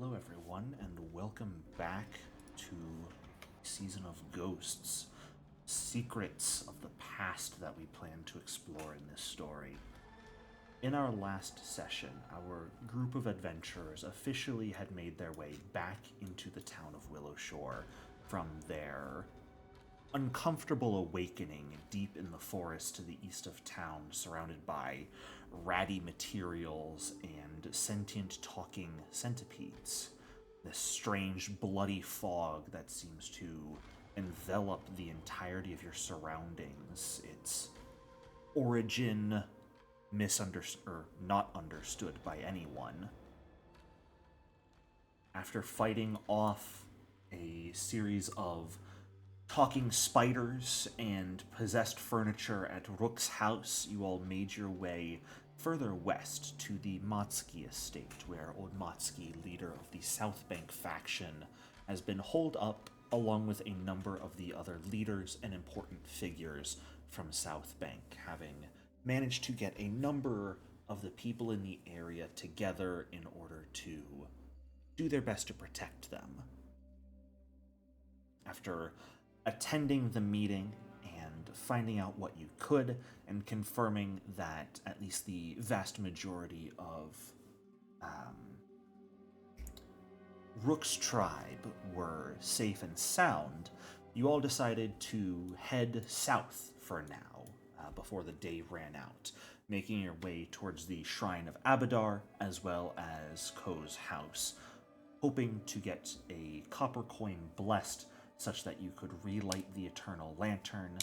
Hello, everyone, and welcome back to Season of Ghosts, secrets of the past that we plan to explore in this story. In our last session, our group of adventurers officially had made their way back into the town of Willowshore from their uncomfortable awakening deep in the forest to the east of town, surrounded by ratty materials and sentient talking centipedes. This strange bloody fog that seems to envelop the entirety of your surroundings. Its origin misunderstood or not understood by anyone. After fighting off a series of talking spiders and possessed furniture at Rook's house, you all made your way further west to the Matsuki estate, where Old Matsuki, leader of the Southbank faction, has been holed up along with a number of the other leaders and important figures from Southbank, having managed to get a number of the people in the area together in order to do their best to protect them. After attending the meeting and finding out what you could, and confirming that at least the vast majority of Rook's tribe were safe and sound, you all decided to head south for now, before the day ran out, making your way towards the Shrine of Abadar as well as Ko's house, hoping to get a copper coin blessed such that you could relight the Eternal Lantern,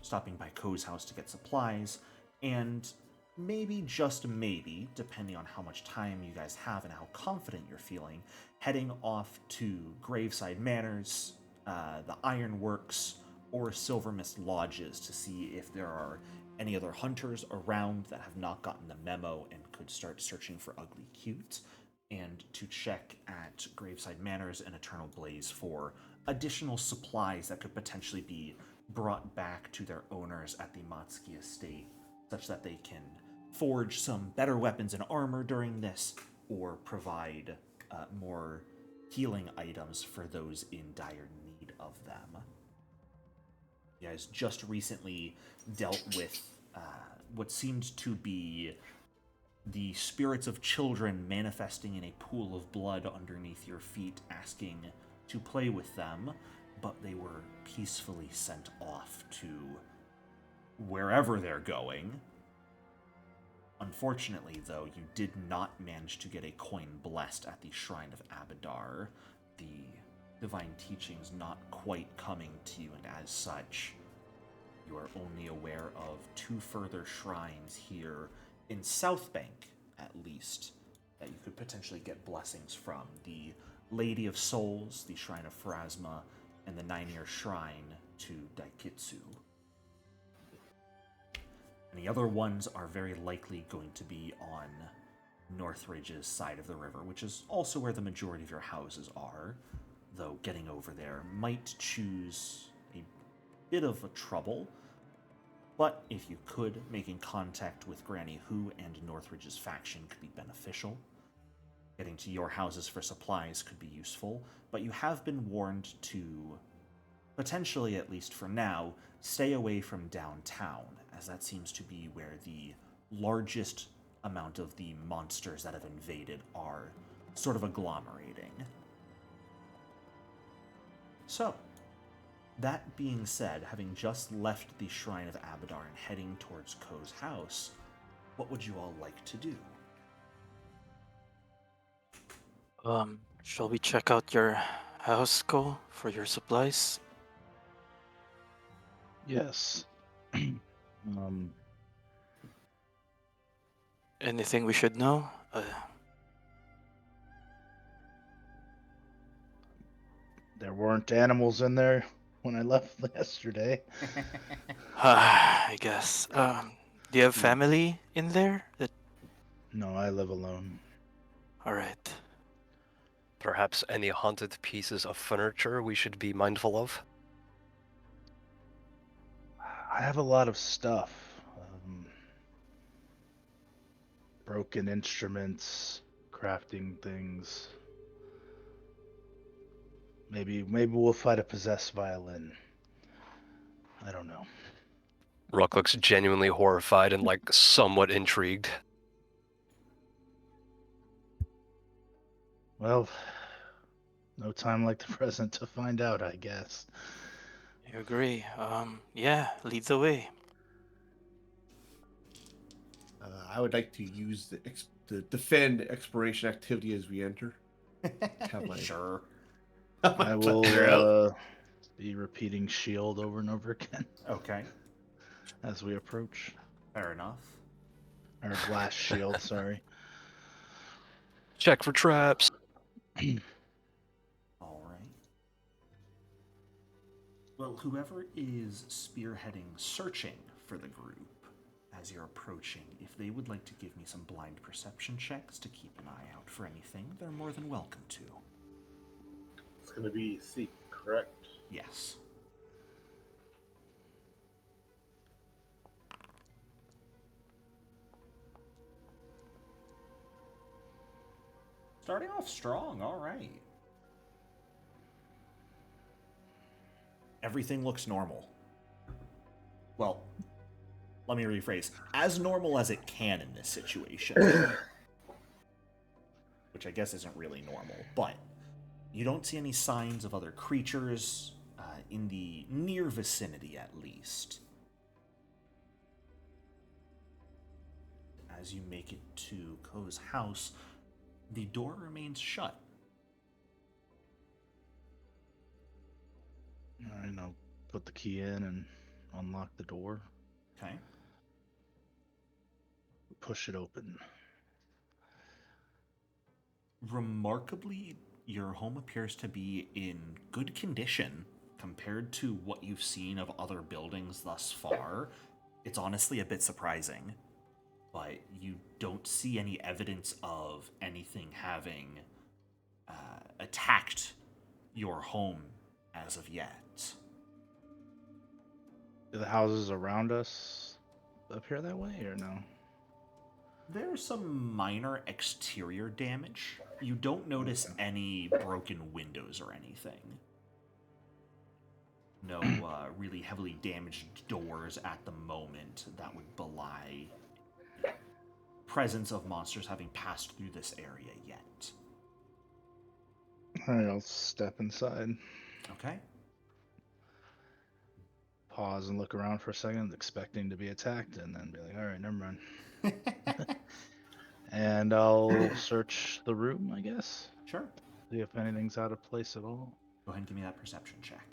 stopping by Ko's house to get supplies, and maybe, just maybe, depending on how much time you guys have and how confident you're feeling, heading off to Graveside Manors, the Ironworks, or Silver Mist Lodges to see if there are any other hunters around that have not gotten the memo and could start searching for Ugly Cute, and to check at Graveside Manors and Eternal Blaze for additional supplies that could potentially be brought back to their owners at the Matsuki estate, such that they can forge some better weapons and armor during this, or provide more healing items for those in dire need of them. You guys just recently dealt with what seemed to be the spirits of children manifesting in a pool of blood underneath your feet, asking to play with them, but they were peacefully sent off to wherever they're going. Unfortunately, though, you did not manage to get a coin blessed at the Shrine of Abadar, the divine teachings not quite coming to you, and as such, you are only aware of two further shrines here in Southbank, at least, that you could potentially get blessings from. The Lady of Souls, the Shrine of Pharasma, and the 9-year Shrine to Daikitsu. And the other ones are very likely going to be on Northridge's side of the river, which is also where the majority of your houses are, though getting over there might choose a bit of a trouble. But if you could, making contact with Granny Who and Northridge's faction could be beneficial. Getting to your houses for supplies could be useful, but you have been warned to, potentially at least for now, stay away from downtown, as that seems to be where the largest amount of the monsters that have invaded are sort of agglomerating. So, that being said, having just left the Shrine of Abadar and heading towards Ko's house, what would you all like to do? Shall we check out your house, Ko, for your supplies? Yes. um, Anything we should know? there weren't animals in there when I left yesterday. I guess. Do you have family in there? No, I live alone. All right. Perhaps any haunted pieces of furniture we should be mindful of? I have a lot of stuff. Broken instruments, crafting things. Maybe we'll fight a possessed violin. I don't know. Rook looks genuinely horrified and like somewhat intrigued. Well, no time like the present to find out, I guess. I agree. Yeah, lead the way. I would like to use the defend exploration activity as we enter. Have my- Sure. I will be repeating shield over and over again Okay. as we approach. Fair enough. Or blast shield, sorry. Check for traps. All right. Well, whoever is spearheading searching for the group as you're approaching, if they would like to give me some blind perception checks to keep an eye out for anything, they're more than welcome to. It's going to be seek, correct? Yes. Starting off strong, all right. Everything looks normal. Well, let me rephrase. As normal as it can in this situation. Which I guess isn't really normal, but you don't see any signs of other creatures, in the near vicinity at least. As you make it to Ko's house, the door remains shut. Alright, I'll put the key in and unlock the door. Okay. Push it open. Remarkably, your home appears to be in good condition compared to what you've seen of other buildings thus far. It's honestly a bit surprising, but you don't see any evidence of anything having attacked your home as of yet. Do the houses around us appear that way or no? There's some minor exterior damage. You don't notice any broken windows or anything. No really heavily damaged doors at the moment that would belie presence of monsters having passed through this area yet. Alright, I'll step inside. Okay. Pause and look around for a second, expecting to be attacked, and then be like, alright, never mind. And I'll search the room, I guess. Sure. See if anything's out of place at all. Go ahead and give me that perception check.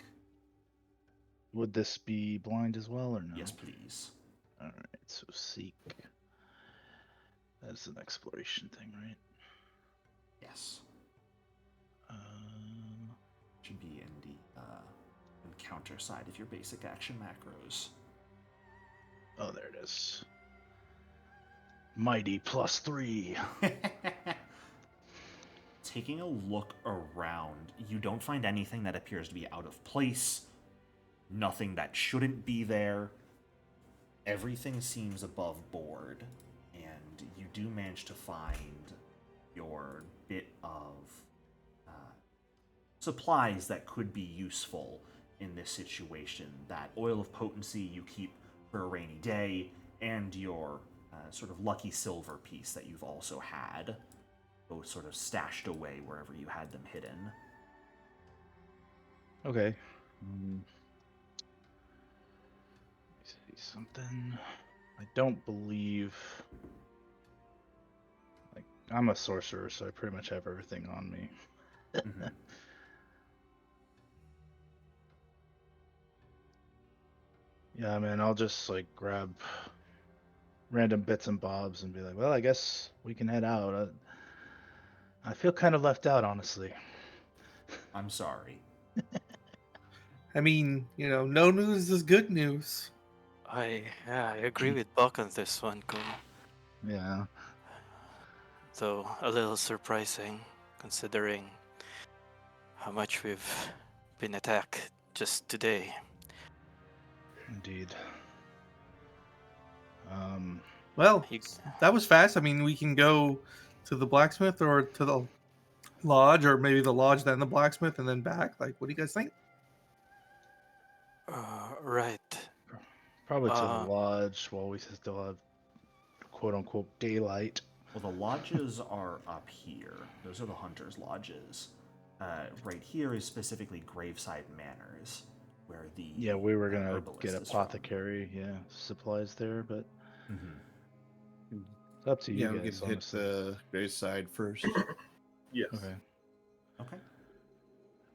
Would this be blind as well or no? Yes, please. Alright, so seek. That's an exploration thing, right? Yes. Um, Should be in the encounter side of your basic action macros. oh, there it is. Mighty +3. Taking a look around, you don't find anything that appears to be out of place, nothing that shouldn't be there. Everything seems above board, and you do manage to find your bit of supplies that could be useful in this situation. That oil of potency you keep for a rainy day, and your sort of lucky silver piece that you've also had, both sort of stashed away wherever you had them hidden. Okay. Let me see something. I don't believe. Like, I'm a sorcerer, so I pretty much have everything on me. Mm-hmm. Yeah, man, I'll just like grab random bits and bobs and be like, well, I guess we can head out. I feel kind of left out, honestly. I'm sorry. I mean, no news is good news. I agree with Buck on this one, Ko. Yeah. Though a little surprising, considering how much we've been attacked just today. Indeed. Well, You- that was fast. I mean, we can go To the blacksmith or to the lodge, or maybe the lodge, then the blacksmith, and then back? Like, what do you guys think? Right. Probably to the Uh, lodge while we still have quote unquote daylight. Well, the lodges are up here. Those are the hunters' lodges. Right here is specifically Graveside Manors, where the Yeah, we were gonna herbalist get is from. apothecary, supplies there, but Mhm. it's up to you Yeah, we guys. can hit Honestly. the graveside first. Yes. Okay. Okay.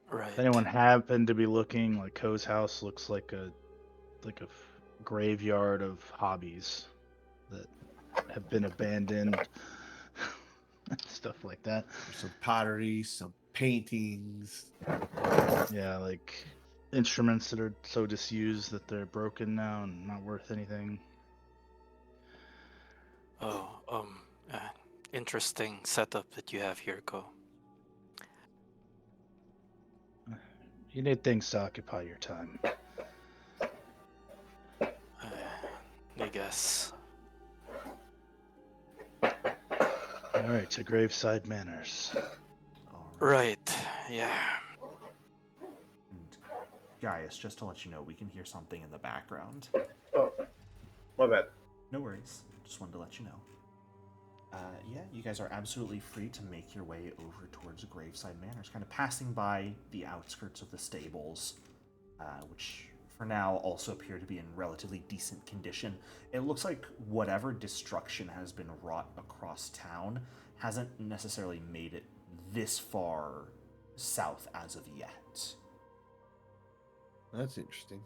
right. If anyone happened to be looking, like Ko's house looks like a graveyard of hobbies that have been abandoned, stuff like that. There's some pottery, some paintings. Yeah, like instruments that are so disused that they're broken now and not worth anything. Oh, interesting setup that you have here, Ko. You need things to occupy your time. I guess. All right, to Graveside Manors. All Right. Yeah. And Gaius, just to let you know, we can hear something in the background. Oh, my bad. No worries. Just wanted to let you know. Yeah, you guys are absolutely free to make your way over towards Graveside Manors, kind of passing by the outskirts of the stables, which for now also appear to be in relatively decent condition. It looks like whatever destruction has been wrought across town hasn't necessarily made it this far south as of yet. That's interesting.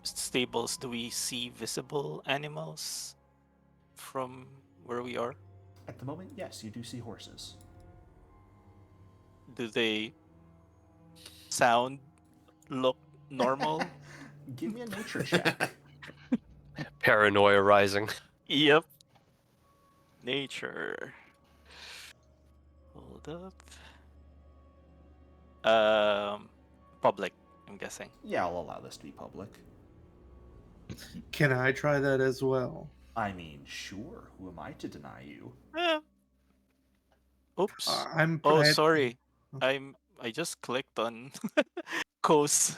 Stables, do we see visible animals from where we are? At the moment, yes, you do see horses. Do they sound, look normal? Give me a nature check. Paranoia rising. Yep. Nature. Hold up. Public, I'm guessing. Yeah, I'll allow this to be public. Can I try that as well? I mean, sure. Who am I to deny you? Eh. Oops. I'm. Oh, I- sorry. I just clicked on Coast.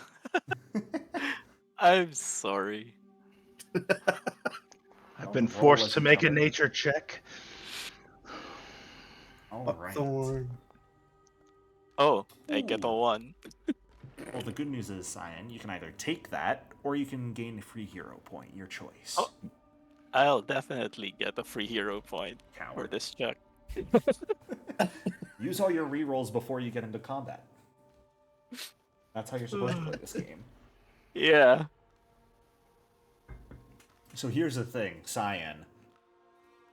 I'm sorry. I've been roll forced as to you make a come in. nature check. All right. Buckthorn. Oh, I get a Ooh. 1. Well, the good news is, Cyan, you can either take that or you can gain a free hero point. Your choice. Oh. I'll definitely get a free hero point for Coward. this check. Use all your rerolls before you get into combat. That's how you're supposed to play this game. Yeah. So here's the thing, Cyan.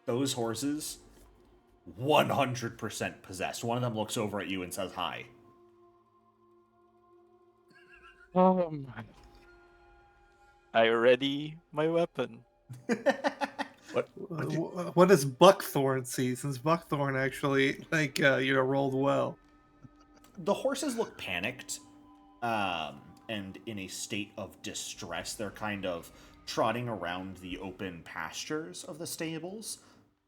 Those horses, 100% possessed. One of them looks over at you and says hi. I ready my weapon. What does Buckthorn see? Since Buckthorn actually, rolled well. The horses look panicked and in a state of distress. They're kind of trotting around the open pastures of the stables.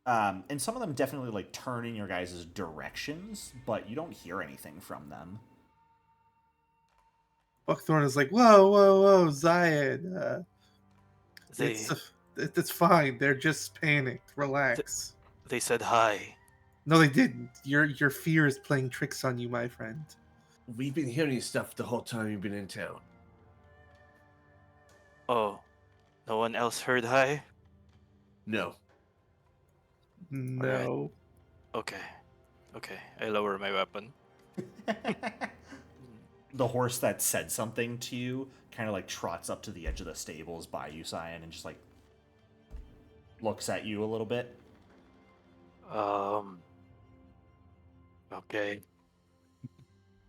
And some of them definitely like turn in your guys' directions, but you don't hear anything from them. Buckthorn is like, whoa, Zayed. They It's fine. They're just panicked. Relax. they said hi. No, they didn't. Your fear is playing tricks on you, my friend. We've been hearing stuff the whole time you've been in town. Oh, no one else heard hi? No. No. Okay. Okay, I lower my weapon. The horse that said something to you kind of like trots up to the edge of the stables by you, Cyan, and just like looks at you a little bit. Okay.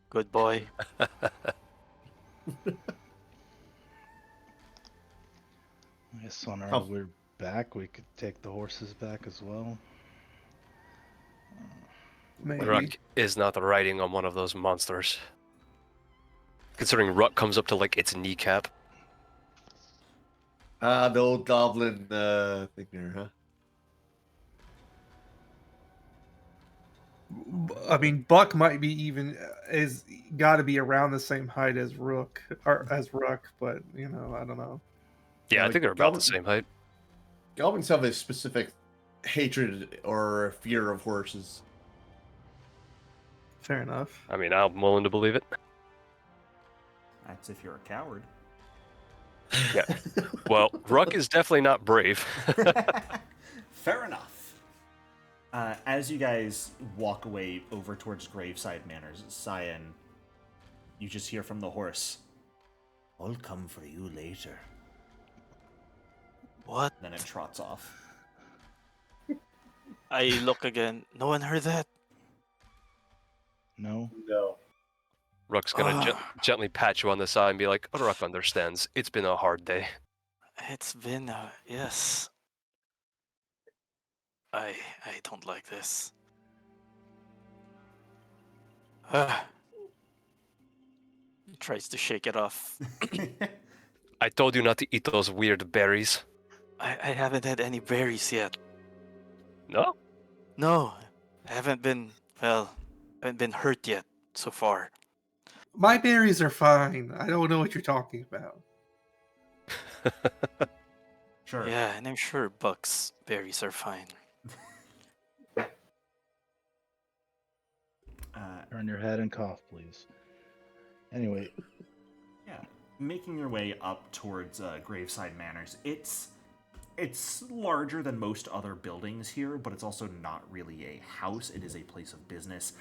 Good boy. I guess on our way back, we could take the horses back as well. Maybe. Ruck is not riding on one of those monsters. Considering Ruck comes up to like its kneecap. The old goblin thing there, huh? I mean, Buck might be even is got to be around the same height as Rook, but you know, I don't know. Yeah, I like think they're about the same height. Goblins have a specific hatred or fear of horses. Fair enough. I mean, I'm willing to believe it. That's if you're a coward. Yeah. Well, Ruck is definitely not brave. Fair enough. As you guys walk away over towards Graveside Manors, Cyan, you just hear from the horse, "I'll come for you later." What? Then it trots off. I look again. No one heard that? No. No. Ruck's gonna gently pat you on the side and be like, Ruck understands. It's been a hard day. It's been, yes. I don't like this. He tries to shake it off. I told you not to eat those weird berries. I haven't had any berries yet. No? No, I haven't been hurt yet so far. My berries are fine. I don't know what you're talking about. Sure. Yeah, and I'm sure Buck's berries are fine. Turn your head and cough, please. Anyway, Yeah, making your way up towards Graveside Manors, it's larger than most other buildings here, but it's also not really a house. It is a place of business.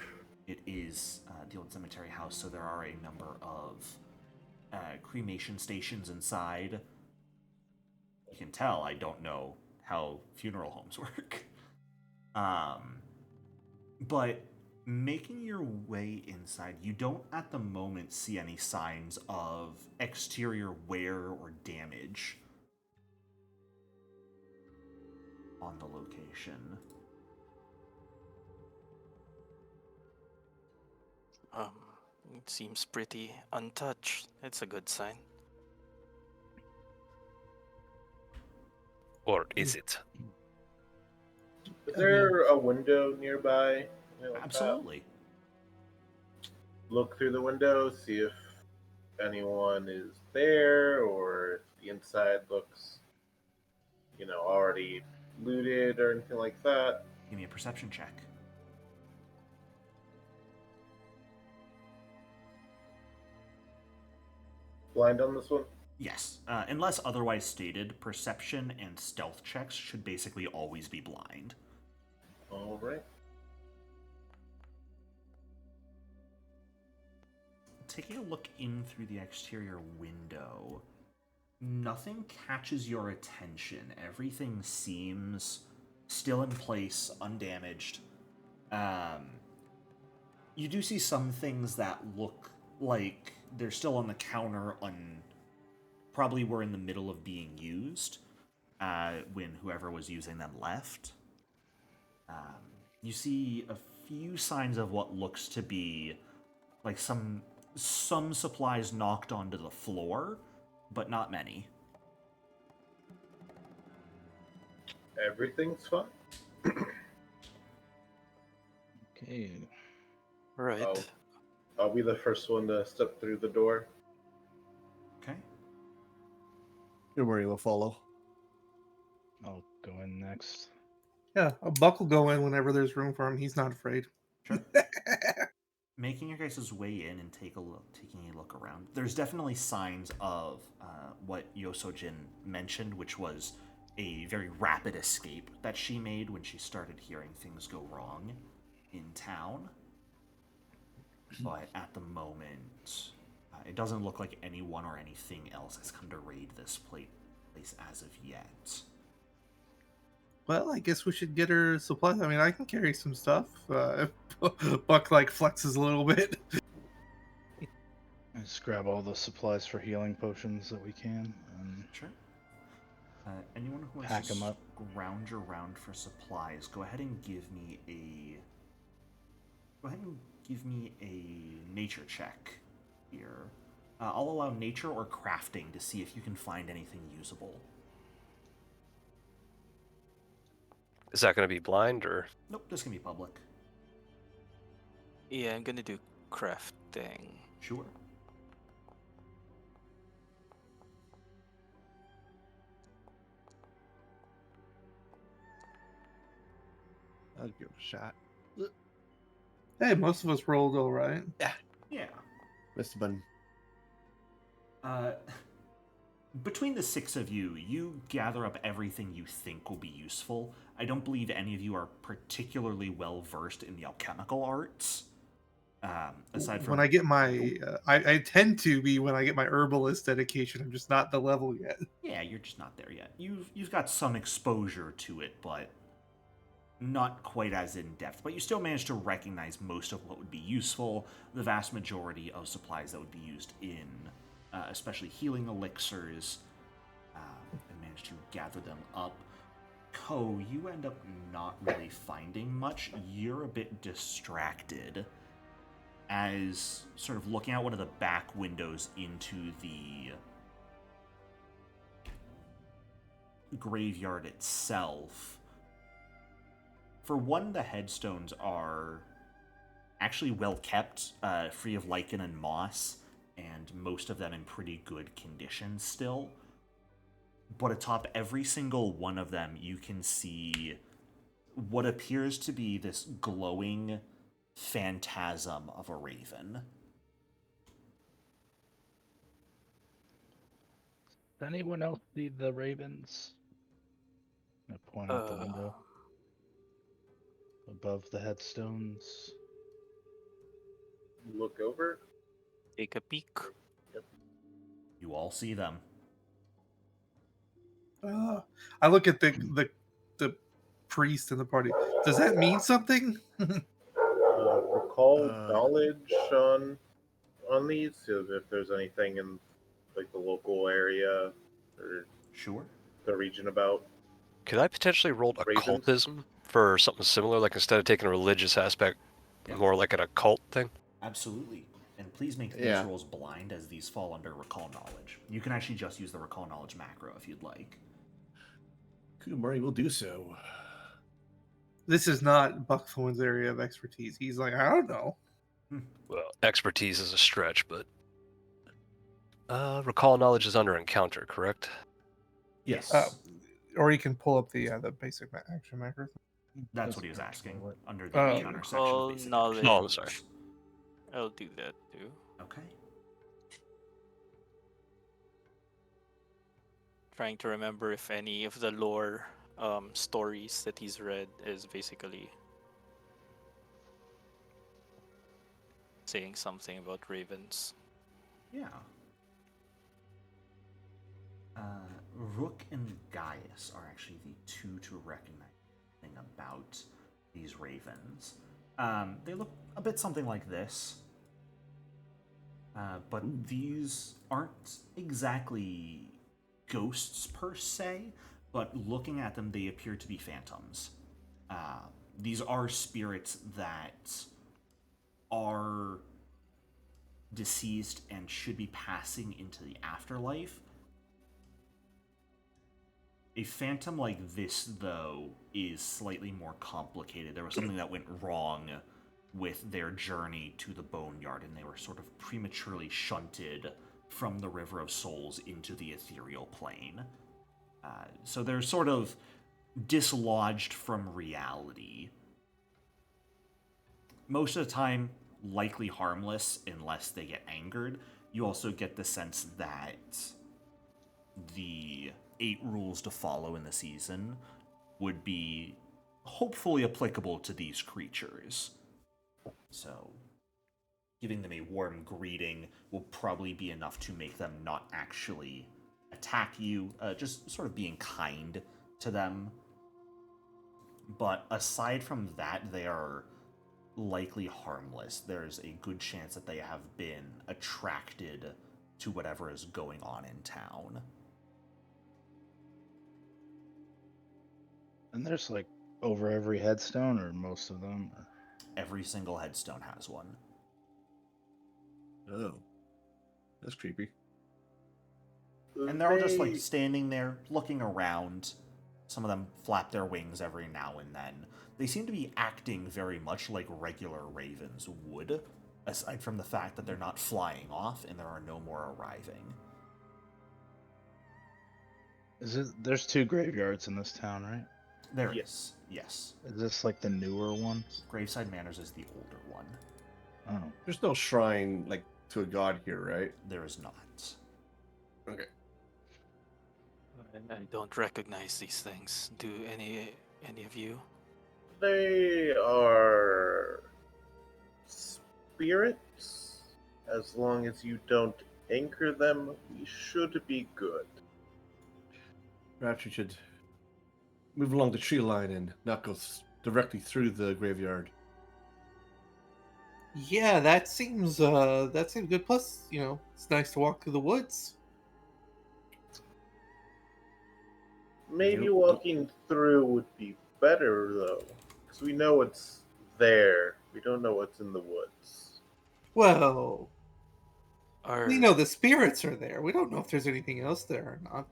It is the old cemetery house, so there are a number of cremation stations inside. You can tell I don't know how funeral homes work. But making your way inside, you don't at the moment see any signs of exterior wear or damage on the location. It seems pretty untouched. It's a good sign. Or is it? Is there a window nearby? Absolutely. Look through the window, see if anyone is there, or if the inside looks, already looted or anything like that. Give me a perception check. Blind on this one? Yes. Unless otherwise stated, perception and stealth checks should basically always be blind. All right. Taking a look in through the exterior window, nothing catches your attention. Everything seems still in place, undamaged. You do see some things that look like they're still on the counter, probably were in the middle of being used when whoever was using them left. You see a few signs of what looks to be like some supplies knocked onto the floor, but not many. Everything's fine. okay. Right. I'll be the first one to step through the door. Okay. Don't worry, we'll follow. I'll go in next. Yeah, a Buck will go in whenever there's room for him. He's not afraid. Sure. Making your guys' way in and taking a look around, there's definitely signs of what Yosojin mentioned, which was a very rapid escape that she made when she started hearing things go wrong in town. But at the moment, it doesn't look like anyone or anything else has come to raid this place as of yet. Well, I guess we should get her supplies. I mean, I can carry some stuff. Buck flexes a little bit. Just grab all the supplies for healing potions that we can. And Sure. Anyone who wants Pack to 'em up. scrounge around for supplies, go ahead and give me a nature check here. I'll allow nature or crafting to see if you can find anything usable. Is that going to be blind or? Nope, this can be public. Yeah, I'm gonna do crafting. Sure. I'll give it a shot. Hey, most of us rolled all right. Yeah. Missed a button. Between the six of you, you gather up everything you think will be useful. I don't believe any of you are particularly well versed in the alchemical arts. Aside from When I get my, I tend to be when I get my herbalist dedication. I'm just not the level yet. yeah, you're just not there yet. You've got some exposure to it, but not quite as in depth. But you still manage to recognize most of what would be useful. The vast majority of supplies that would be used in, especially healing elixirs, and manage to gather them up. Ko, you end up not really finding much. You're a bit distracted as sort of looking out one of the back windows into the graveyard itself. For one, the headstones are actually well kept, free of lichen and moss, and most of them in pretty good condition still. But atop every single one of them, you can see what appears to be this glowing phantasm of a raven. Does anyone else see the ravens? I point out the window above the headstones. Look over. Take a peek. You all see them. I look at the priest in the party. Does that mean something? Recall knowledge on these, so if there's anything in like the local area or Sure. the region about. Could I potentially roll Ravens? occultism for something similar? Like instead of taking a religious aspect, Yeah. more like an occult thing? Absolutely. And please make these Yeah. rolls blind, as these fall under recall knowledge. You can actually just use the recall knowledge macro if you'd like. Kumari will do so. This is not Buckthorn's area of expertise. He's like, I don't know. Well, expertise is a stretch, but recall knowledge is under encounter, correct? Yes. Or you can pull up the basic action macro. That's what he was asking under the Oh. encounter section Recall of basic knowledge. actions. Oh, I'm sorry. I'll do that too. Okay. Trying to remember if any of the lore stories that he's read is basically saying something about ravens. Yeah. Rook and Gaius are actually the two to recognize something about these ravens. They look a bit something like this. But these aren't exactly ghosts per se, but looking at them, they appear to be phantoms. These are spirits that are deceased and should be passing into the afterlife. A phantom like this, though, is slightly more complicated. There was something that went wrong with their journey to the Boneyard, and they were sort of prematurely shunted from the River of Souls into the ethereal plane. So they're sort of dislodged from reality. Most of the time, likely harmless unless they get angered. You also get the sense that the 8 rules to follow in the season would be hopefully applicable to these creatures. So, giving them a warm greeting will probably be enough to make them not actually attack you, just sort of being kind to them. But aside from that, they are likely harmless. There's a good chance that they have been attracted to whatever is going on in town. And there's like over every headstone, or most of them. Or... Every single headstone has one. Oh. That's creepy. And they're all just like standing there, looking around, Some of them flap their wings every now and then. They seem to be acting very much like regular ravens would, aside from the fact that they're not flying off and there are no more arriving. There's 2 graveyards in this town, right? There Yes. is, yes. Is this like the newer one? Graveside Manors is the older one. Oh. There's no shrine like to a god here, right? There is not. Okay. I don't recognize these things. Do any of you? They are spirits. As long as you don't anchor them, we should be good. Perhaps we should move along the tree line and not go directly through the graveyard. Yeah, that seems good. Plus, it's nice to walk through the woods. Maybe Yep. walking through would be better, though. Because we know it's there. We don't know what's in the woods. Well, Are we know the spirits are there. We don't know if there's anything else there or not.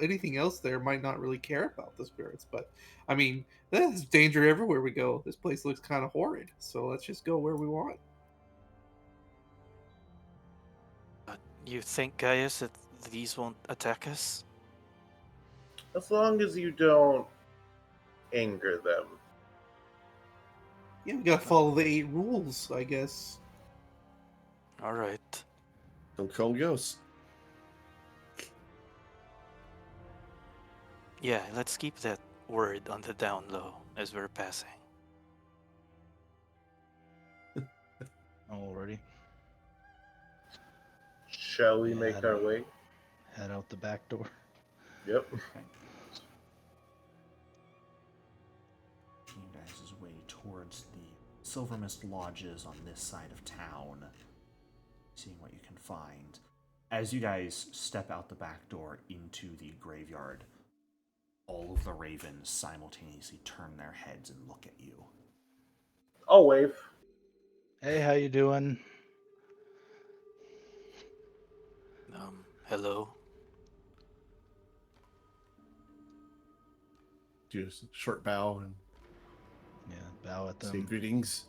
Anything else there might not really care about the spirits. But I mean, there's danger everywhere we go. This place looks kind of horrid. So let's just go where we want. you think, Gaius, that these won't attack us? As long as you don't anger them. Yeah, we gotta follow the 8 rules, I guess. All right. Don't call ghosts. Yeah, let's keep that word on the down low as we're passing. Already. Shall we Yeah, make I our don't- way? Head out the back door. Yep. Okay. You guys' way towards the Silver Mist lodges on this side of town, seeing what you can find. As you guys step out the back door into the graveyard, all of the ravens simultaneously turn their heads and look at you. I'll wave. Hey, how you doing? Hello. Do a short bow and Yeah, bow at say them. greetings.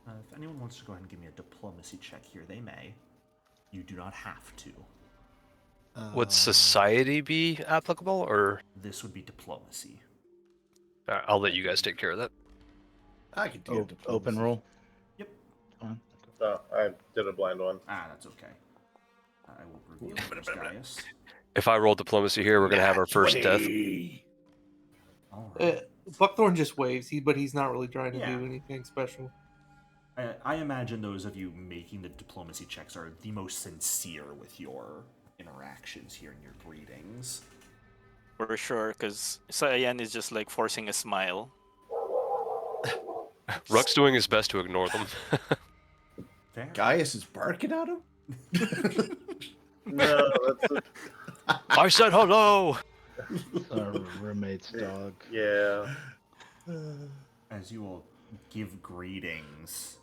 If anyone wants to go ahead and give me a diplomacy check here, they may. You do not have to. Would society be applicable, or This would be diplomacy. I'll let you guys take care of that? I could do Oh, diplomacy. open roll. Yep. Fine. I did a blind one. That's okay. I will reveal those, Gaius. If I roll diplomacy here, we're gonna have our first death. 20. All right. Buckthorn just waves, but he's not really trying to Yeah. do anything special. I imagine those of you making the diplomacy checks are the most sincere with your interactions here and your greetings. For sure, because Cyan is just like forcing a smile. Ruck's doing his best to ignore them. Fair. Gaius is barking at him? No, that's a, I said hello! Our roommate's dog. yeah. As you will give greetings,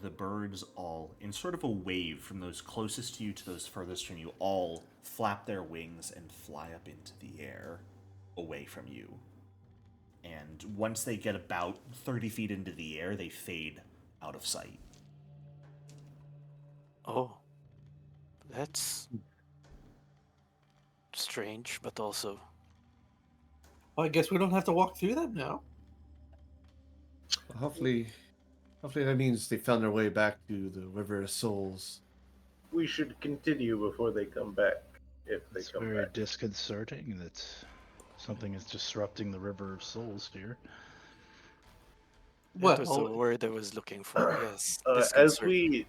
the birds all, in sort of a wave from those closest to you to those furthest from you, all flap their wings and fly up into the air away from you. And once they get about 30 feet into the air, they fade out of sight. Oh, that's strange, but also Well, I guess we don't have to walk through them now. Hopefully that means they found their way back to the River of Souls. We should continue before they come back. If they It's come very back. disconcerting that something is disrupting the River of Souls here. that was the Well, word I was looking for. Yes. As disconcerting.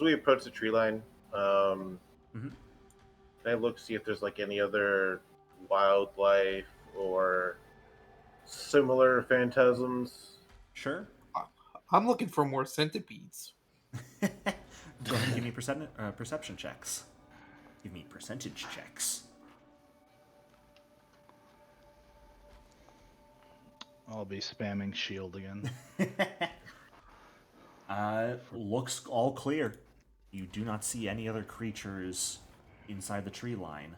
we approach the tree line, Mhm. can I look see if there's like any other wildlife or similar phantasms? Sure. I'm looking for more centipedes. Go ahead and give me perception checks. Give me percentage checks. I'll be spamming shield again. Looks all clear. You do not see any other creatures inside the tree line.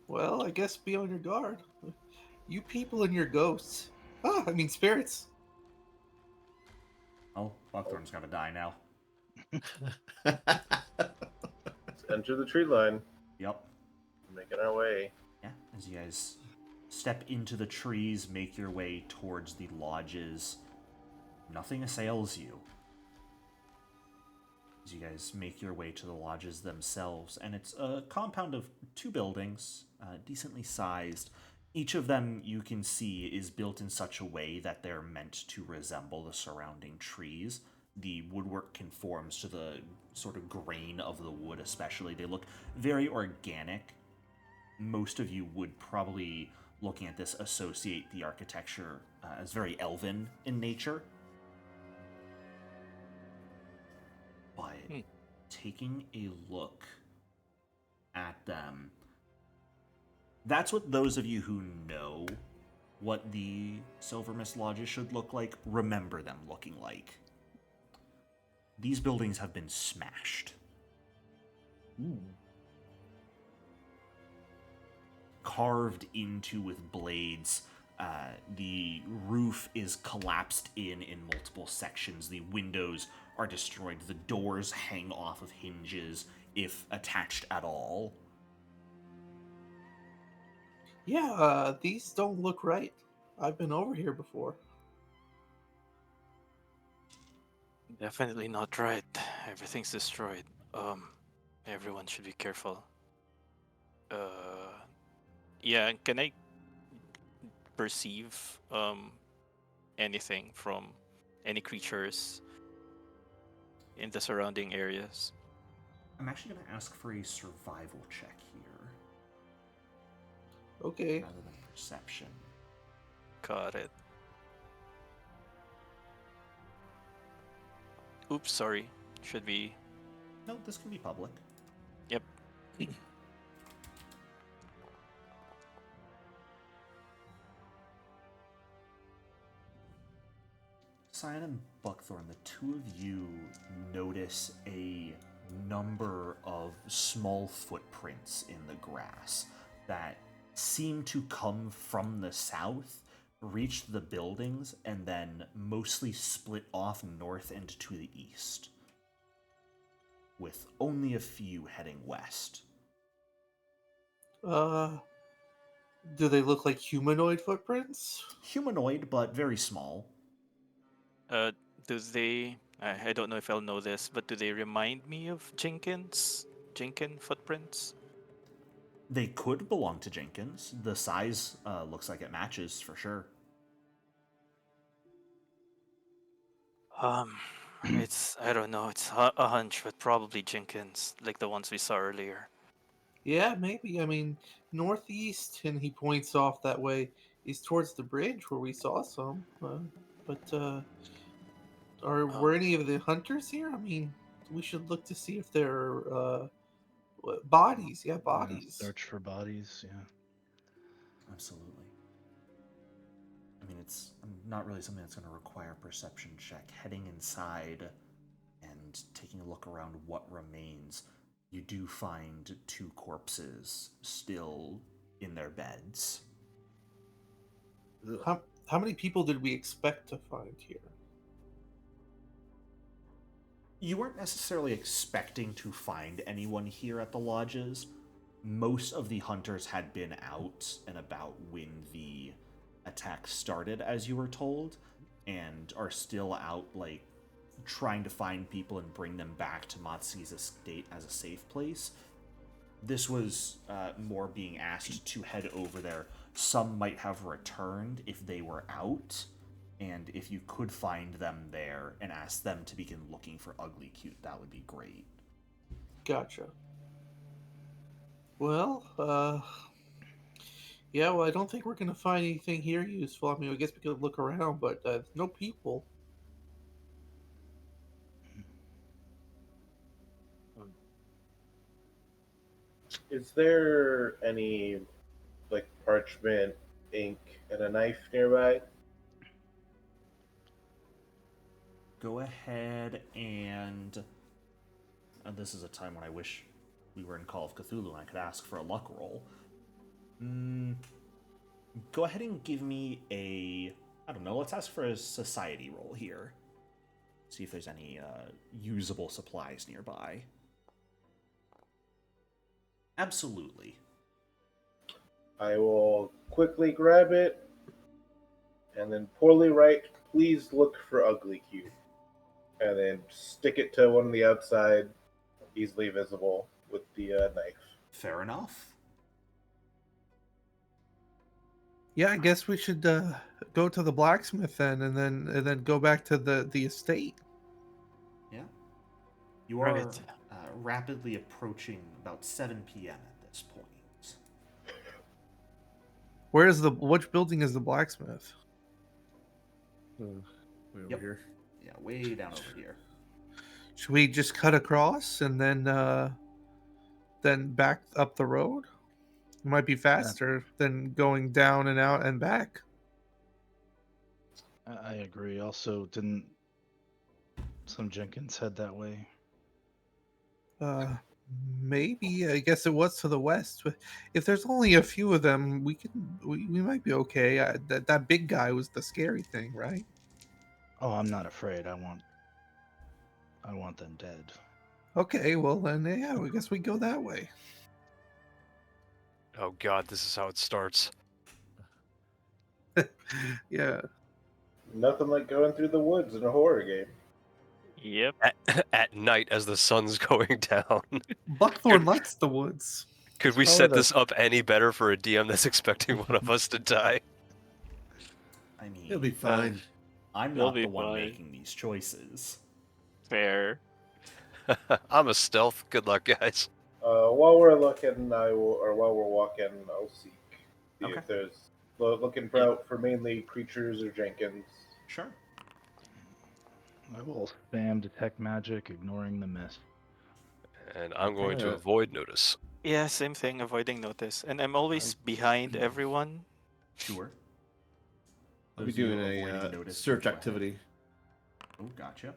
Well, I guess be on your guard. You people and your ghosts. I mean spirits. Oh, Buckthorn's gotta die now. Let's enter the tree line. Yep. Making our way. Yeah, as you guys step into the trees, make your way towards the lodges, nothing assails you. As you guys make your way to the lodges themselves, and it's a compound of 2 buildings, decently sized. Each of them, you can see, is built in such a way that they're meant to resemble the surrounding trees. The woodwork conforms to the sort of grain of the wood especially. They look very organic. Most of you would probably, looking at this, associate the architecture as very elven in nature. But taking a look at them, that's what those of you who know what the Silver Mist Lodges should look like, remember them looking like. These buildings have been smashed. Carved into with blades. The roof is collapsed in multiple sections. The windows are destroyed. The doors hang off of hinges, if attached at all. Yeah, these don't look right. I've been over here before. Definitely not right. Everything's destroyed. Everyone should be careful. Yeah, can I perceive anything from any creatures in the surrounding areas? I'm actually going to ask for a survival check here, Okay. rather than perception. Got it. Oops, sorry. Should be. No, this can be public. Yep. Cyan and Buckthorn, the 2 of you notice a number of small footprints in the grass that seem to come from the south, reach the buildings, and then mostly split off north and to the east, with only a few heading west. Do they look like humanoid footprints? Humanoid, but very small. Do they? I don't know if I'll know this, but do they remind me of Jenkins footprints? They could belong to Jenkins. The size looks like it matches for sure. I don't know. It's a hunch, but probably Jenkins, like the ones we saw earlier. Yeah, maybe. I mean, northeast, and he points off that way, is towards the bridge where we saw some. Were any of the hunters here? I mean, we should look to see if there are bodies. Yeah, bodies. Search for bodies, yeah. Absolutely. I mean, it's not really something that's going to require a perception check. Heading inside and taking a look around what remains, you do find 2 corpses still in their beds. How many people did we expect to find here? You weren't necessarily expecting to find anyone here at the lodges. Most of the hunters had been out and about when the attack started, as you were told, and are still out, like, trying to find people and bring them back to Matsuki's estate as a safe place. This was more being asked to head over there. Some might have returned if they were out, and if you could find them there and ask them to begin looking for Ugly Cute, that would be great. Gotcha. Well, yeah, well, I don't think we're going to find anything here useful. I mean, I guess we could look around, but no people. Is there any, like, parchment, ink, and a knife nearby? Go ahead and this is a time when I wish we were in Call of Cthulhu and I could ask for a luck roll. Go ahead and give me a... I don't know, let's ask for a society roll here. See if there's any usable supplies nearby. Absolutely. I will quickly grab it, and then poorly write, please look for Ugly Cube. And then stick it to one of the outside, easily visible, with the knife. Fair enough. Yeah, I guess we should go to the blacksmith then, and then go back to the estate. Yeah. You are Right. rapidly approaching about 7 p.m. at this point. Which building is the blacksmith? Way over Yep. here. Yeah, way down over here. Should we just cut across and then back up the road? It might be faster than going down and out and back. I agree. Also, didn't some Jenkins head that way? Maybe. I guess it was to the west. If there's only a few of them, we might be okay. That big guy was the scary thing, right? Oh, I'm not afraid. I want them dead. Okay, well then, yeah, I guess we go that way. Oh god, this is how it starts. Yeah. Nothing like going through the woods in a horror game. Yep. At night as the sun's going down. Buckthorn likes the woods. Could we Probably set the- this up any better for a DM that's expecting one of us to die? I mean, It'll be fine. I'm It'll not be the one fine. making these choices. Fair. I'm a stealth. Good luck, guys. While we're looking, while we're walking, I'll see Okay. if there's looking for mainly creatures or Jenkins. Sure. I will spam detect magic, ignoring the mist. And I'm going to Okay. avoid notice. Yeah, same thing, avoiding notice. And I'm always behind everyone. Sure. I'll be Those of you doing avoiding a notice, search go ahead. activity. Oh, gotcha.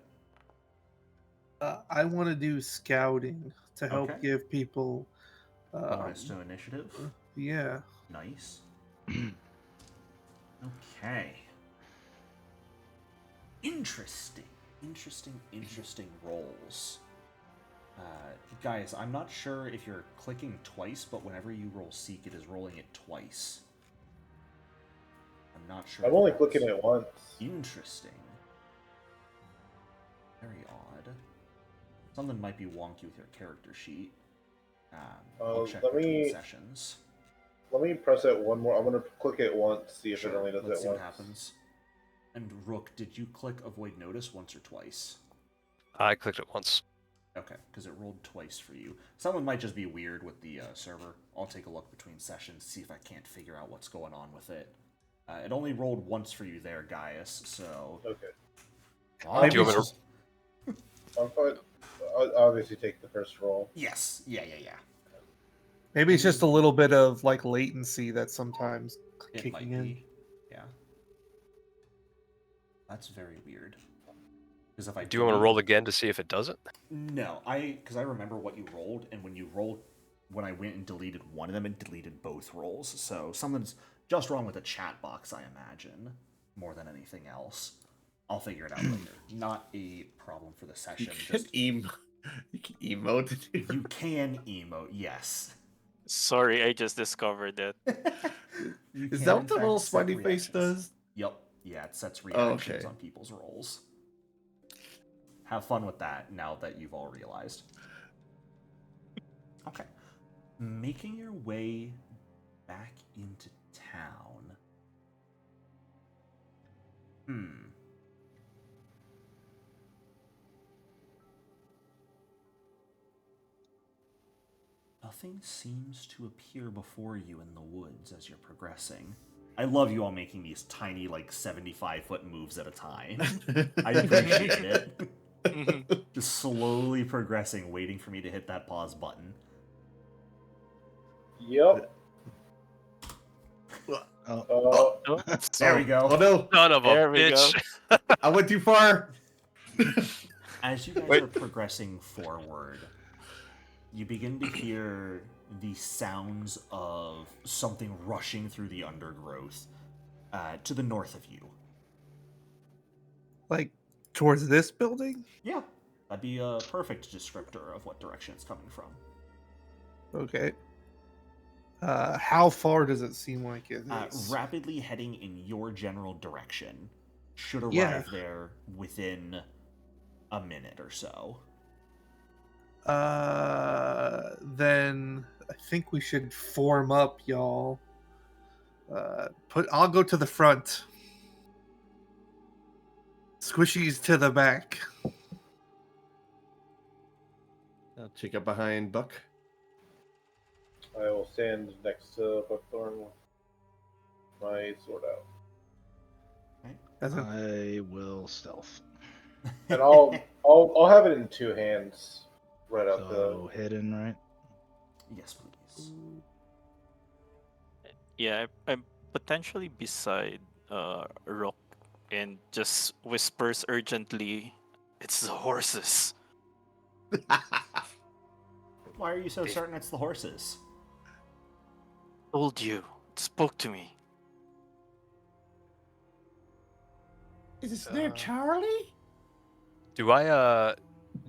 I want to do scouting to help Okay. give people. Bonus to initiative. Yeah. Nice. Okay. Interesting rolls. Guys, I'm not sure if you're clicking twice, but whenever you roll seek, it is rolling it twice. I'm not sure. I'm if only that's clicking it once. Interesting. Very odd. Something might be wonky with your character sheet. I'll check let between me- sessions. Let me press it one more. I'm gonna click it once, see if it only does Let's it see once. what happens. And Rook, did you click avoid notice once or twice? I clicked it once. Okay, because it rolled twice for you. Someone might just be weird with the server. I'll take a look between sessions, see if I can't figure out what's going on with it. It only rolled once for you there, Gaius, so... Okay. Do you want me to- I'm fine. I'll obviously take the first roll. Yes, yeah. Maybe it's just a little bit of like latency that's sometimes It kicking might in. be. Yeah. That's very weird. Because if I Do you want to roll again to see if it does it? No, because I remember what you rolled, and when I went and deleted one of them, it deleted both rolls. So something's just wrong with the chat box, I imagine, more than anything else. I'll figure it out later. Not a problem for the You session. can, Just you can emote. you can emote, yes. Sorry, I just discovered that. You Is can, that in what the fact, little set smiley face reactions. does? Yep. Yeah, it sets Oh, reactions okay. on people's rolls. Have fun with that now that you've all realized. Okay. Making your way back into town. Nothing seems to appear before you in the woods as you're progressing. I love you all making these tiny, like, 75-foot moves at a time. I appreciate it. Just slowly progressing, waiting for me to hit that pause button. Yep. Oh, There we go. Oh no! Son of a There we bitch. I went too far. As you guys Wait. are progressing forward, you begin to hear the sounds of something rushing through the undergrowth to the north of you. Like towards this building? Yeah, that'd be a perfect descriptor of what direction it's coming from. Okay. How far does it seem like it is? Rapidly heading in your general direction. Should arrive Yeah. there within a minute or so. Then I think we should form up, y'all. I'll go to the front. Squishy's to the back. I'll check up behind Buck. I will stand next to Buckthorn with my sword out. I will stealth. And I'll have it in two hands right out So hidden, right? Yes, please. Yeah, I'm potentially beside Rook and just whispers urgently, "It's the horses." Why are you so certain it's the horses? Told you. It spoke to me. Is this there, Charlie? Do I,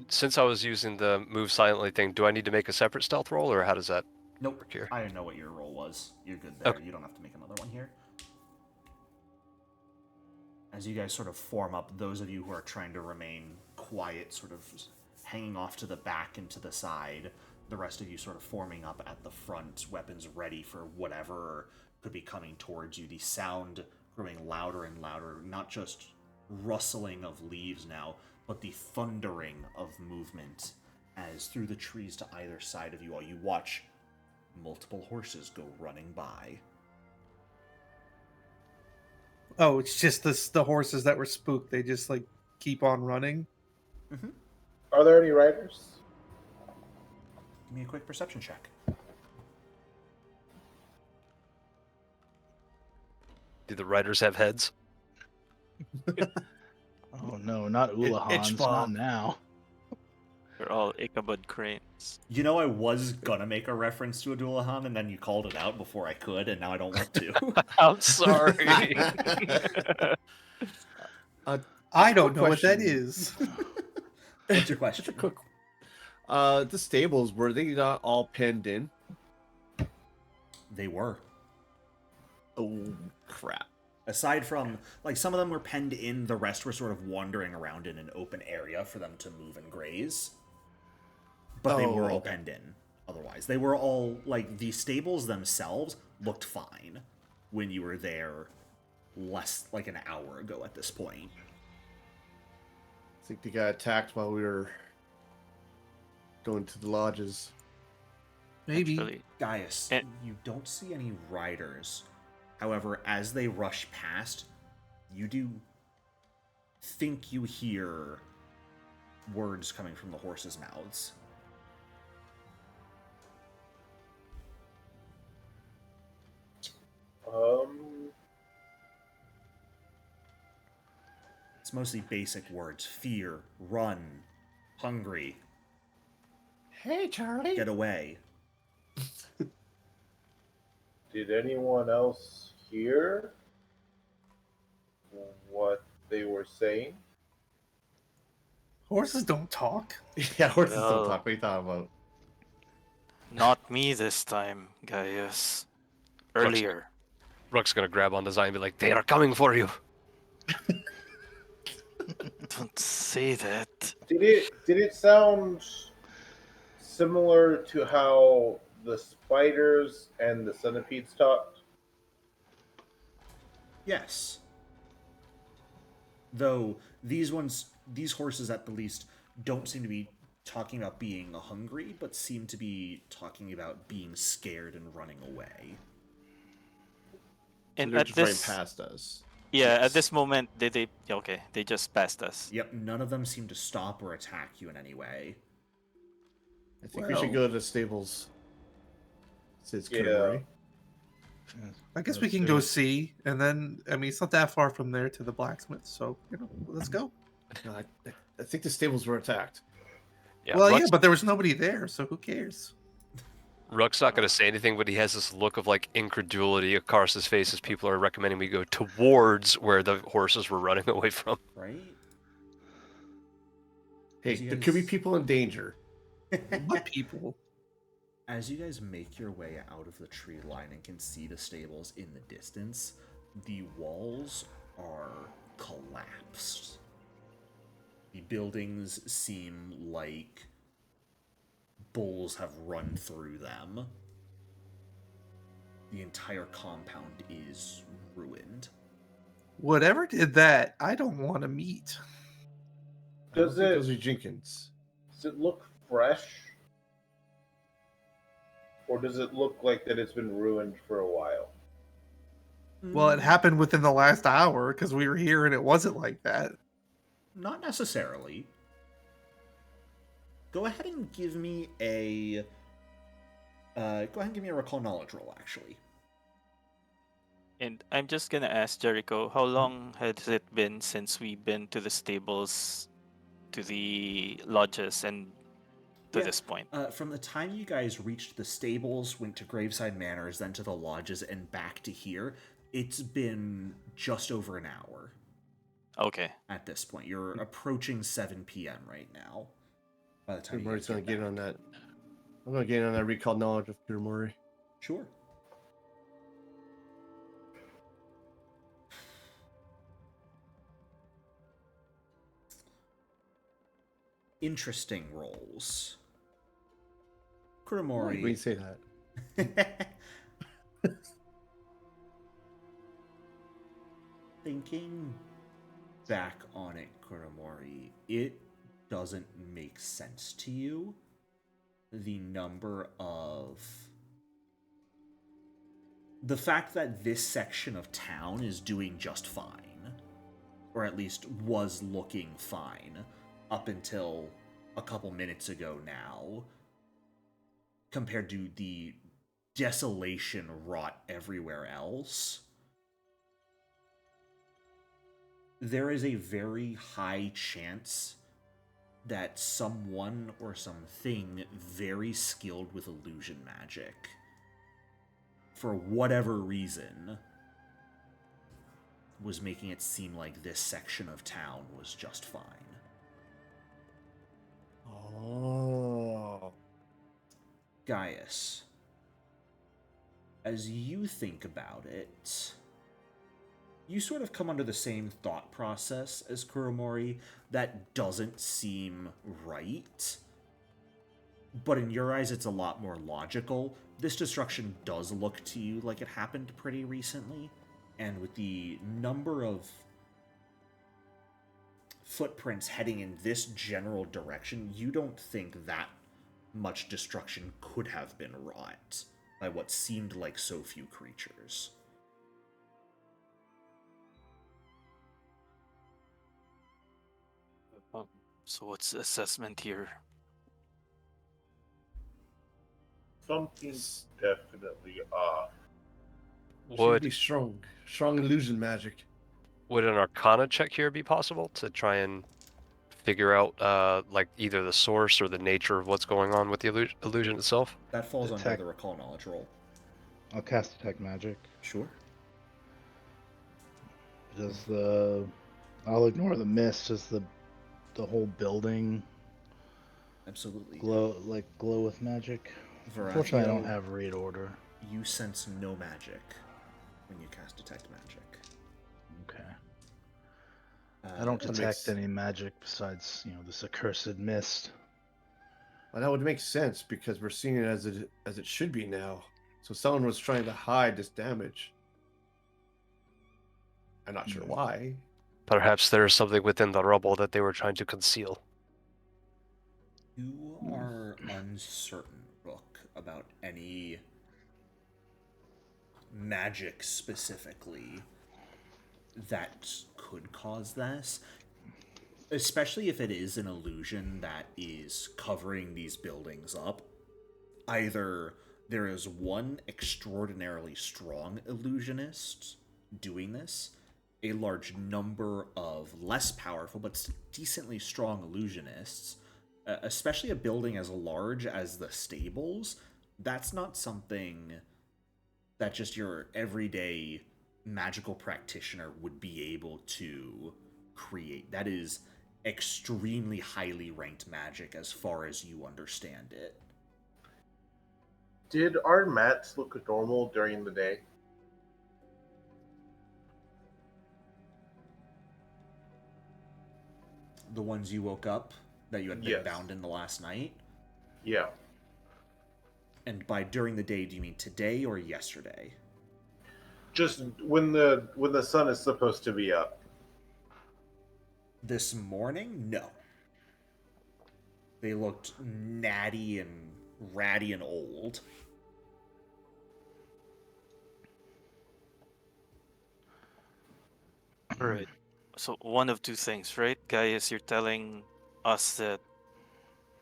since I was using the move silently thing, do I need to make a separate stealth roll, or how does that Nope. work here? I didn't know what your roll was. You're good there. Okay. You don't have to make another one here. As you guys sort of form up, those of you who are trying to remain quiet, sort of hanging off to the back and to the side, the rest of you sort of forming up at the front, weapons ready for whatever could be coming towards you. The sound growing louder and louder, not just rustling of leaves now, but the thundering of movement as through the trees to either side of you all you watch multiple horses go running by. Oh, it's just the horses that were spooked. They just like keep on running. Are there any riders? Give me a quick perception check. Do the riders have heads? Oh no, not Ulahans, not now. They're all Ichabod cranes. You know, I was gonna make a reference to a Dullahan, and then you called it out before I could, and now I don't want to. I'm sorry. I don't know what that question. is. What's your question? Quick. The stables, were they not all penned in? They were. Oh, crap. Aside from, like, some of them were penned in, the rest were sort of wandering around in an open area for them to move and graze. But they were all okay. penned in otherwise. They were all, like, the stables themselves looked fine when you were there less, like, an hour ago at this point. I think they got attacked while we were going to the lodges. Maybe. Actually, Gaius, And- you don't see any riders. However, as they rush past, you do think you hear words coming from the horses' mouths. It's mostly basic words. Fear, run, hungry, Hey, Charlie. get away. Did anyone else hear what they were saying? Horses don't talk. Yeah, horses Well. don't talk. What are you talking about? not me this time, Gaius. Earlier. Rook's gonna grab on the Zion and be like, "They are coming for you." Don't say that. Did it sound similar to how the spiders and the centipedes talked? Yes. Though these horses at the least don't seem to be talking about being hungry, but seem to be talking about being scared and running away. And They're at just running this, past us. yeah, Yes. at this moment, they just passed us. Yep, none of them seem to stop or attack you in any way. I think we should go to the stables. Says Kunamori. I guess we can go see, and then I mean it's not that far from there to the blacksmith, so let's go. No, I think the stables were attacked. Yeah, Well, yeah, Ruck's, but there was nobody there, so who cares? Ruck's not going to say anything, but he has this look of like incredulity across his face as people are recommending we go towards where the horses were running away from. Right? Hey, As you there could be guys- people in danger. What people? As you guys make your way out of the tree line and can see the stables in the distance, the walls are collapsed. The buildings seem like bulls have run through them. The entire compound is ruined. Whatever did that, I don't want to meet. I don't Does think it- those are Jenkins. Does it look fresh? Or does it look like that it's been ruined for a while? Well, it happened within the last hour because we were here and it wasn't like that. Not necessarily. Go ahead and give me a. Recall knowledge roll, actually. And I'm just gonna ask Jericho, how long has it been since we've been to the stables, to the lodges, and to Yeah. this point? From the time you guys reached the stables, went to Graveside Manors, then to the lodges, and back to here, it's been just over an hour Okay. at this point. You're approaching 7 p.m. right now. By the time you Murray's guys going to get back. on that. I'm going to get on that recall knowledge of Peter Murray. Sure. Interesting rolls. Kuromori. When you say that. Thinking back on it, Kuromori, it doesn't make sense to you. The number of. The fact that this section of town is doing just fine, or at least was looking fine, up until a couple minutes ago now, compared to the desolation wrought everywhere else, there is a very high chance that someone or something very skilled with illusion magic, for whatever reason, was making it seem like this section of town was just fine. Oh. Gaius, as you think about it, you sort of come under the same thought process as Kuromori. That doesn't seem right. But in your eyes, it's a lot more logical. This destruction does look to you like it happened pretty recently. And with the number of footprints heading in this general direction, you don't think that much destruction could have been wrought by what seemed like so few creatures. So what's the assessment here? Something's definitely off. Should be Would strong illusion magic. would an Arcana check here be possible to try and figure out like either the source or the nature of what's going on with the illusion itself? That falls under Detect. the recall knowledge roll. I'll cast detect magic. Sure. Does the I'll ignore the mist. Does the whole building Absolutely. glow with magic? Unfortunately, I don't have read order. You sense no magic when you cast detect magic. Okay. I don't that detect makes- any magic besides, this accursed mist. Well, that would make sense because we're seeing it as it should be now. So someone was trying to hide this damage. I'm not sure why. Perhaps there is something within the rubble that they were trying to conceal. You are uncertain, Rook, about any magic specifically that could cause this. Especially if it is an illusion that is covering these buildings up. Either there is one extraordinarily strong illusionist doing this, a large number of less powerful but decently strong illusionists, especially a building as large as the stables, that's not something that just your everyday magical practitioner would be able to create. That is extremely highly ranked magic as far as you understand it. Did our mats look normal during the day? The ones you woke up that you had been Yes. bound in the last night? Yeah. And by during the day, do you mean today or yesterday? Just when the sun is supposed to be up. This morning? No. They looked natty and ratty and old. Right. So one of two things, right? Gaius, you're telling us that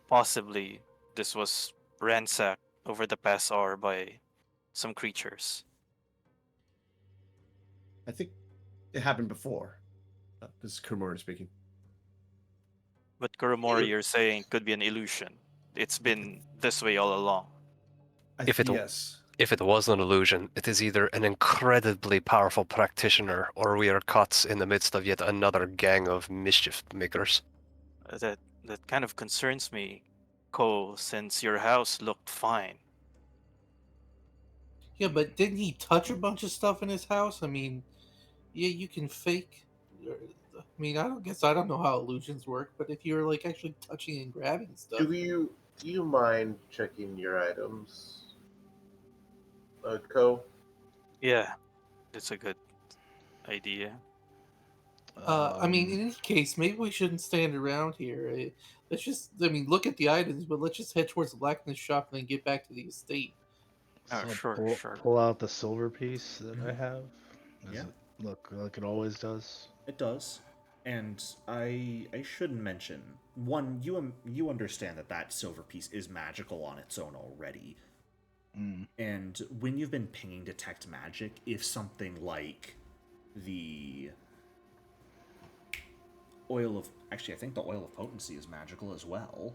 possibly this was ransacked over the past hour by some creatures. I think it happened before. This is Kurumori speaking. But Kuromori, you're saying could be an illusion. It's been this way all along. Yes. If it was an illusion, it is either an incredibly powerful practitioner, or we are caught in the midst of yet another gang of mischief makers. That kind of concerns me, Ko, since your house looked fine. Yeah, but didn't he touch a bunch of stuff in his house? I mean, yeah, you can fake. I mean, I don't know how illusions work, but if you're like actually touching and grabbing stuff, Do you mind checking your items, Co? Yeah, that's a good idea. I mean, in any case, maybe we shouldn't stand around here. Let's just, I mean, look at the items, but let's just head towards the blacksmith shop and then get back to the estate. Oh, So sure, sure. pull out the silver piece that I have. Does Yeah. it look like it always does? It does. And I should mention, one, you understand that silver piece is magical on its own already. Mm. And when you've been pinging detect magic, if something like the I think the oil of potency is magical as well.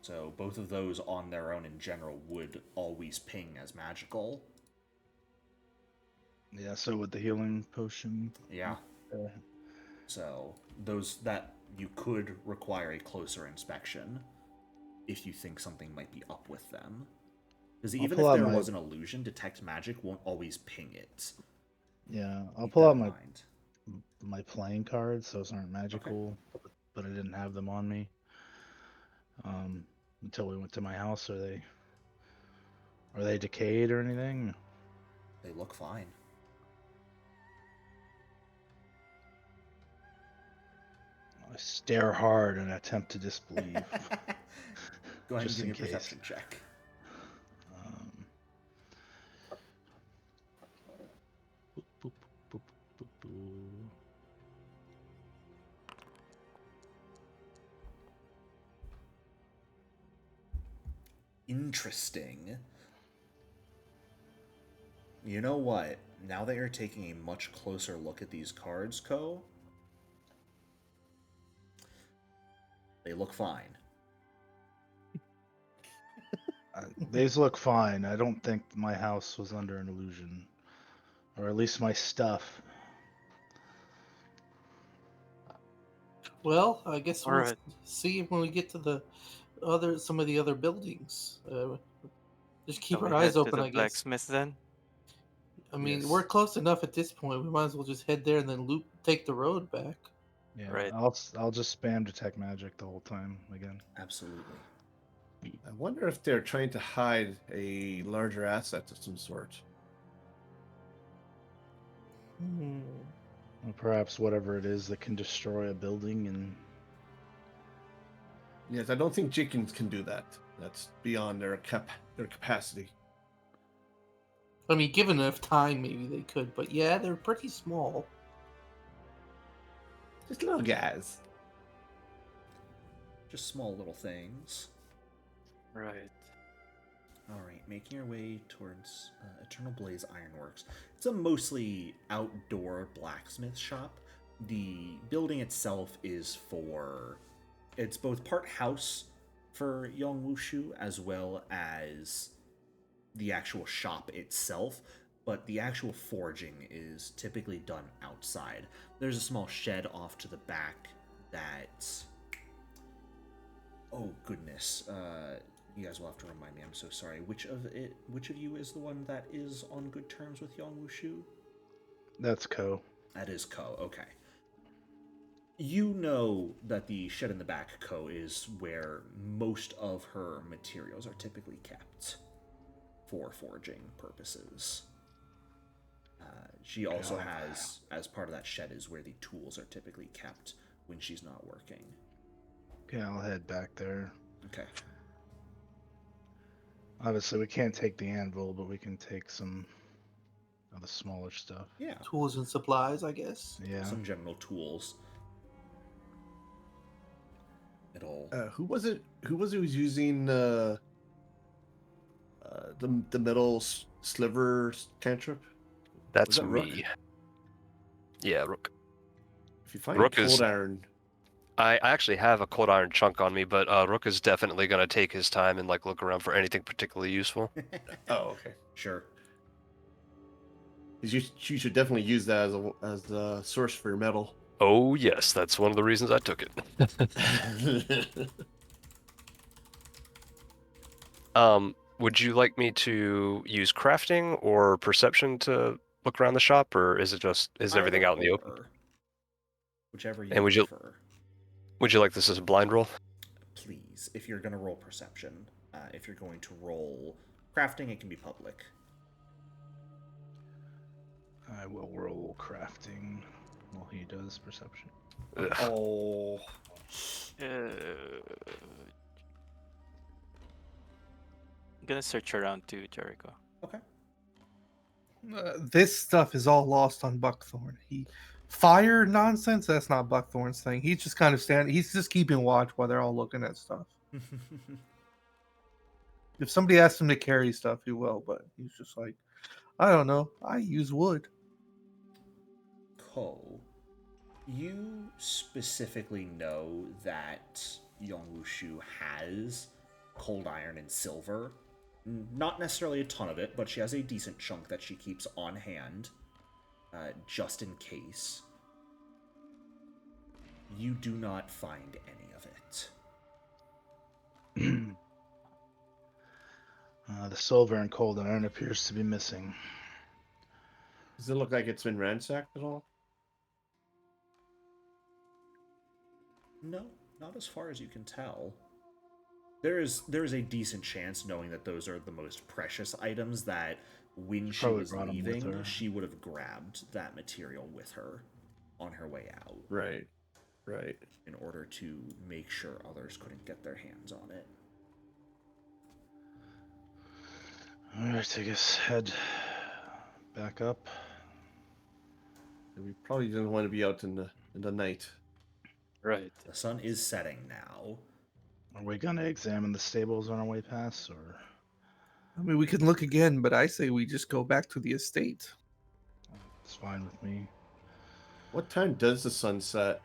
So both of those on their own in general would always ping as magical. Yeah, so with the healing potion. Yeah. So those that you could require a closer inspection if you think something might be up with them. Because even if there was an illusion, detect magic won't always ping it. Yeah, I'll Keep pull that out in my mind. playing cards. Those aren't magical, but I didn't have them on me until we went to my house. Are they decayed or anything? They look fine. I stare hard and attempt to disbelieve. Go ahead and Just give me in a case. perception check. Boop, boop, boop, boop. Interesting. You know what? Now that you're taking a much closer look at these cards, Ko, they look fine. These look fine. I don't think my house was under an illusion, or at least my stuff. Well, I guess All we'll right. see when we get to some of the other buildings. Just keep Shall our we eyes head to open, the I guess. blacksmith then? I mean, Yes. we're close enough at this point. We might as well just head there and then take the road back. Yeah, Right. I'll just spam detect magic the whole time again. Absolutely. I wonder if they're trying to hide a larger asset of some sort. Or perhaps whatever it is that can destroy a building and. Yes, I don't think chickens can do that. That's beyond their capacity. I mean, given enough time, maybe they could, but yeah, they're pretty small. Just little guys. Just small little things. Right. Alright, making your way towards Eternal Blaze Ironworks. It's a mostly outdoor blacksmith shop. The building itself is for it's both part house for Yongwushu as well as the actual shop itself, but the actual forging is typically done outside. There's a small shed off to the back that... Oh, goodness. You guys will have to remind me. I'm so sorry. Which of you is the one that is on good terms with Yongwushu? That's Ko. That is Ko. Okay. You know that the shed in the back, Ko, is where most of her materials are typically kept for forging purposes. She also has, as part of that shed, is where the tools are typically kept when she's not working. Okay, I'll head back there. Okay. Obviously, we can't take the anvil, but we can take some of the smaller stuff. Yeah. Tools and supplies, I guess. Yeah. Some general tools. It'll... Who was it who was using the middle sliver cantrip? That's that Rook? me. Yeah, Rook. If you find Rook cold is- iron, I actually have a cold iron chunk on me, but Rook is definitely going to take his time and like look around for anything particularly useful. oh okay, Sure. you should definitely use that as a source for your metal. Oh yes, that's one of the reasons I took it. Would you like me to use crafting or perception to look around the shop, or is everything out in the open? Either or. Whichever you And would you- prefer. Would you like this as a blind roll? Please, if you're going to roll perception. If you're going to roll crafting, it can be public. I will roll crafting while he does perception. Ugh. Oh, I'm gonna search around too, Jericho. Okay. This stuff is all lost on Buckthorn. Fire nonsense, that's not Buckthorn's thing. He's just kind of he's just keeping watch while they're all looking at stuff. If somebody asks him to carry stuff, he will, but he's just like, I don't know. I use wood. Ko, you specifically know that Yongwushu has cold iron and silver. Not necessarily a ton of it, but she has a decent chunk that she keeps on hand, just in case. You do not find any of it. The silver and cold iron appears to be missing. does it look like it's been ransacked at all? No, not as far as you can tell. There is a decent chance, knowing that those are the most precious items, that when she Probably was brought 'em with leaving, her. she would have grabbed that material with her on her way out, Right. in order to make sure others couldn't get their hands on it. Alright, I guess head back up. We probably didn't want to be out in the night. Right. The sun is setting now. Are we gonna examine the stables on our way past, or I mean, we can look again, but I say we just go back to the estate. it's fine with me? What time does the sun set?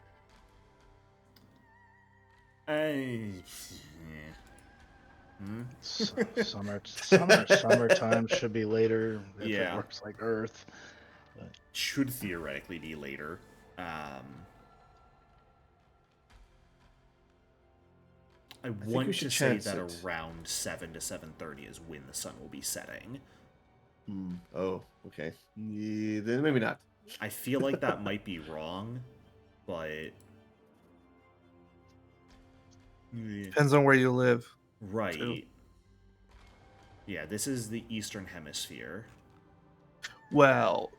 Summertime should be later if Yeah. it works like Earth. Should theoretically be later. I think we want should to say chance that it. around 7 to 7:30 is when the sun will be setting. Oh, okay. Yeah, then maybe not. I feel like that might be wrong, but Depends on where you live. right. True. Yeah, this is the Eastern Hemisphere. Well,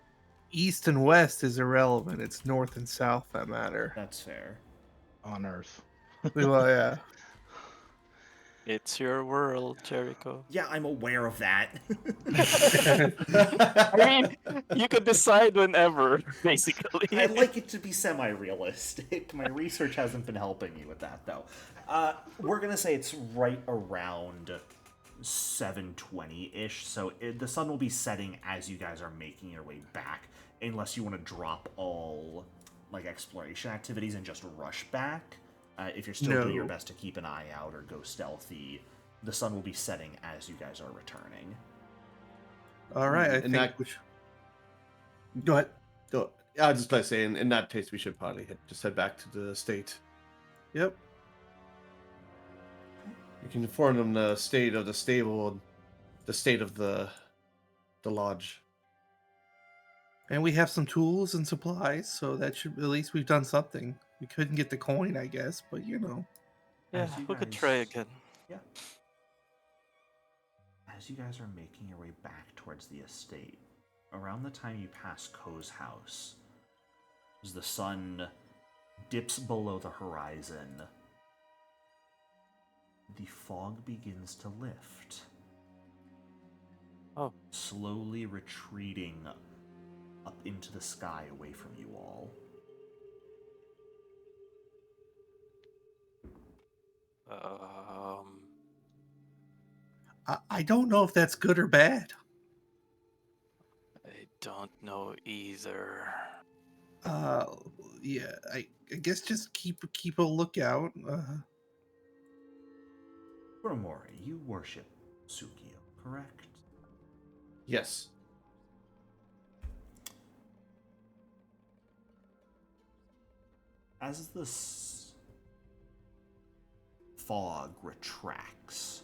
east and west is irrelevant. It's north and south that matter. That's fair. On Earth. Well, yeah. It's your world, Jericho. Yeah, I'm aware of that. I mean, you could decide whenever, basically. I like it to be semi-realistic. My research hasn't been helping me with that, though. We're gonna say it's right around 7:20-ish, so the sun will be setting as you guys are making your way back, unless you want to drop all like exploration activities and just rush back. If you're still doing your No. best to keep an eye out or go stealthy, the sun will be setting as you guys are returning. All right, I In think that- we should... Go ahead. So, I was just like saying, in that case, we should probably just head back to the estate. Yep. You can inform them the state of the stable and the state of the lodge. And we have some tools and supplies, so that should, at least we've done something. We couldn't get the coin, I guess, but you know. Yeah, As you we could try guys- again. Yeah. As you guys are making your way back towards the estate, around the time you pass Ko's house, as the sun dips below the horizon, the fog begins to lift. Oh. Slowly retreating up into the sky away from you all. I don't know if that's good or bad. I don't know either. Yeah, I guess just keep a lookout. Kuromori, you worship Tsukio, correct? Yes. As this fog retracts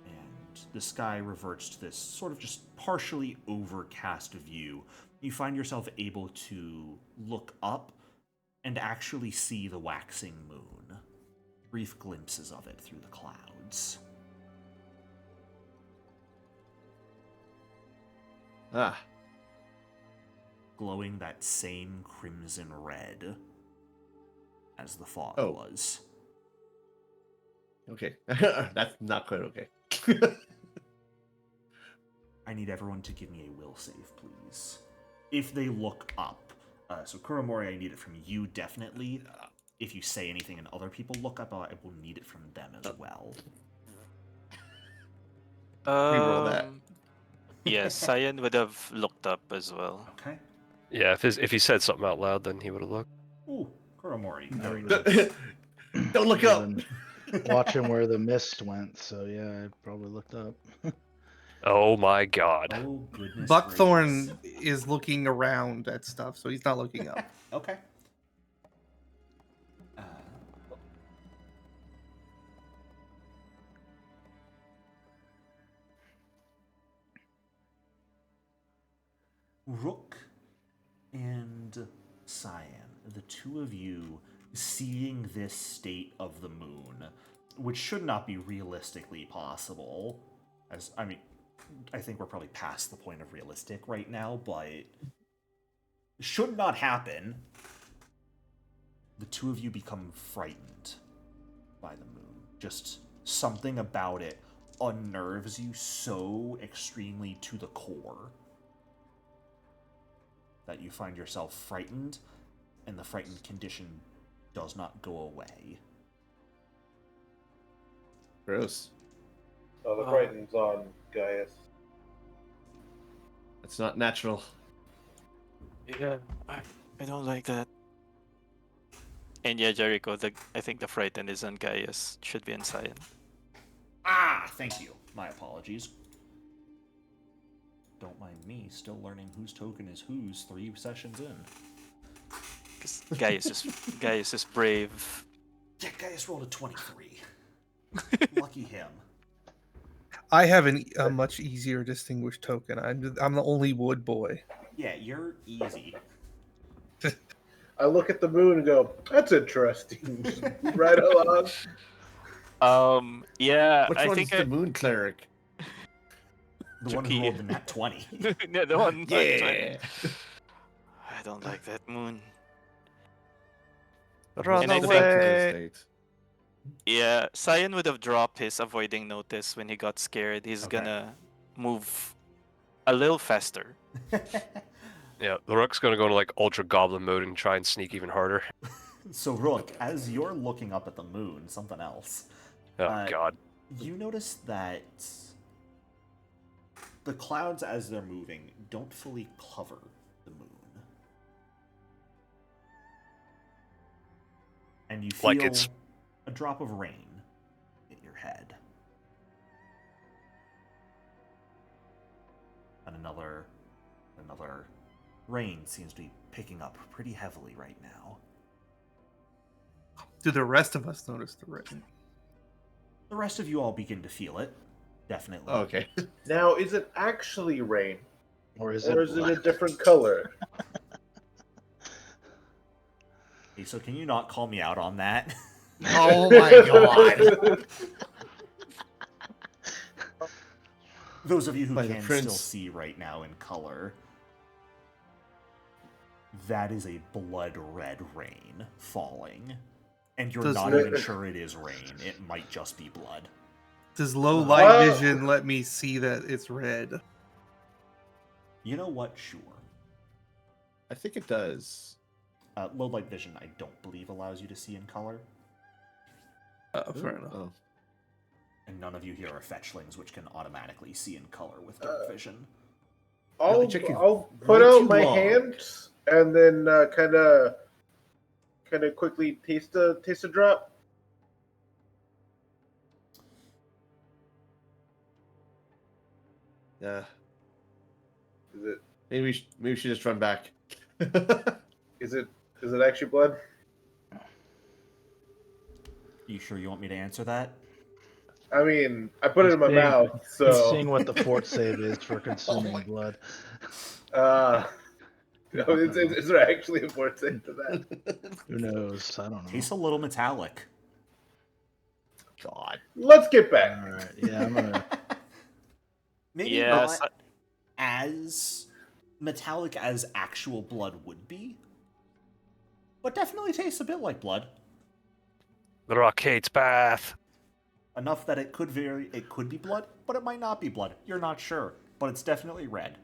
and the sky reverts to this sort of just partially overcast view, you find yourself able to look up and actually see the waxing moon. Brief glimpses of it through the clouds. Ah. Glowing that same crimson red as the fog Oh. was. Okay. That's not quite okay. I need everyone to give me a will save, please. If they look up. So Kuromori, I need it from you, definitely. If you say anything and other people look up, I will need it from them as well. Reroll that. Yeah, Cyan would have looked up as well. Okay. Yeah, if he said something out loud, then he would have looked. Ooh, Kuromori. Very No, good. Don't look up. Been watching where the mist went, so yeah, I probably looked up. Oh my god. Oh, goodness Buckthorn gracious. is looking around at stuff, so he's not looking up. Okay. Rook and Cyan, the two of you seeing this state of the moon, which should not be realistically possible, as, I mean, I think we're probably past the point of realistic right now, but should not happen. The two of you become frightened by the moon. Just something about it unnerves you so extremely to the core that you find yourself frightened, and the frightened condition does not go away. Gross. Oh, the frightened's on Gaius. That's not natural. Yeah, I don't like that. And yeah, Jericho, I think the frightened is on Gaius. Should be on Cyan. Ah, thank you. My apologies. Don't mind me, still learning whose token is whose 3 sessions in. Because Gaius is brave. Yeah, Gaius rolled a 23. Lucky him. I have a much easier distinguished token. I'm the only wood boy. Yeah, you're easy. I look at the moon and go, "That's interesting." Just right along. Yeah, Which I one's think the moon cleric? The one who Chucky. rolled the nat 20. Yeah, the one. Yeah. I don't like that moon. Run And I Go think- back to the away. estate. Yeah, Cyan would have dropped his avoiding notice when he got scared. He's Okay. gonna move a little faster. Yeah, the Rook's gonna go into like ultra goblin mode and try and sneak even harder. So, Rook, as you're looking up at the moon, something else, Oh god. you notice that the clouds, as they're moving, don't fully cover the moon. and you feel Like it's- a drop of rain hit your head. And another rain seems to be picking up pretty heavily right now. Do the rest of us notice the rain? The rest of you all begin to feel it, definitely. Oh, okay. Now, is it actually rain? Or is Or it is it a blood? different color? Hey, so can you not call me out on that? Oh my god! Those of you who By the can prince. still see right now in color, that is a blood red rain falling. And you're Does not it- even sure it is rain. It might just be blood. Does low light Wow. vision let me see that it's red? You know what? Sure. I think it does. Low light vision, I don't believe allows you to see in color. Fair enough. Oh. And none of you here are fetchlings, which can automatically see in color with dark vision. I'll check you I'll put way out too my long. hand and then kind of quickly taste a drop. Yeah. Is it Maybe we should just run back. is it actually blood? You sure you want me to answer that? I mean, I put it in my He's mouth, He's so seeing what the fort save is for consuming blood. is there actually a port save to that? Who knows? I don't know. Tastes a little metallic. God. Let's get back. All right. Yeah, I'm gonna. Maybe Yes. not as metallic as actual blood would be, but definitely tastes a bit like blood. The Rockade's bath. Enough that it could be blood, but it might not be blood. You're not sure, but it's definitely red.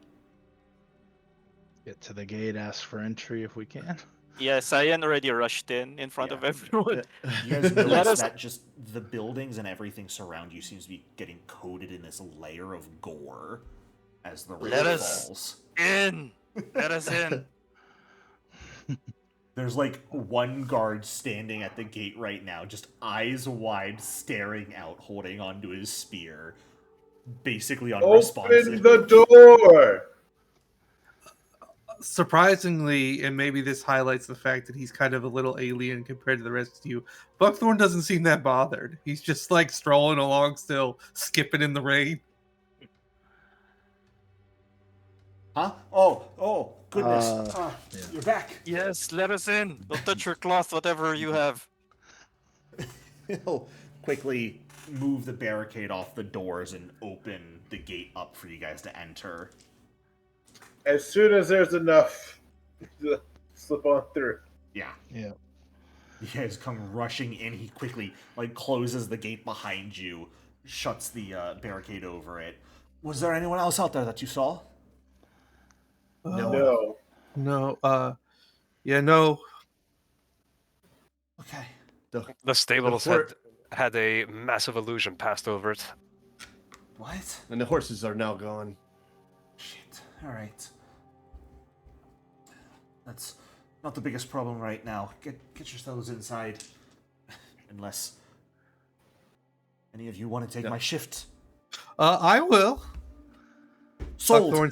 Get to the gate, ask for entry if we can. Yes, Cyan already rushed in front Yeah. of everyone. You guys Let notice us- that just the buildings and everything surround you seems to be getting coated in this layer of gore as the rain Let us- falls. In! Let us in! There's like one guard standing at the gate right now, just eyes wide, staring out, holding onto his spear, basically unresponsive. Open the door. Surprisingly, and maybe this highlights the fact that he's kind of a little alien compared to the rest of you, Buckthorn doesn't seem that bothered. He's just like strolling along still, skipping in the rain. Huh? Oh, goodness. Yeah. You're back. Yes, let us in! Don't touch your cloth, whatever you have. He'll quickly move the barricade off the doors and open the gate up for you guys to enter. As soon as there's enough, slip on through. Yeah. Yeah. You guys come rushing in. He quickly closes the gate behind you, shuts the barricade over it. Was there anyone else out there that you saw? No. No, yeah, no. Okay. The stables fort- had a massive illusion passed over it. What? And the horses are now gone. Shit. Alright. That's not the biggest problem right now. Get yourselves inside. Unless any of you want to take Yeah. my shift. I will. Sold! Buckthorn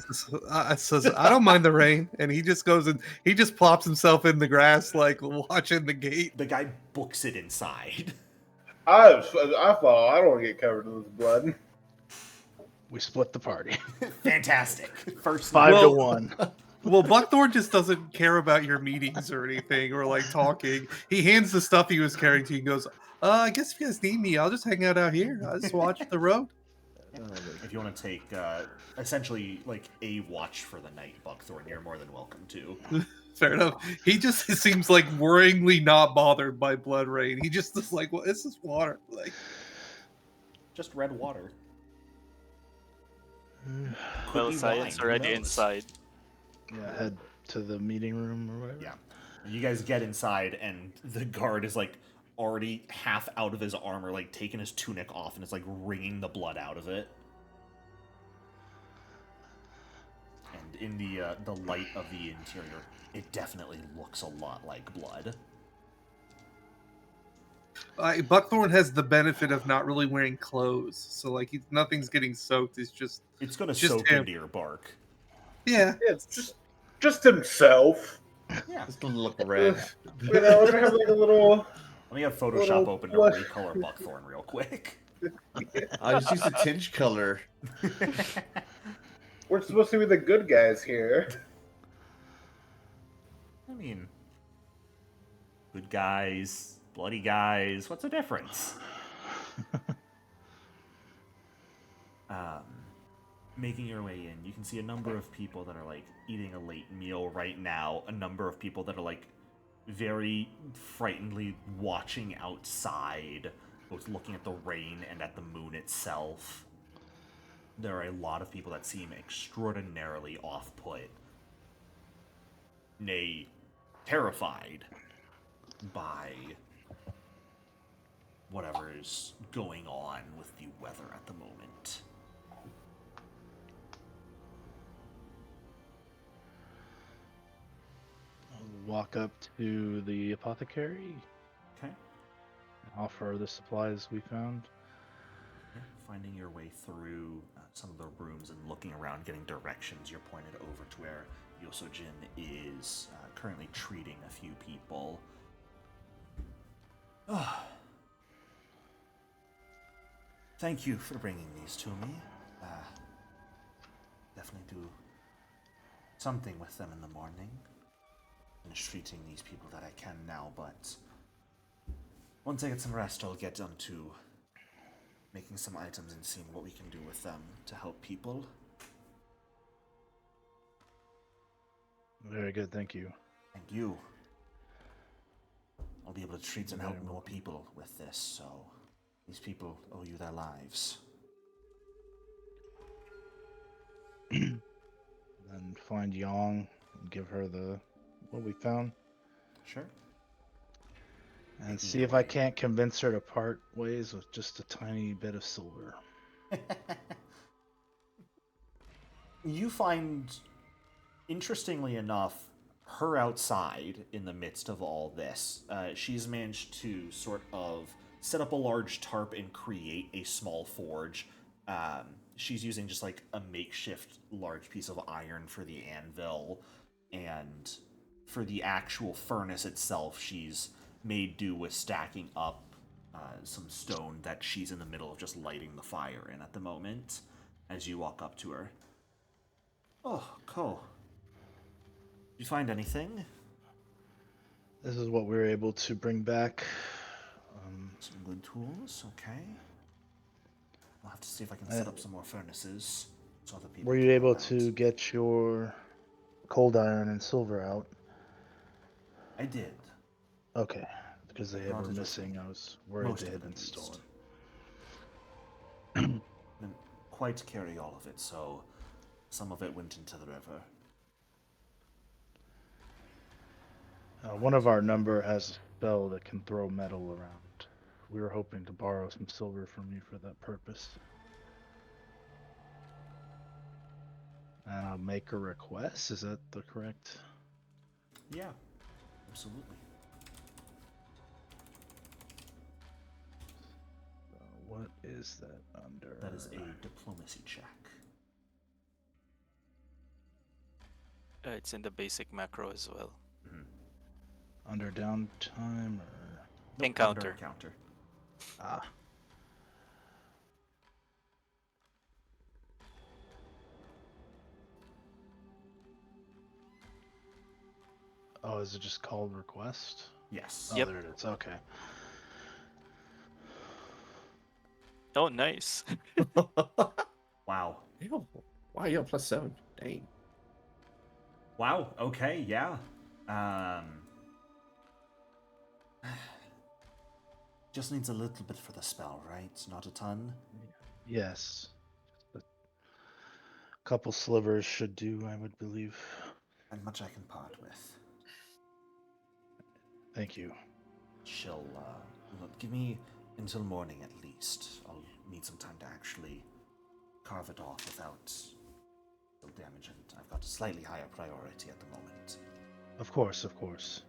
says, I don't mind the rain, and he just goes and he just plops himself in the grass, like watching the gate. The guy books it inside. I thought I don't want to get covered in this blood. We split the party. Fantastic. First 5 Well- to 1. Well, Buckthorn just doesn't care about your meetings or anything, or like talking. He hands the stuff he was carrying to you and goes, I guess if you guys need me, I'll just hang out here. I'll just watch the road. If you want to take essentially like a watch for the night, Buckthorn, you're more than welcome to. Fair enough. He just seems like worryingly not bothered by blood rain. He just is like, well, this is water. Like, Just red water. Could Well, be Cyan's wine, who already knows? inside. Yeah, head to the meeting room or whatever. Yeah. You guys get inside, and the guard is like already half out of his armor, like taking his tunic off, and it's like wringing the blood out of it. And in the light of the interior, it definitely looks a lot like blood. Buckthorn has the benefit of not really wearing clothes, so like nothing's getting soaked. It's just It's gonna Just soak him. into your bark. yeah. Yeah, it's just himself. Yeah. Just a look red. You know, we're gonna have like a little. Let me have Photoshop Little open to blush. recolor Buckthorn real quick. I just used a tinge color. We're supposed to be the good guys here. I mean, good guys, bloody guys. What's the difference? Making your way in, you can see a number of people that are like eating a late meal right now. A number of people that are like very frightenedly watching outside, both looking at the rain and at the moon itself. There are a lot of people that seem extraordinarily off-put, nay, terrified by whatever is going on with the weather at the moment. I'll walk up to the apothecary, Okay. offer the supplies we found. Yeah, finding your way through some of the rooms and looking around, getting directions, you're pointed over to where Yosojin is currently treating a few people. Oh. Thank you for bringing these to me. Definitely do something with them in the morning. Finish treating these people that I can now, but once I get some rest, I'll get on to making some items and seeing what we can do with them to help people. Very good, thank you. And you. I'll be able to treat and help Very more welcome. people with this, so these people owe you their lives. Then find Yong and give her what we found, Sure. and Making see your if I way. can't convince her to part ways with just a tiny bit of silver. You find, interestingly enough, her outside in the midst of all this. She's managed to sort of set up a large tarp and create a small forge. She's using just like a makeshift large piece of iron for the anvil, and for the actual furnace itself, she's made do with stacking up some stone that she's in the middle of just lighting the fire in at the moment as you walk up to her. Oh, cool. Did you find anything? This is what we were able to bring back. Some good tools, okay. I'll have to see if I can set up some more furnaces so other people Were can you help able out. to get your cold iron and silver out? I did. Okay, because they Brought were it with missing. me. I was worried Most they of had it, been at least. stolen. Didn't quite carry all of it, so some of it went into the river. One of our number has a spell that can throw metal around. We were hoping to borrow some silver from you for that purpose. And I'll make a request. Is that the correct? Yeah, absolutely. What is that under? That is a diplomacy check. It's in the basic macro as well. Under downtime or Encounter. Under encounter. ah? Oh, is it just called request? Yes. Oh, Yep. there it is. Okay. Oh, nice. Wow. Ew. Wow, you're +7. Dang. Wow, okay, yeah. Just needs a little bit for the spell, right? Not a ton? Yes. Just a couple slivers should do, I would believe. And much I can part with. Thank you. She'll, look, give me until morning at least. I'll need some time to actually carve it off without still damage, and I've got a slightly higher priority at the moment. Of course, of course.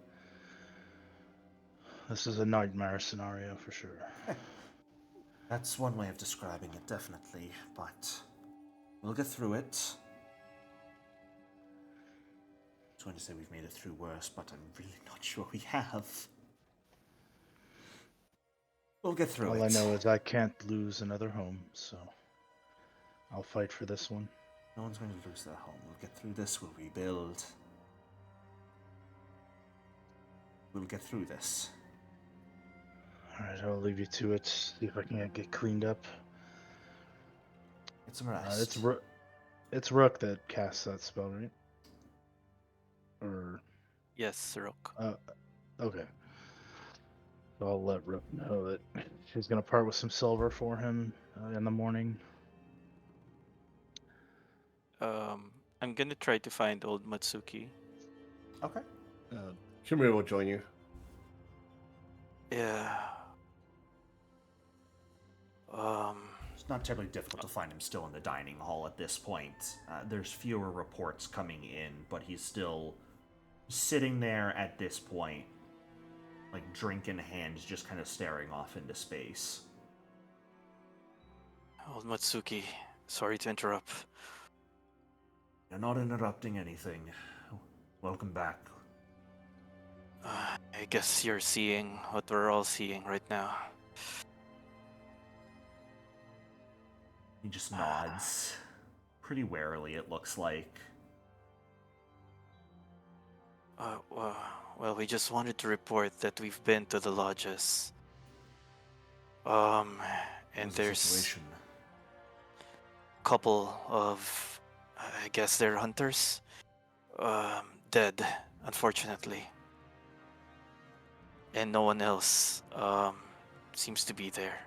This is a nightmare scenario for sure. That's one way of describing it, definitely, but we'll get through it. I was going to say we've made it through worse, but I'm really not sure we have. We'll get through it. All I know is I can't lose another home, so I'll fight for this one. No one's going to lose their home. We'll get through this. We'll rebuild. We'll get through this. Alright, I'll leave you to it. See if I can get cleaned up. Get some rest. It's Rook that casts that spell, right? Or Yes, Rook. okay. So I'll let Rook know that she's gonna part with some silver for him in the morning. I'm gonna try to find Old Matsuki. Okay. Kimura will join you. Yeah. It's not terribly difficult to find him still in the dining hall at this point. There's fewer reports coming in, but he's still sitting there at this point, like drink in hand, just kind of staring off into space. Old Matsuki, sorry to interrupt. You're not interrupting anything. Welcome back. I guess you're seeing what we're all seeing right now. He just nods. Pretty warily, it looks like. Well, we just wanted to report that we've been to the lodges. And What's the there's situation? a couple of, I guess they're hunters, dead, unfortunately. And no one else seems to be there.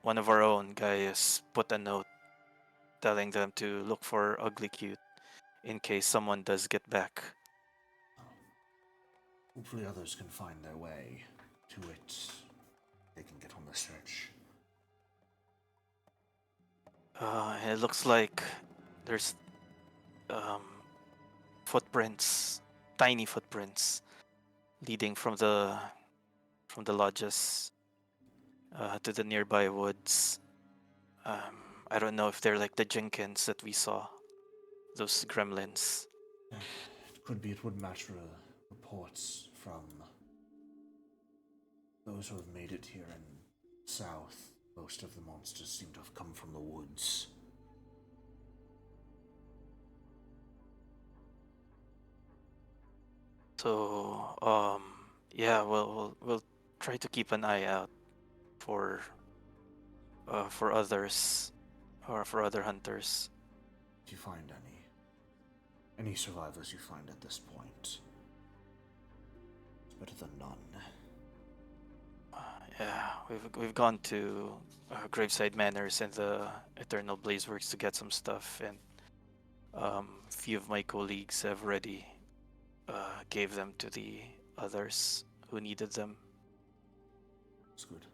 One of our own guys put a note telling them to look for Ugly Cute in case someone does get back. Hopefully others can find their way to it. They can get on the search. And it looks like there's footprints, tiny footprints, leading from the lodges to the nearby woods. I don't know if they're like the Jenkins that we saw, those gremlins. It could be. It would match reports from those who have made it here in south. Most of the monsters seem to have come from the woods. So, yeah, we'll try to keep an eye out for others or for other hunters. If you find any survivors you find at this point, it's better than none. Yeah, we've gone to Graveside Manors and the Eternal Blazeworks to get some stuff, and a few of my colleagues have already gave them to the others who needed them. That's good.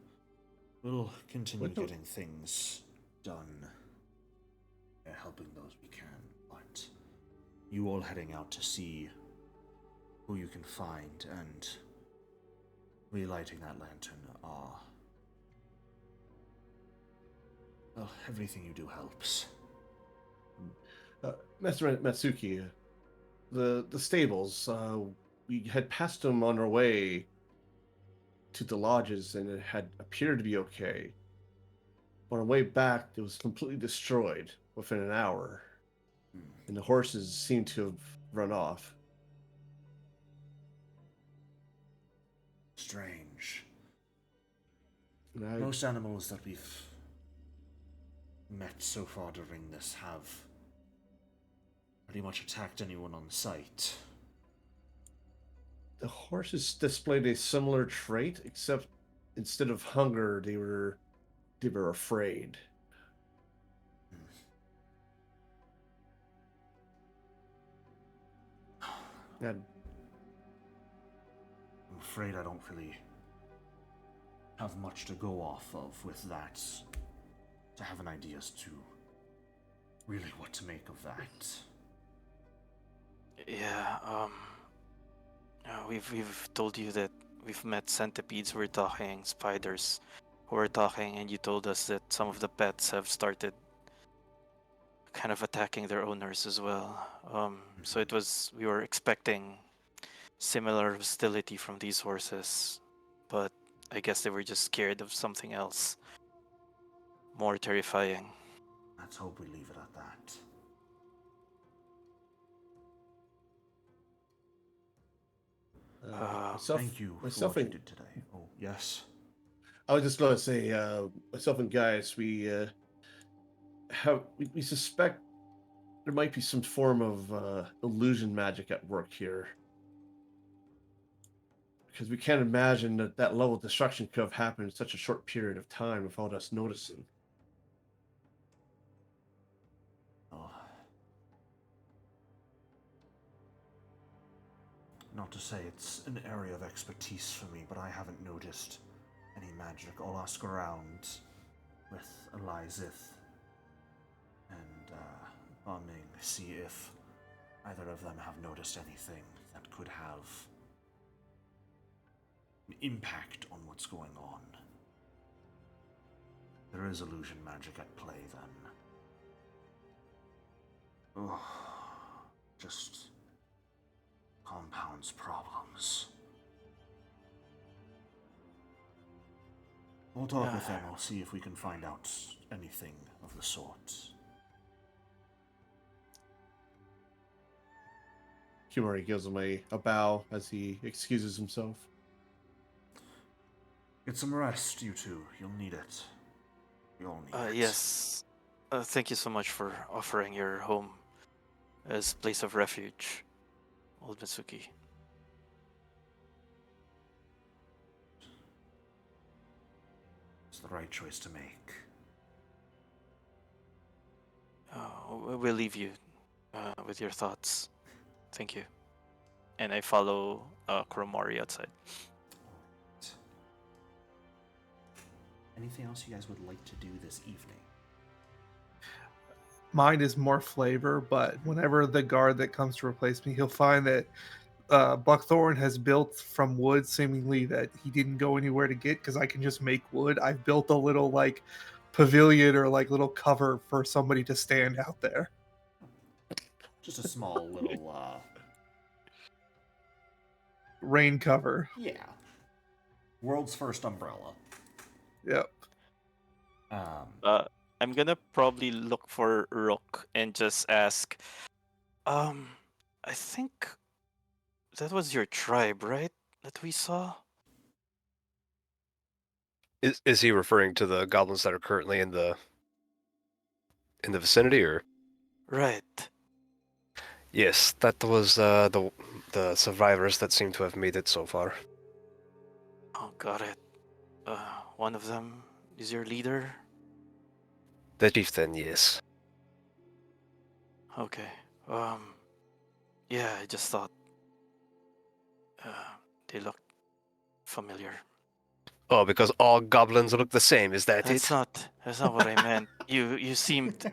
We'll continue getting things done, helping those we can, but you all heading out to see who you can find and relighting that lantern are... well, everything you do helps. Master Matsuki, the stables, we had passed them on our way to the lodges and it had appeared to be okay. On our way back, it was completely destroyed within an hour. And the horses seemed to have run off. Strange. And Most animals that we've met so far during this have pretty much attacked anyone on sight. the horses displayed a similar trait, except instead of hunger, they were afraid. And I'm afraid I don't really have much to go off of with that, to have an idea as to really what to make of that. Yeah, We've told you that we've met centipedes who were talking, spiders who were talking, and you told us that some of the pets have started kind of attacking their owners as well. So we were expecting similar hostility from these horses, but I guess they were just scared of something else more terrifying. Let's hope we leave it at that. Thank you for what you did today. Oh, yes. I was just going to say, myself and guys, we suspect there might be some form of illusion magic at work here, because we can't imagine that level of destruction could have happened in such a short period of time without us noticing. Oh. Not to say it's an area of expertise for me, but I haven't noticed any magic. I'll ask around with Elizith and Bumming, see if either of them have noticed anything that could have an impact on what's going on. There is illusion magic at play then. Oh, just compounds problems. We'll talk with them. I'll see if we can find out anything of the sort. Humori gives him a bow as he excuses himself. Get some rest, you two. You'll need it. We all need it. Yes. Thank you so much for offering your home as place of refuge, Old Matsuki. It's the right choice to make. We'll leave you with your thoughts. Thank you. And I follow Kuromori outside. Anything else you guys would like to do this evening? Mine is more flavor, but whenever the guard that comes to replace me, he'll find that Buckthorn has built from wood, seemingly that he didn't go anywhere to get, because I can just make wood. I've built a little like pavilion or like little cover for somebody to stand out there. Just a small little rain cover. Yeah. World's first umbrella. Yep. I'm gonna probably look for Rook and just ask, I think that was your tribe, right? That we saw? Is he referring to the goblins that are currently in the vicinity, or? Right. Yes, that was the survivors that seem to have made it so far. Oh, got it. One of them is your leader? The chieftain, yes. Okay. Yeah, I just thought they looked familiar. Oh, because all goblins look the same, is that That's it? That's not what I meant. You seemed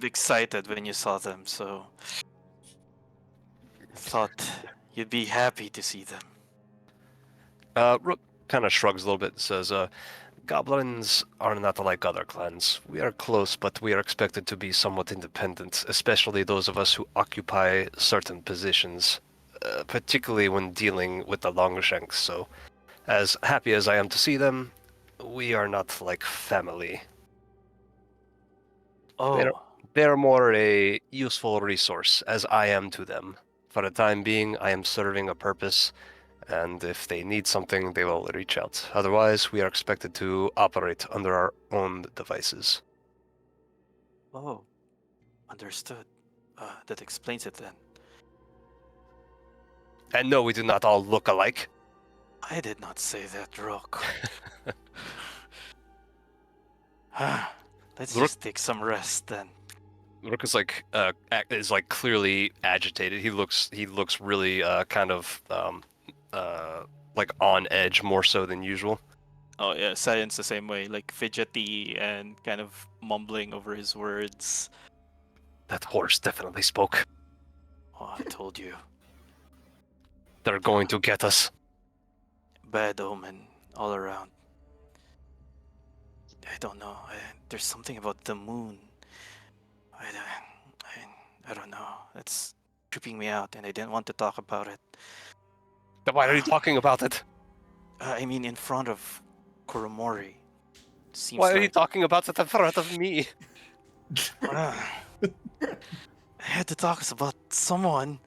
excited when you saw them, so I thought you'd be happy to see them. Rook kind of shrugs a little bit and says, goblins are not like other clans. We are close, but we are expected to be somewhat independent, especially those of us who occupy certain positions, particularly when dealing with the Longshanks. So, as happy as I am to see them, we are not like family. Oh, They're more a useful resource, as I am to them. For the time being, I am serving a purpose, and if they need something, they will reach out. Otherwise, we are expected to operate under our own devices. oh, understood. That explains it then. And no, we do not all look alike. I did not say that, Rook. Let's just take some rest then. Rook is like clearly agitated. He looks really kind of like on edge more so than usual. Oh yeah, Science the same way, like fidgety and kind of mumbling over his words. That horse definitely spoke. Oh, I told you. They're going to get us. Bad omen all around. I don't know. There's something about the moon. I don't know. It's tripping me out, and I didn't want to talk about it. Then why are you talking about it? I mean, in front of Kuromori. Seems Why are you like talking about it in front of me? I had to talk about someone.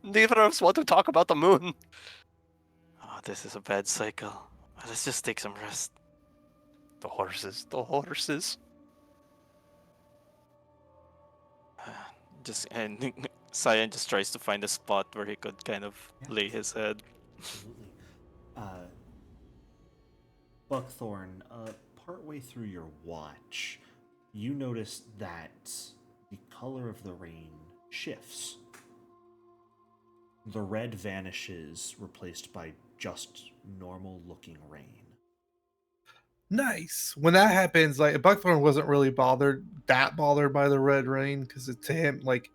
Neither of us want to talk about the moon. Oh, this is a bad cycle. Let's just take some rest. The horses, the horses. And Cyan just tries to find a spot where he could kind of lay his head. Absolutely. Buckthorn, partway through your watch, you notice that the color of the rain shifts. The red vanishes, replaced by just normal-looking rain. Nice. When that happens, like Buckthorn wasn't really bothered by the red rain because to him, like,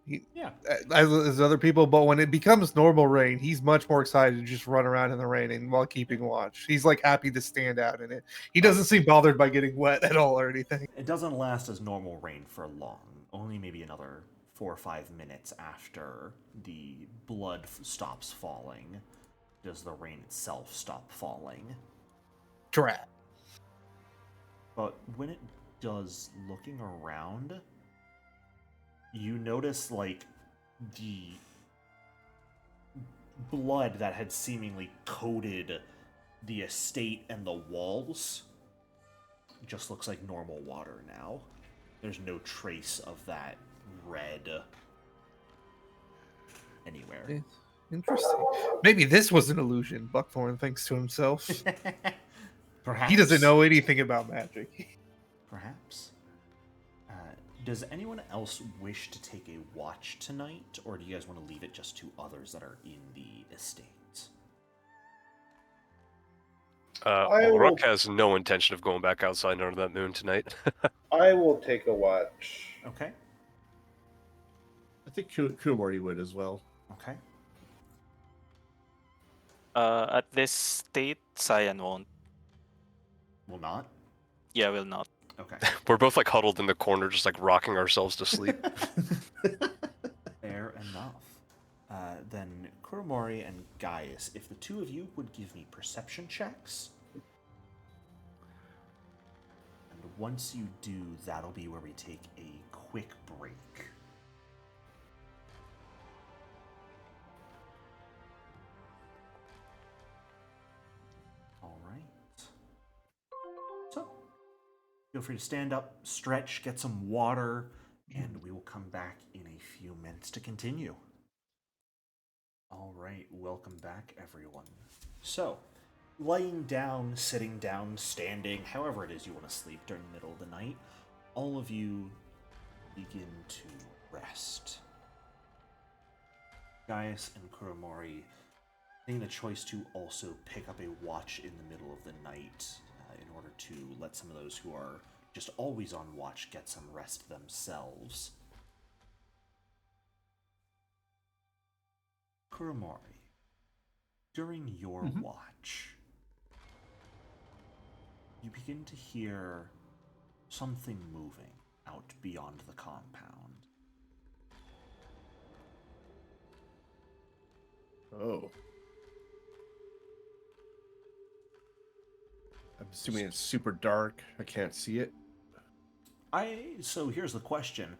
Yeah. as other people. But when it becomes normal rain, he's much more excited to just run around in the rain and while keeping watch. He's like happy to stand out in it. He doesn't seem bothered by getting wet at all or anything. It doesn't last as normal rain for long. Only maybe another 4 or 5 minutes after the blood stops falling does the rain itself stop falling. Drat. But when it does, looking around, you notice, like, the blood that had seemingly coated the estate and the walls just looks like normal water now. There's no trace of that red anywhere. Interesting. Maybe this was an illusion, Buckthorn thinks to himself. Perhaps. He doesn't know anything about magic. Perhaps. Does anyone else wish to take a watch tonight, or do you guys want to leave it just to others that are in the estate? Rook has no intention of going back outside under that moon tonight. I will take a watch. Okay. I think Kuromori would as well. Okay. At this state, Cyan won't. Will not? Yeah, will not. Okay. We're both like huddled in the corner, just like rocking ourselves to sleep. Fair enough. Then Kuromori and Gaius, if the two of you would give me perception checks. And once you do, that'll be where we take a quick break. All right. So, feel free to stand up, stretch, get some water, and we will come back in a few minutes to continue. All right, welcome back, everyone. So, lying down, sitting down, standing, however it is you want to sleep during the middle of the night, all of you begin to rest. Gaius and Kuromori making the choice to also pick up a watch in the middle of the night in order to let some of those who are just always on watch get some rest themselves. Kuromori, during your watch, you begin to hear something moving out beyond the compound. Oh. I'm assuming it's super dark. I can't see it. So here's the question.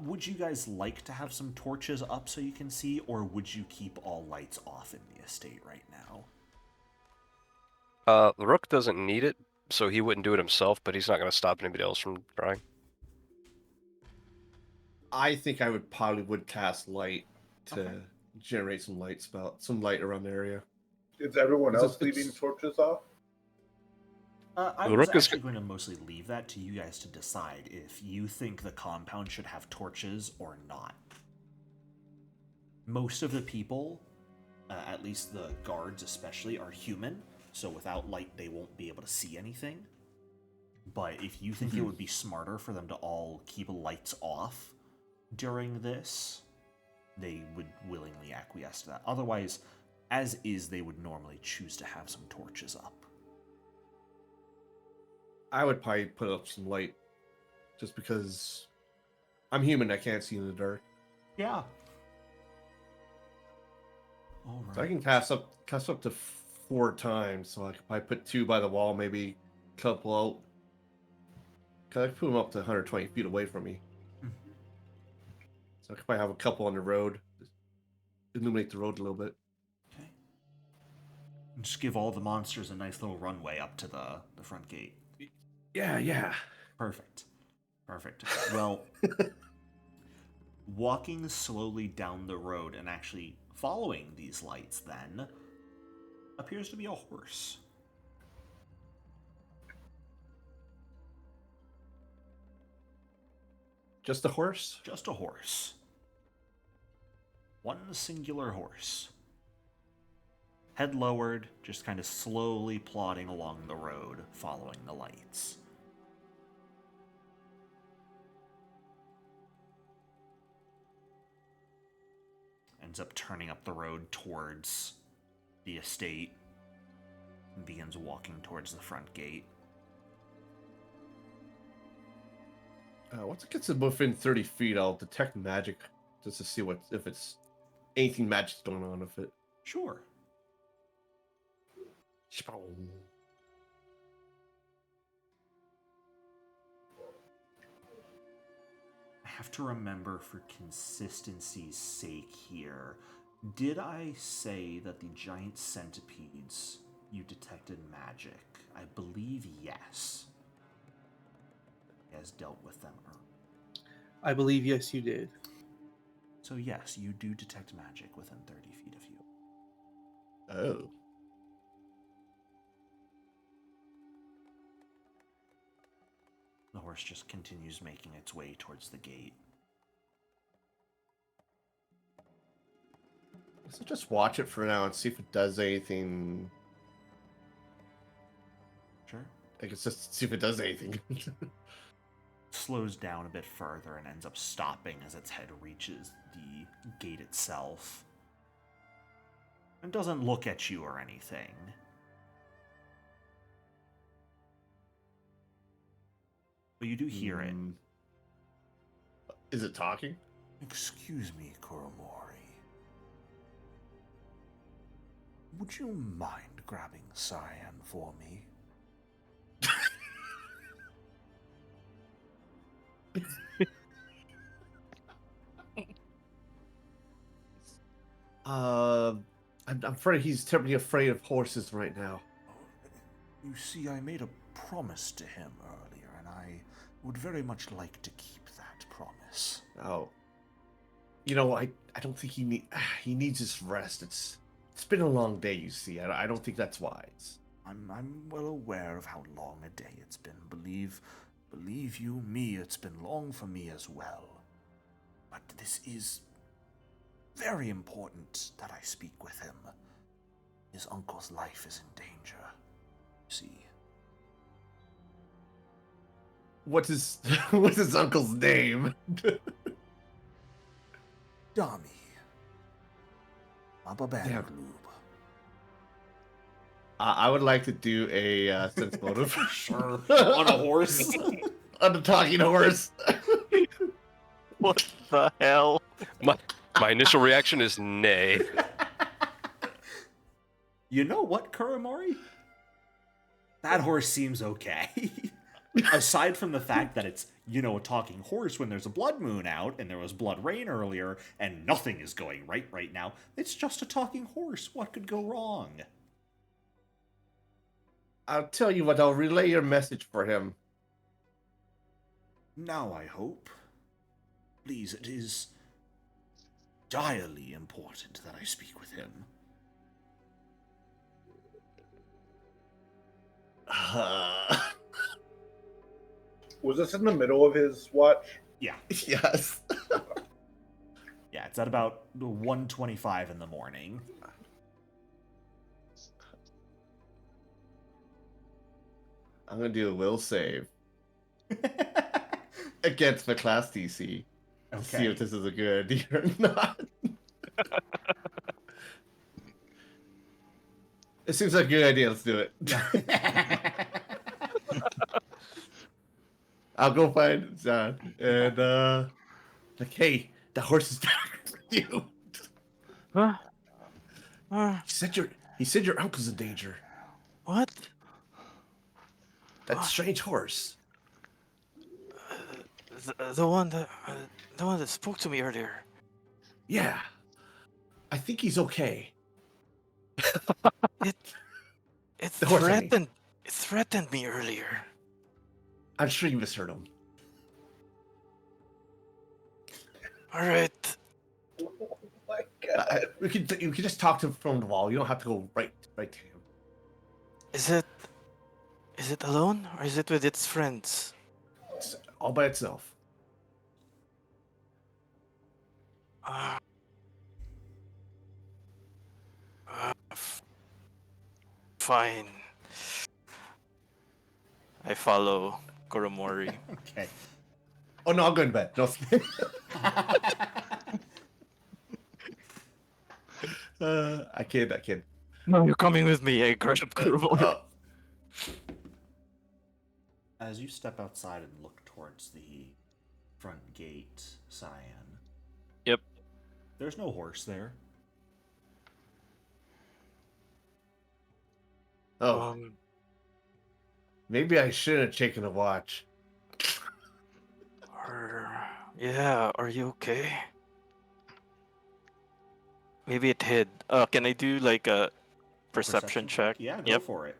Would you guys like to have some torches up so you can see, or would you keep all lights off in the estate right now? Rook doesn't need it, so he wouldn't do it himself, but he's not going to stop anybody else from trying. I think I would cast light to generate some light around the area. Is everyone Is it- else leaving torches off? I The was Rook is actually going to mostly leave that to you guys to decide if you think the compound should have torches or not. Most of the people, at least the guards especially, are human, so without light they won't be able to see anything. But if you think it would be smarter for them to all keep lights off during this, they would willingly acquiesce. acquiesce to that. Otherwise, as is, they would normally choose to have some torches up. I would probably put up some light, just because I'm human. I can't see in the dark. Yeah. All right. So I can cast up to 4 times. So I could probably put 2 by the wall, maybe a couple out. Cause I could put them up to 120 feet away from me. Mhm. So I could probably have a couple on the road, illuminate the road a little bit. Okay. And just give all the monsters a nice little runway up to the front gate. Yeah. Perfect. Well, walking slowly down the road and actually following these lights then appears to be a horse. Just a horse? Just a horse. One singular horse. Head lowered, just kind of slowly plodding along the road, following the lights. Ends up turning up the road towards the estate and begins walking towards the front gate. Once it gets within 30 feet, I'll detect magic just to see if it's anything magic's going on with it. Sure. I have to remember for consistency's sake here. Did I say that the giant centipedes you detected magic? I believe yes. You guys dealt with them earlier. I believe yes, you did. So yes, you do detect magic within 30 feet of you. Oh. The horse just continues making its way towards the gate. So just watch it for now and see if it does anything. Sure. I guess just see if it does anything. Slows down a bit further and ends up stopping as its head reaches the gate itself. And doesn't look at you or anything. But you do hear it. Is it talking? Excuse me, Kuromori. Would you mind grabbing Cyan for me? I'm afraid he's terribly afraid of horses right now. You see, I made a promise to him earlier, and I would very much like to keep that promise. Oh. You know, I don't think he needs his rest. It's been a long day, you see. I don't think that's wise. I'm well aware of how long a day it's been. Believe you me, it's been long for me as well. But this is very important that I speak with him. His uncle's life is in danger. See. What's his uncle's name? Dami. Mababangloob. I would like to do a sense motive. Sure. On a horse. On a talking horse. What the hell? My initial reaction is nay. You know what, Kuromori? That horse seems okay. Aside from the fact that it's, a talking horse when there's a blood moon out, and there was blood rain earlier, and nothing is going right now, it's just a talking horse. What could go wrong? I'll tell you what, I'll relay your message for him. Now I hope. Please, it is direly important that I speak with him. Was this in the middle of his watch? Yeah. Yes. Yeah, it's at about 1:25 in the morning. I'm gonna do a will save against the class DC. Okay. See if this is a good idea or not. It seems like a good idea. Let's do it. I'll go find John and like, hey, the horse is back for you. Huh? He said your uncle's in danger. What? That strange horse. The one that spoke to me earlier. Yeah. I think he's okay. It The horse, I mean. threatened me earlier. I'm sure you misheard him. All right. Oh my god. You can just talk to him from the wall. You don't have to go right to him. Is it alone or is it with its friends? It's all by itself. Fine. I follow Koromori. Okay. Oh no, I'm going to bed. No. I kid. No, you're coming with me. I grab Koromori. As you step outside and look towards the front gate, Cyan. Yep. There's no horse there. Oh, maybe I should have taken a watch. Are you okay? Maybe it hid. Can I do like a perception check? Yeah, go Yep. for it.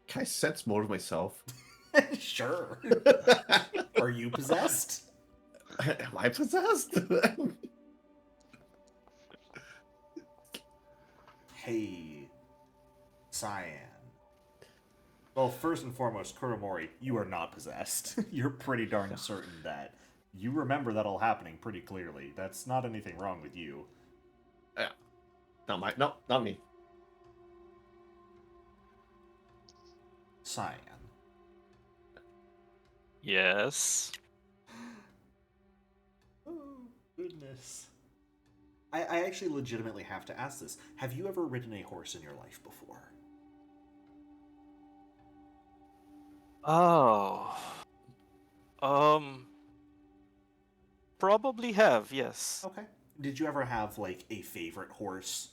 Can I sense more of myself? Sure. Are you possessed? Am I possessed? Hey, Cyan. Well, first and foremost, Kuromori, you are not possessed. You're pretty darn certain that you remember that all happening pretty clearly. That's not anything wrong with you. Yeah. Not me. Cyan. Yes. Oh, goodness. I actually legitimately have to ask this. Have you ever ridden a horse in your life before? Oh. Probably have, yes. Okay. Did you ever have, like, a favorite horse?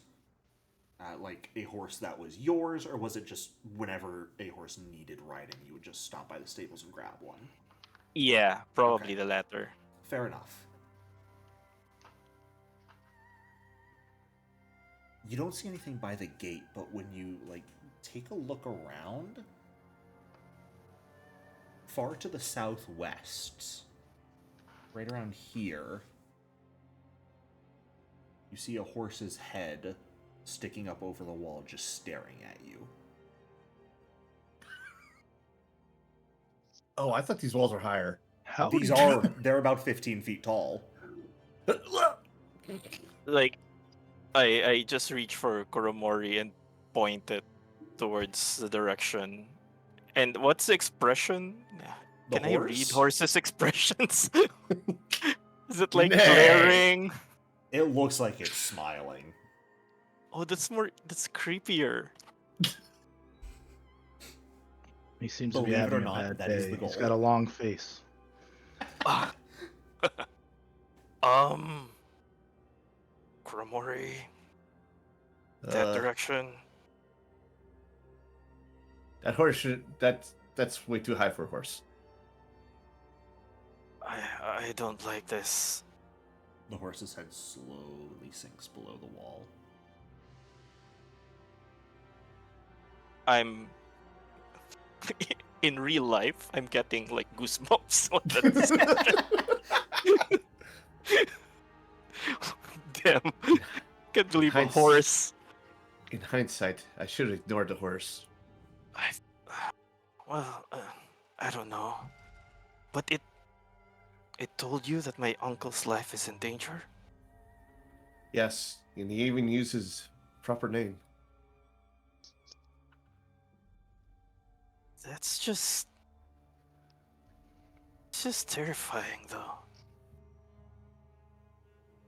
Like, a horse that was yours, or was it just whenever a horse needed riding, you would just stop by the stables and grab one? Yeah, probably Okay. the latter. Fair enough. You don't see anything by the gate, but when you, like, take a look around, far to the southwest, right around here, you see a horse's head sticking up over the wall, just staring at you. Oh, I thought these walls were higher. They're about 15 feet tall. Like, I just reach for Koromori and point it towards the direction. And what's the expression? The Can I read horse? horses' expressions? Is it like Nay. glaring? It looks like it's smiling. Oh, that's creepier. He seems to be Believe it or having a not, bad that is day. the He's goal. got a long face. Koromori, that direction. That horse should. That's way too high for a horse. I don't like this. The horse's head slowly sinks below the wall. I'm in real life. I'm getting like goosebumps on that description. Damn! Can't believe a Heinz- horse. In hindsight, I should have ignored the horse. I don't know, but it told you that my uncle's life is in danger. Yes, and he even used his proper name. That's just. It's just terrifying, though.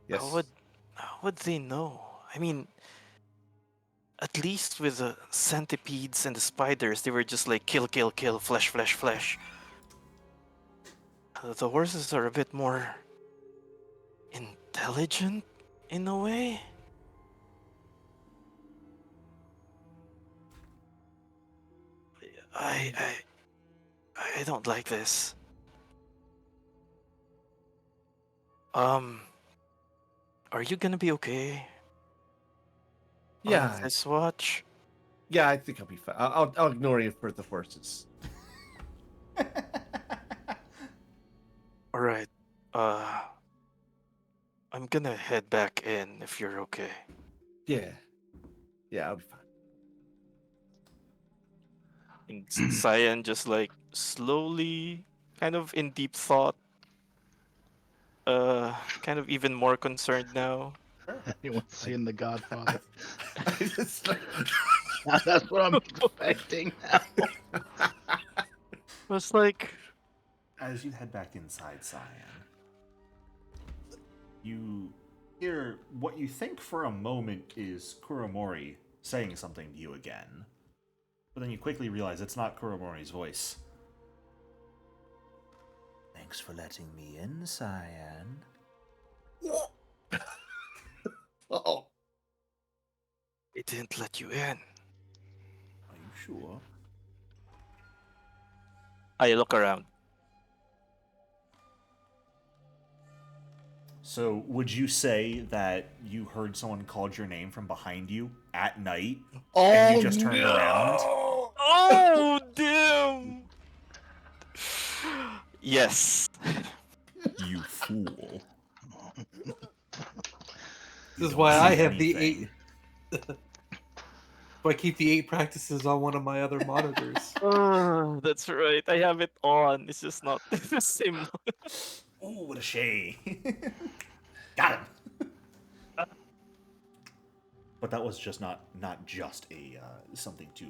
Yes. How would they know? I mean, at least with the centipedes and the spiders, they were just like kill, kill, kill, flesh, flesh, flesh. The horses are a bit more intelligent in a way. I I I don't like this. Um, are you gonna be okay on Yeah, this watch? yeah, I think I'll be fine. I'll ignore you for the horses. All right. Uh, I'm gonna head back in if you're okay. Yeah, yeah, I'll be fine. And Cyan just like slowly, kind of in deep thought, kind of even more concerned now. Anyone seeing The Godfather? I just, That's what I'm expecting now. Was like, As you head back inside Cyan, you hear what you think for a moment is Kuromori saying something to you again. But then you quickly realize it's not Kuromori's voice. Thanks for letting me in, Cyan. oh, it didn't let you in. Are you sure? I look around. So, would you say that you heard someone called your name from behind you at night, and you just turned around? Oh, damn! Yes. You fool. This is why I have the Anything. 8. I keep the 8 practices on one of my other monitors. Oh, that's right. I have it on. It's just not the same. Oh, what a shame. Got him. But that was just not just a something to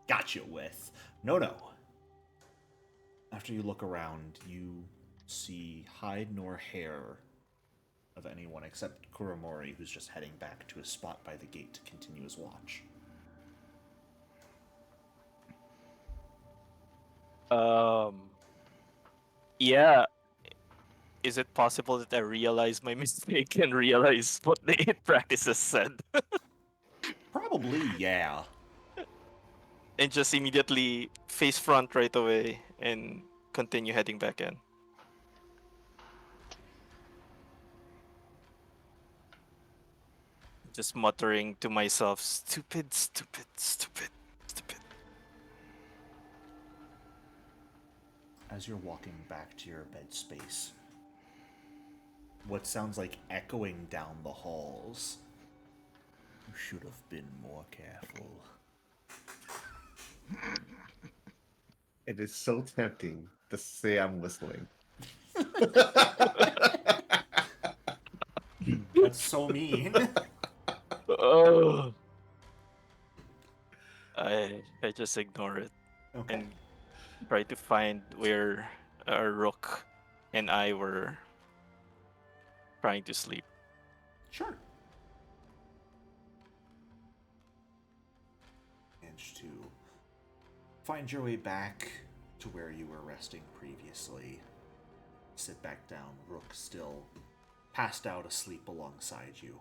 gotcha with. No. After you look around, you see hide nor hair of anyone except Kuromori, who's just heading back to his spot by the gate to continue his watch. Yeah. Is it possible that I realize my mistake and realize what the 8 practices said? Probably, yeah. And just immediately face front right away and continue heading back in. Just muttering to myself, stupid, stupid, stupid, stupid. As you're walking back to your bed space, what sounds like echoing down the halls. You should have been more careful. it is so tempting to say I'm whistling. That's so mean. Oh. I just ignore it Okay. and try to find where Rook and I were trying to sleep. Sure. Managed to find your way back to where you were resting previously. Sit back down, Rook still passed out asleep alongside you.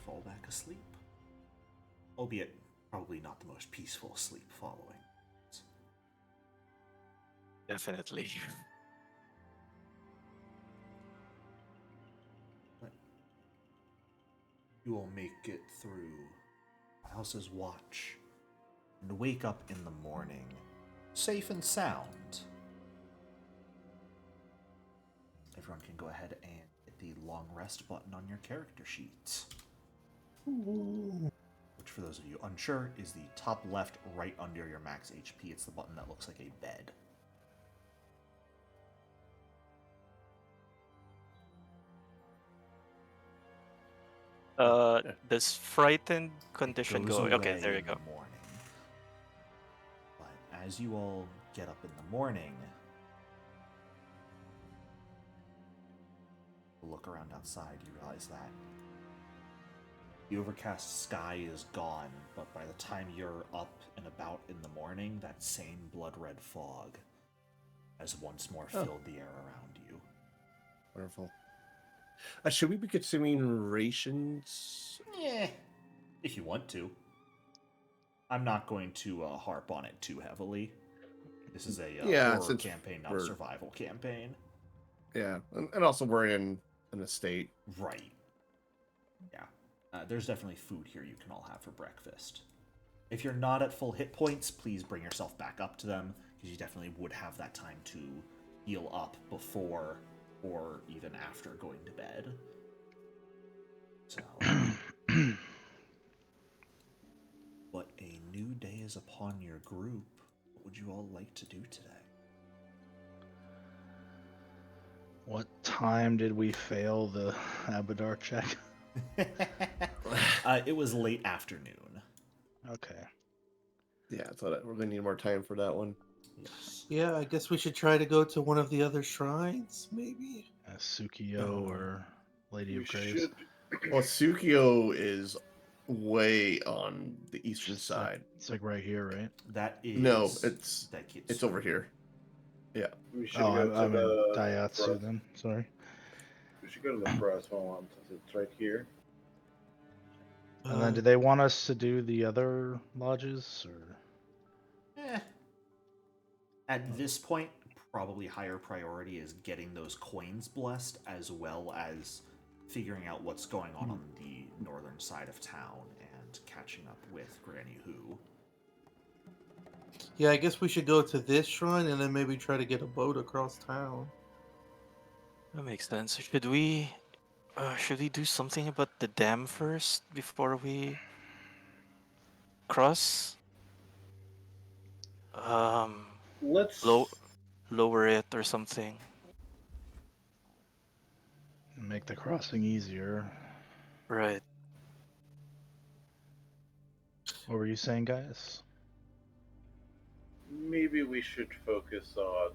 Fall back asleep. Albeit probably not the most peaceful sleep following. Definitely. But you will make it through House's watch and wake up in the morning, safe and sound. Everyone can go ahead and hit the long rest button on your character sheets. Which, for those of you unsure, is the top left right under your max HP. It's the button that looks like a bed. Does frightened condition Goes go? Okay, away there you in go. the morning. But as you all get up in the morning, look around outside, you realize that the overcast sky is gone, but by the time you're up and about in the morning, that same blood-red fog has once more filled the air around you. Wonderful. Should we be consuming rations? Yeah, if you want to. I'm not going to harp on it too heavily. This is a horror since campaign, not a we're- survival campaign. Yeah, and also we're in an estate. Right. Yeah. There's definitely food here you can all have for breakfast. If you're not at full hit points, please bring yourself back up to them, because you definitely would have that time to heal up before or even after going to bed. So... But a new day is upon your group. What would you all like to do today? What time did we fail the Abadar check? It was late afternoon. Okay. Yeah, I thought we're gonna need more time for that one. Yes. Yeah, I guess we should try to go to one of the other shrines, maybe. Sukio or Lady We of Graves. should. Well, Tsukio is way on the eastern It's like- side. It's like right here, right? That is... No, it's that gets it's over here. Yeah. We should Oh, go to I'm in the Daihatsu frost- then. Sorry. We should go to the Frostwell one since it's right here. And then, do they want us to do the other lodges, or? At this point, probably higher priority is getting those coins blessed, as well as figuring out what's going on the northern side of town and catching up with Granny Who. Yeah, I guess we should go to this shrine and then maybe try to get a boat across town. That makes sense. Should we do something about the dam first before we cross? Let's Lower it or something. Make the crossing easier. Right. What were you saying, guys? maybe we should focus on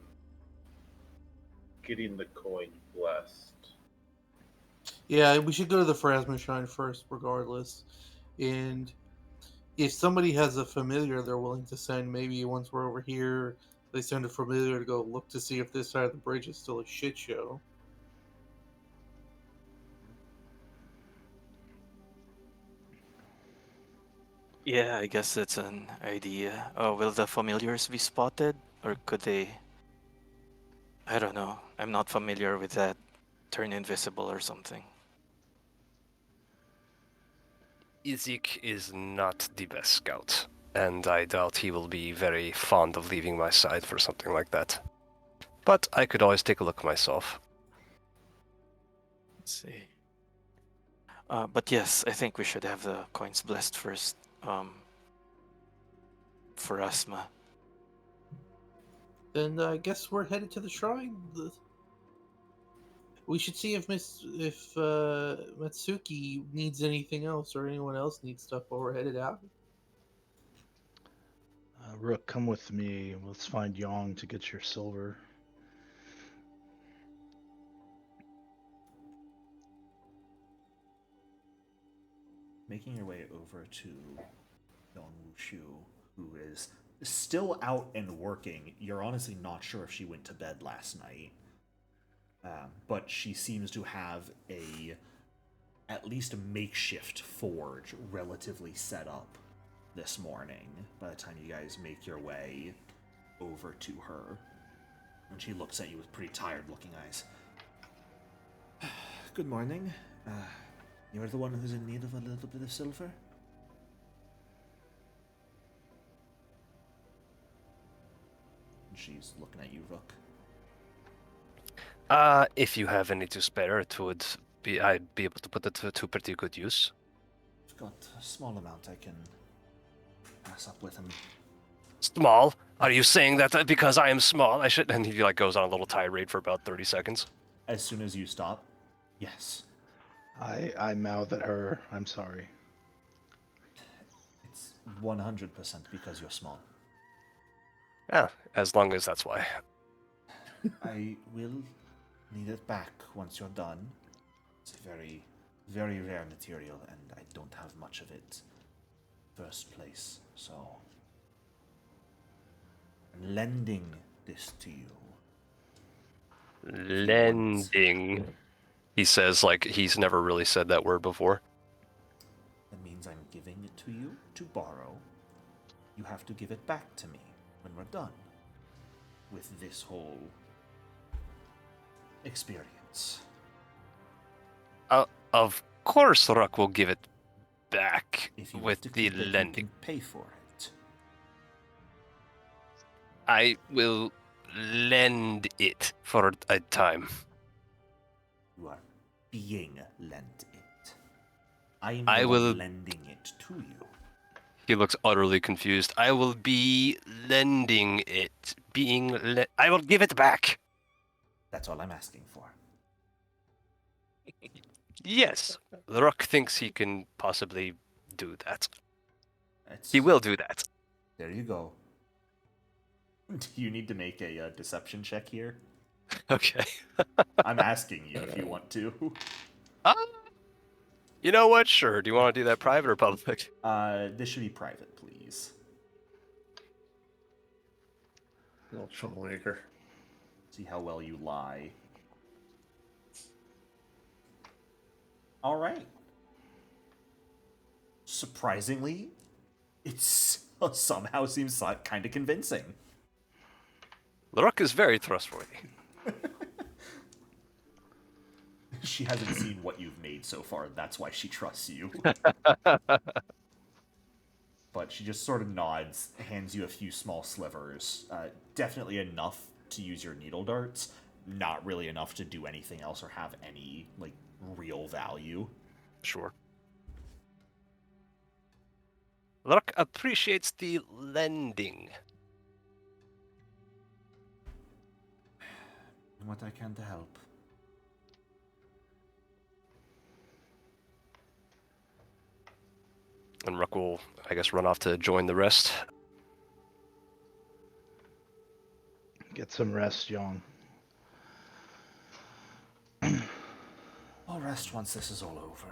getting the coin blessed. Yeah, we should go to the Pharasma Shrine first, regardless. And if somebody has a familiar they're willing to send, maybe once we're over here, they send a familiar to go look to see if this side of the bridge is still a shit show. Yeah, I guess that's an idea. Will the familiars be spotted? Or could they... I don't know. I'm not familiar with that. Turn invisible or something. Izik is not the best scout, and I doubt he will be very fond of leaving my side for something like that. But I could always take a look myself. Let's see. But yes, I think we should have the coins blessed first. For Asma. Then I guess we're headed to the shrine. We should see if Matsuki needs anything else or anyone else needs stuff while we're headed out. Rook, come with me. Let's find Yong to get your silver. Making your way over to Dongwushu, who is still out and working. You're honestly not sure if she went to bed last night. But she seems to have at least a makeshift forge relatively set up this morning by the time you guys make your way over to her. And she looks at you with pretty tired looking eyes. Good morning. You're the one who's in need of a little bit of silver? And she's looking at you, Rook. If you have any to spare, I'd be able to put it to pretty good use. I've got a small amount I can pass up with him. Small? Are you saying that because I am small, I should? And he goes on a little tirade for about 30 seconds. As soon as you stop, yes. I mouth at her. I'm sorry. It's 100% because you're small. Yeah, as long as that's why. I will need it back once you're done. It's a very, very rare material, and I don't have much of it. First place, so I'm lending this to you. Lending. He says like he's never really said that word before. That means I'm giving it to you to borrow. You have to give it back to me when we're done with this whole experience. Of course, Rock will give it back If you with have to the keep it, you lending. can pay for it. I will lend it for a time. You are being lent it. I'm I the one will- lending it to you. He looks utterly confused. I will be lending it. I will give it back. That's all I'm asking for. Yes. Rock thinks he can possibly do that. It's, He will do that. There you go. Do you need to make a deception check here? Okay. I'm asking you if you want to. You know what? Sure. Do you want to do that private or public? This should be private, please. Little troublemaker. See how well you lie. All right. Surprisingly, it somehow seems like kind of convincing. Rock is very trustworthy. She hasn't seen what you've made so far. That's why she trusts you. But she just sort of nods, hands you a few small slivers. Definitely enough to use your needle darts. Not really enough to do anything else or have any, like, real value. Sure. Rock appreciates the lending. What I can to help. And Rook will, I guess, run off to join the rest. Get some rest, young. I'll rest once this is all over.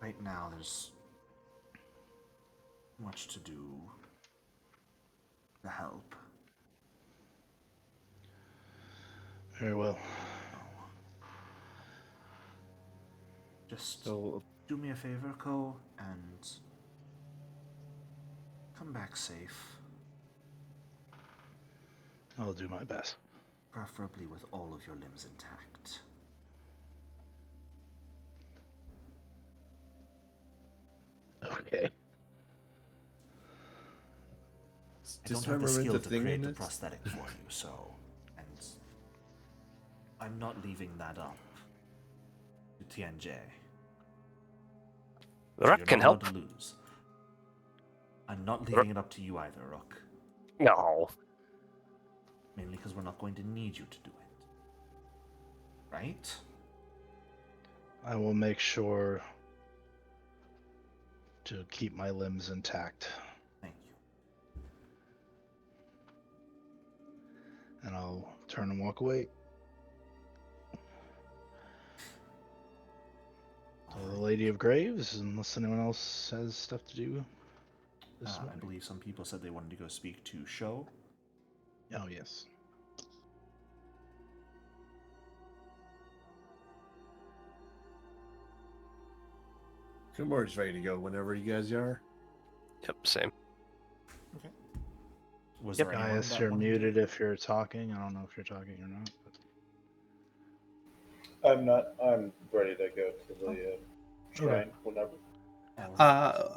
Right now, there's much to do to help. Very well. Just So, do me a favor, Ko, and come back safe. I'll do my best. Preferably with all of your limbs intact. Okay. I don't have the dismemberment skill a to thing in create the this? prosthetic for you, so... And I'm not leaving that up to TNJ. Rook You're can not help. allowed to lose. I'm not leaving it up to you either, Rook. No. Mainly because we're not going to need you to do it. Right? I will make sure to keep my limbs intact, Thank you. and I'll turn and walk away. To the Lady of Graves, unless anyone else has stuff to do this I morning. believe some people said they wanted to go speak to Sho. Oh, yes. Kumor's ready to go whenever you guys are. Yep, same. Was Yep. there anyone Gaius, that you're wanted to- muted if you're talking. I don't know if you're talking or not. I'm not. I'm ready to go to the shrine whenever.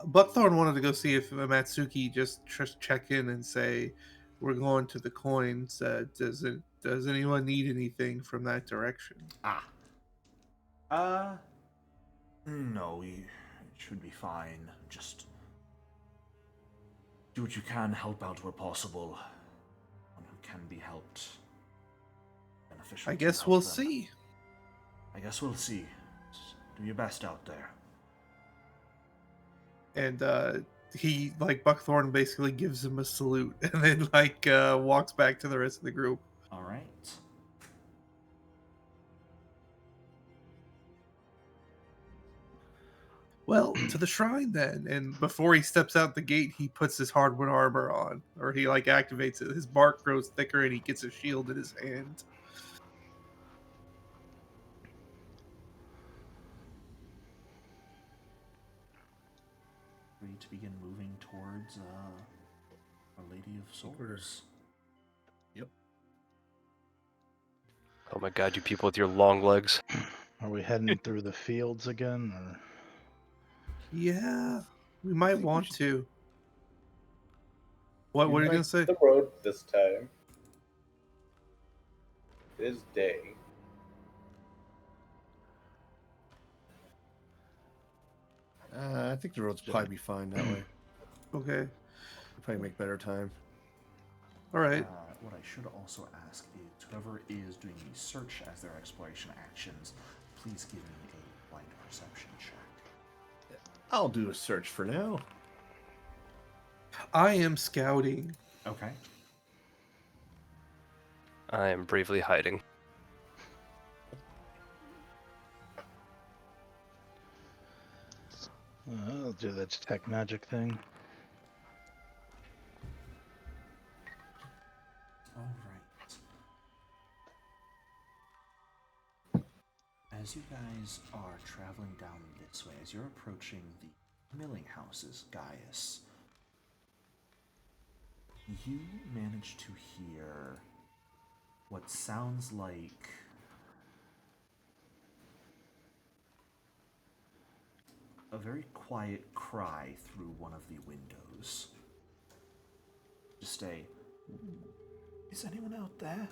Buckthorn wanted to go see if Matsuki just check in and say, "We're going to the coins. Does anyone need anything from that direction?" No, it should be fine. Just do what you can, help out where possible. One who can be helped. Beneficial I to guess help we'll them. see. I guess we'll see. Just do your best out there. And he, like, Buckthorn basically gives him a salute and then walks back to the rest of the group. All right. Well, to the shrine then. And before he steps out the gate, he puts his hardwood armor on, or he like activates it. His bark grows thicker, and he gets a shield in his hand. Ready to begin moving towards Our Lady of Swords. Oh my god, you people with your long legs. Are we heading through the fields again, or? Yeah, we might think we want should- to. What are you might gonna say? The road this time. It is day. I think the roads probably be fine that way. Okay, We'll probably make better time. all right. What I should also ask is whoever is doing the search as their exploration actions, please give me a blind perception check. I'll do a search for now. I am scouting. Okay. I am bravely hiding. I'll do that tech magic thing. All right. As you guys are traveling down this way, as you're approaching the milling houses, Gaius, you manage to hear what sounds like a very quiet cry through one of the windows. Just a, "Is anyone out there?"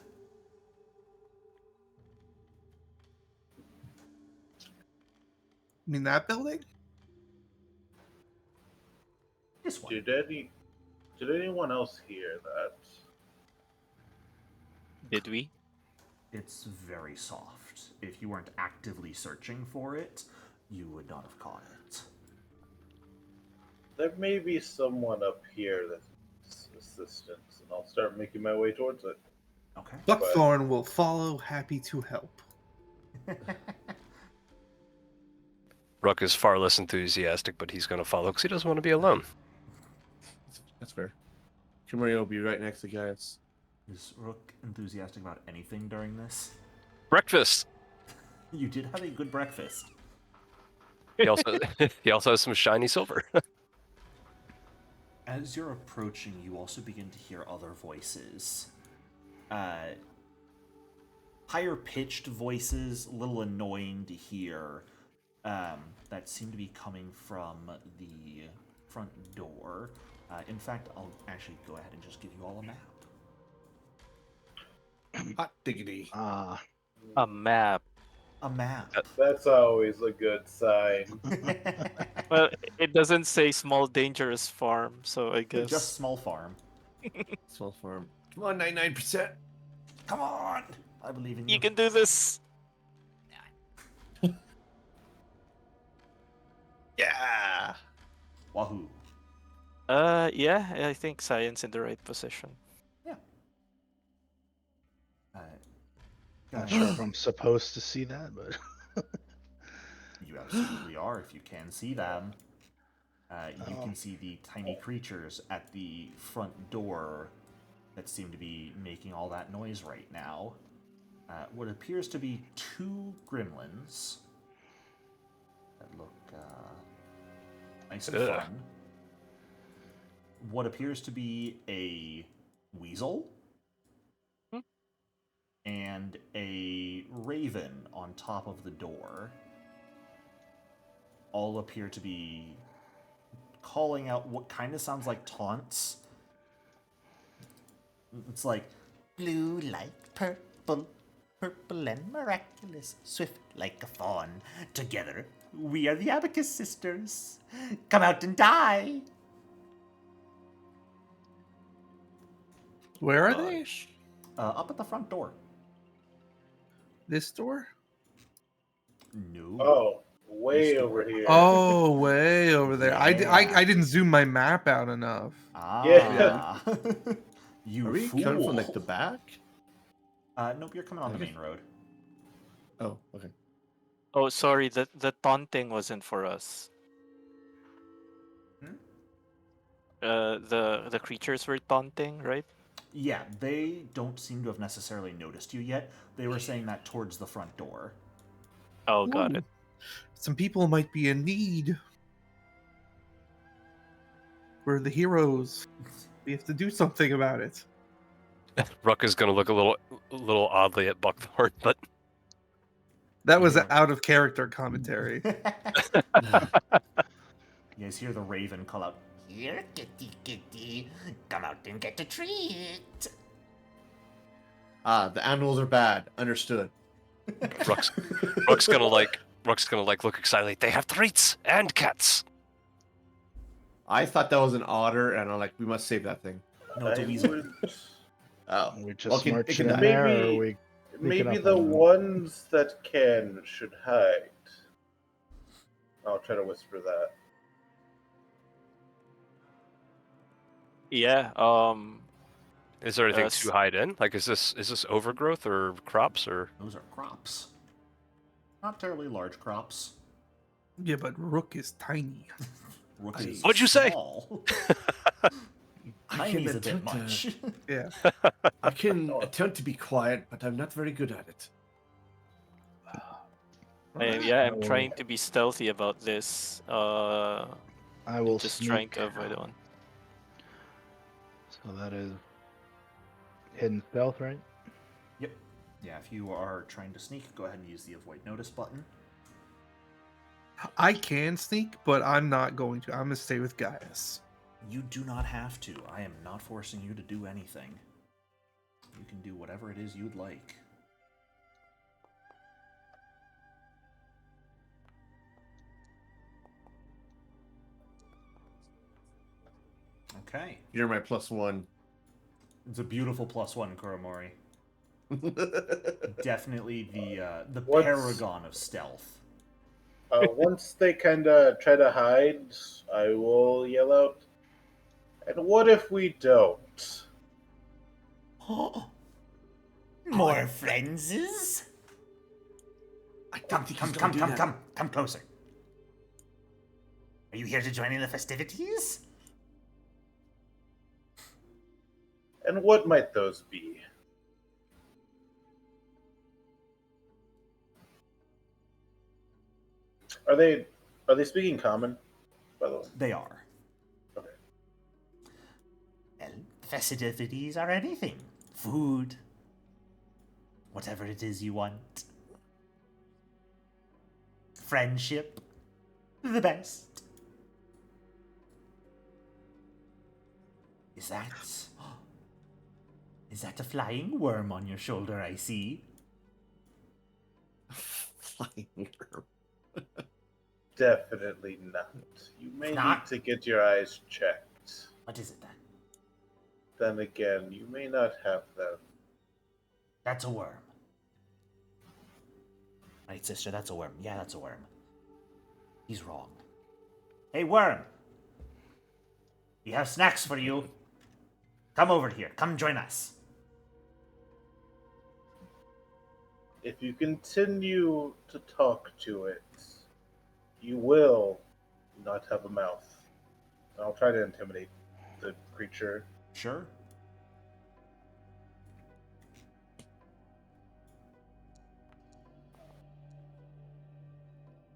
You mean that building? This one. Did anyone else hear that? Did we? It's very soft. If you weren't actively searching for it, you would not have caught it. There may be someone up here that's assistance, and I'll start making my way towards it. Okay. Buckthorn will follow, happy to help. Ruck is far less enthusiastic, but he's going to follow because he doesn't want to be alone. That's fair. Kimura will be right next to Gaius. Is Rook enthusiastic about anything during this? Breakfast! You did have a good breakfast. He also, he also has some shiny silver. As you're approaching, you also begin to hear other voices. Higher-pitched voices, a little annoying to hear, that seem to be coming from the front door. In fact, I'll actually go ahead and just give you all a map. Hot diggity. A map. A map. That's always a good sign. Well, it doesn't say small dangerous farm, so I guess. Just small farm. Small farm. Come on, 99%. Come on! I believe in you. You can do this. Yeah. Wahoo. Yeah, I think science in the right position. Not sure if I'm supposed to see that, but You absolutely are if you can see them. You can see the tiny creatures at the front door that seem to be making all that noise right now. What appears to be two gremlins that look nice and fun. What appears to be a weasel and a raven on top of the door. All appear to be calling out what kind of sounds like taunts. It's like, blue like purple, purple and miraculous, swift like a fawn. Together, we are the Abacus Sisters. Come out and die. Where are they? Up at the front door. This door? No. Oh, way This over door. here. Oh, way over there. Yeah. I didn't zoom my map out enough. Ah. Yeah. You Are we fool. coming from like the back? Nope, you're coming on the main road. Oh, okay. Oh, sorry, the taunting wasn't for us. the creatures were taunting, right? Yeah, they don't seem to have necessarily noticed you yet. They were saying that towards the front door. Oh, got Ooh, it. some people might be in need. We're the heroes. We have to do something about it. Ruck is gonna look a little oddly at Buckthorn, but That was Yeah. out of character commentary. You guys hear the raven call out, "Here, kitty, kitty, come out and get a treat." The animals are bad. Understood. Ruck's gonna look excitedly. They have treats and cats. I thought that was an otter, and I'm like, we must save that thing. No, it's a I weasel. would- Oh, We just well, it marching can in die. there, or Maybe- are we Maybe up the on them? ones that can should hide. I'll try to whisper that. Yeah. Is there anything s- to hide in? Like, is this overgrowth or crops or? Those are crops. Not terribly large crops. Yeah, but Rook is tiny. Rook is What'd you say? small. I Tiny's a bit attempt to- much. Yeah. I can attempt to be quiet, but I'm not very good at it. I'm trying to be stealthy about this. I will Just sneak. trying to avoid one. So that is hidden stealth, right? Yep. Yeah, if you are trying to sneak, go ahead and use the avoid notice button. I can sneak, but I'm not going to. I'm going to stay with Gaius. You do not have to. I am not forcing you to do anything. You can do whatever it is you'd like. Okay. You're my +1. It's a beautiful +1, Kuromori. Definitely the What's- paragon of stealth. Once they kind of try to hide, I will yell out, "And what if we don't?" More friendses? I don't Come, think come, he's come, gonna do come, that. come closer. Are you here to join in the festivities? And what might those be? Are they speaking common, by the way? They are. Okay. Well, festivities are anything. Food. Whatever it is you want. Friendship. The best. Is that a flying worm on your shoulder I see? Flying worm. Definitely not. You may Not? need to get your eyes checked. What is it then? Then again, you may not have them. That's a worm. Right, sister, that's a worm. Yeah, that's a worm. He's wrong. Hey, worm! We have snacks for you. Come over here. Come join us. If you continue to talk to it, you will not have a mouth. I'll try to intimidate the creature. Sure.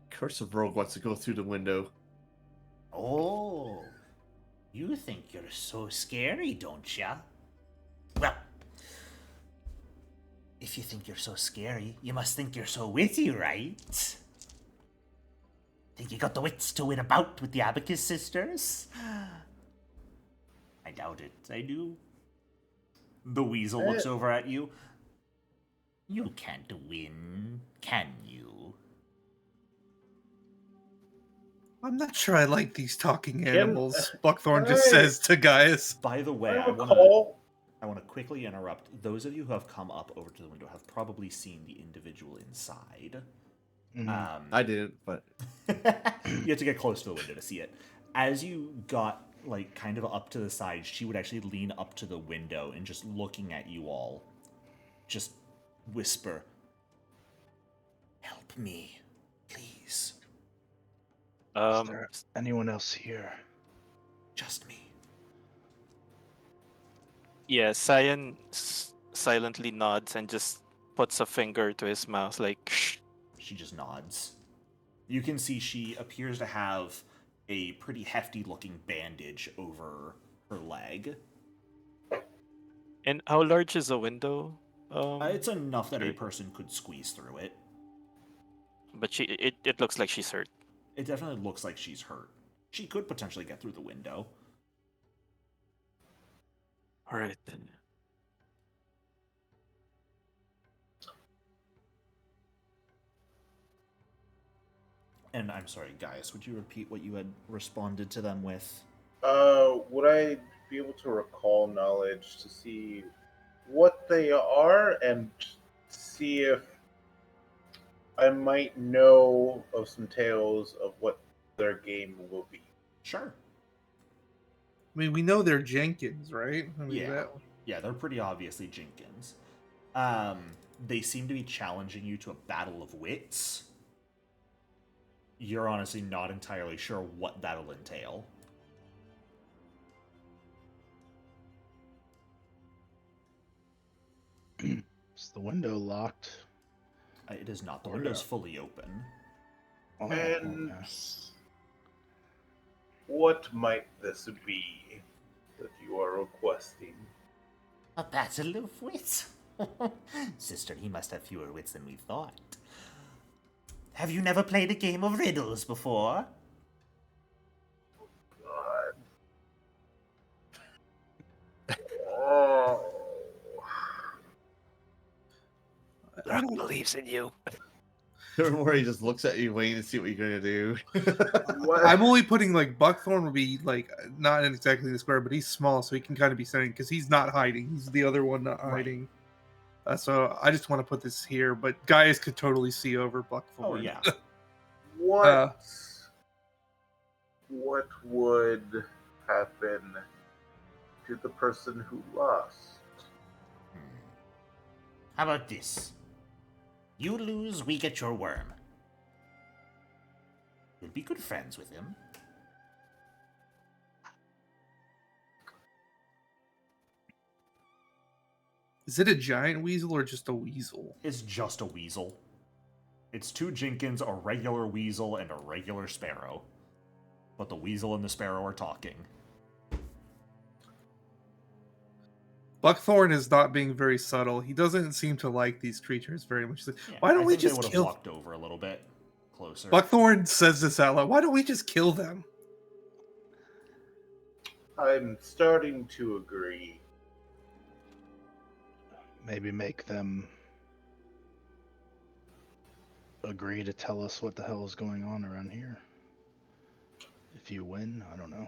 Curse of Rogue wants to go through the window. Oh, you think you're so scary, don't ya? Well, if you think you're so scary, you must think you're so witty, right? Think you got the wits to win a bout with the Abacus sisters? I doubt it. I do. The weasel looks over at you. You can't win, can you? I'm not sure I like these talking Can- animals, Buckthorn just Hey. says to Gaius. By the way, I I want to recall. quickly interrupt. Those of you who have come up over to the window have probably seen the individual inside. Mhm. I didn't, but You have to get close to the window to see it. As you got like kind of up to the side, she would actually lean up to the window and just looking at you all, just whisper, "Help me, please, Is there anyone else here? just me." Yeah, Cyan silently nods and just puts a finger to his mouth, like, shh. She just nods. You can see she appears to have a pretty hefty looking bandage over her leg. And how large is the window? It's enough that a Sure. person could squeeze through it. But it looks like she's hurt. It definitely looks like she's hurt. She could potentially get through the window. All right. And I'm sorry, Gaius, would you repeat what you had responded to them with? Would I be able to recall knowledge to see what they are and see if I might know of some tales of what their game will be? Sure. I mean, we know they're Jenkins, right? I mean, Yeah. Yeah, they're pretty obviously Jenkins. They seem to be challenging you to a battle of wits. You're honestly not entirely sure what that'll entail. Is the window locked? It is not. The Oh, window's yeah. fully open. Oh, And okay. what might this be that you are requesting? A battle of wits. Sister, he must have fewer wits than we thought. Have you never played a game of riddles before? God. Oh. Rock believes in you. Where he just looks at you, waiting to see what you're gonna do. What? I'm only putting like Buckthorn would be like not in exactly the square, but he's small, so he can kind of be standing because he's not hiding. He's the other one not Right. hiding. So I just want to put this here, but Gaius could totally see over Buckthorn. Oh, yeah. What? What would happen to the person who lost? How about this? You lose, we get your worm. We'll be good friends with him. Is it a giant weasel or just a weasel? It's just a weasel. It's two Jenkins, a regular weasel, and a regular sparrow. But the weasel and the sparrow are talking. Buckthorn is not being very subtle. He doesn't seem to like these creatures very much. Yeah, Why don't I we think they just would have kill walked over a little bit closer. Buckthorn says this out loud. Why don't we just kill them? I'm starting to agree. Maybe make them agree to tell us what the hell is going on around here. If you win, I don't know.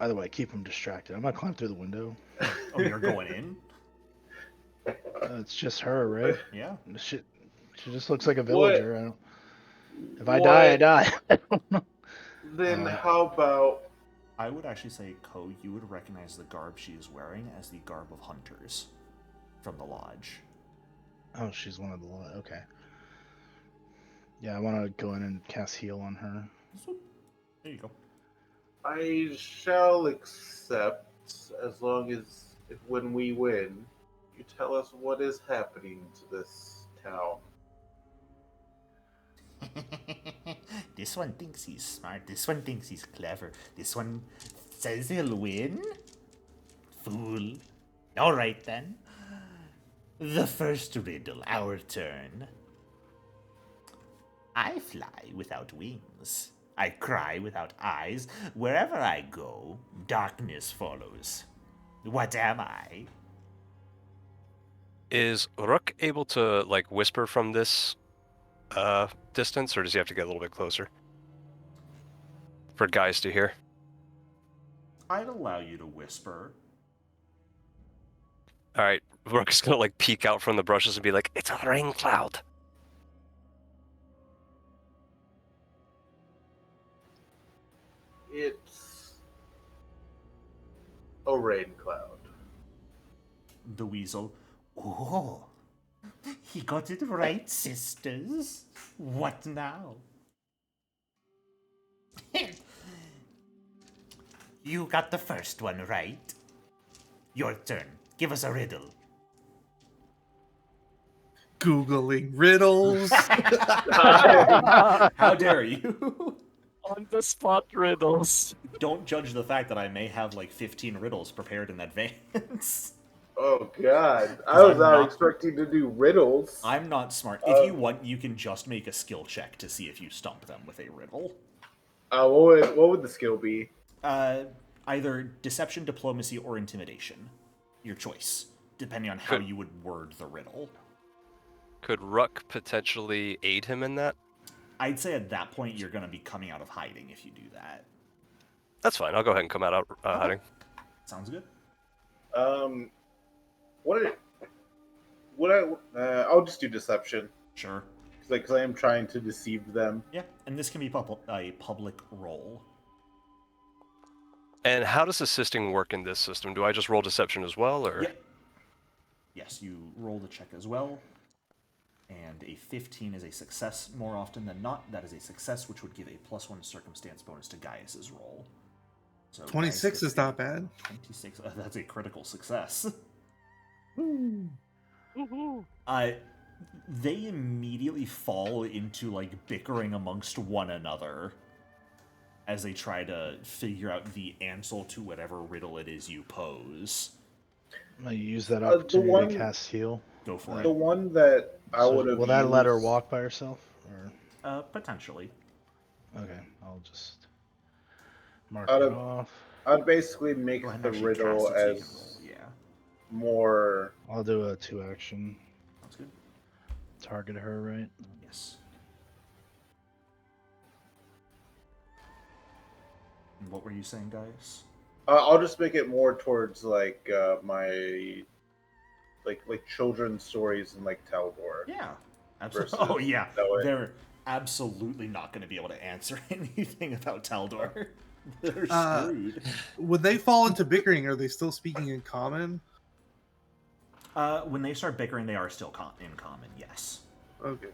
Either way, keep them distracted. I'm gonna climb through the window. Oh, you're going in? It's just her, right? Yeah. She just looks like a villager. I don't. If I What? die, I die. I don't know. Then how about I would actually say, Ko, you would recognize the garb she is wearing as the garb of hunters from the lodge. Oh, she's one of the lot. Okay. Yeah, I want to go in and cast heal on her. So, there you go. I shall accept as long as if when we win, you tell us what is happening to this town. This one thinks he's smart. This one thinks he's clever. This one says he'll win. Fool. All right then. The first riddle, our turn. I fly without wings. I cry without eyes. Wherever I go, darkness follows. What am I? Is Rook able to like whisper from this distance, or does he have to get a little bit closer for guys to hear? I'd allow you to whisper. All right, Rook's gonna like peek out from the brushes and be like, "It's a rain cloud." It's a rain cloud. The weasel. Oh, he got it right, sisters. What now? You got the first one right. Your turn. Give us a riddle. Googling riddles. How dare you? On the spot riddles. Don't judge the fact that I may have like 15 riddles prepared in advance. Oh God, I was I'm not not- expecting to do riddles. I'm not smart. If you want, you can just make a skill check to see if you stump them with a riddle. What would the skill be? Either deception, diplomacy, or intimidation. Your choice, depending on how Could- you would word the riddle. Could Ruck potentially aid him in that? I'd say at that point you're going to be coming out of hiding if you do that. That's fine. I'll go ahead and come out of hiding. Sounds good. I'll just do deception, Sure. because I am trying to deceive them. Yeah, and this can be a public role. And how does assisting work in this system? Do I just roll deception as well, or? Yep. Yes, you roll the check as well. And a 15 is a success more often than not. That is a success, which would give a +1 circumstance bonus to Gaius's roll. So 26 Gaius is gets not bad. 26. That's a critical success. Woohoo. They immediately fall into like bickering amongst one another as they try to figure out the answer to whatever riddle it is you pose. I'm gonna use that The opportunity one- to cast heal. Go for The it. one that I So would have. will that let her walk by herself? Or Potentially. okay, I'll just mark Out it of- off. I'd basically make Go ahead and the actually riddle cast it so you can as roll. Yeah, more. I'll do a 2-action. sounds good. Target her, right? Yes. And what were you saying, Gaius? I'll just make it more towards like my like children's stories and like Taldor. Yeah, absolutely. Versus Oh yeah, that way. they're absolutely not going to be able to answer anything about Taldor. They're Uh, screwed. Would they fall into bickering? Are they still speaking in common? When they start bickering, they are still in common. Yes. Okay.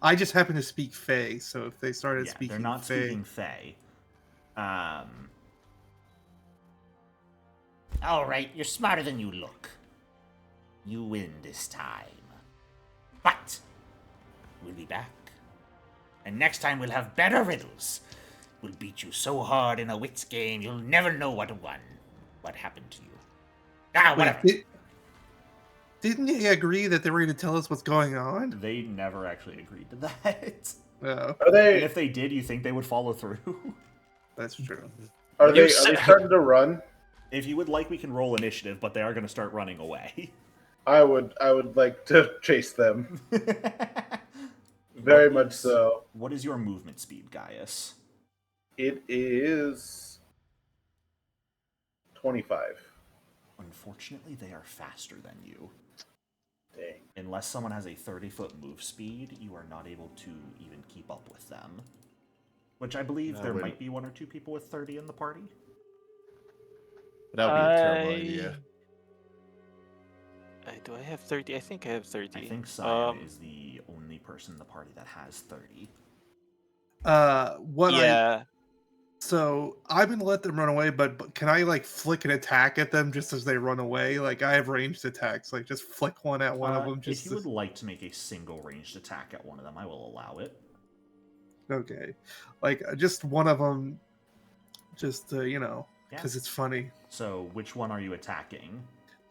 I just happen to speak Fey, so if they started Yeah, speaking they're not Fey, speaking Fey. All right, you're smarter than you look. You win this time. But we'll be back. And next time we'll have better riddles. We'll beat you so hard in a wits game you'll never know what happened to you. Ah, Wait, whatever. didn't they agree that they were going to tell us what's going on? They never actually agreed to that. Oh, Are they? And if they did, you think they would follow through? that's true. Are they said- starting to run? If you would like, we can roll initiative, but they are going to start running away. I would like to chase them. Very What much is- so. What is your movement speed, Gaius? It is 25. Unfortunately, they are faster than you. Dang. Unless someone has a 30-foot move speed, you are not able to even keep up with them. Which I believe No, there wait. might be 1 or 2 people with 30 in the party. That would be a terrible idea. Do I have 30? I think I have 30. I think Sion is the only person in the party that has 30. So I'm gonna let them run away, but can I like flick an attack at them just as they run away? Like I have ranged attacks, like just flick one at one of them. Just If you would like to make a single ranged attack at one of them, I will allow it. okay, like just one of them, just Yeah. because it's funny. So, which one are you attacking?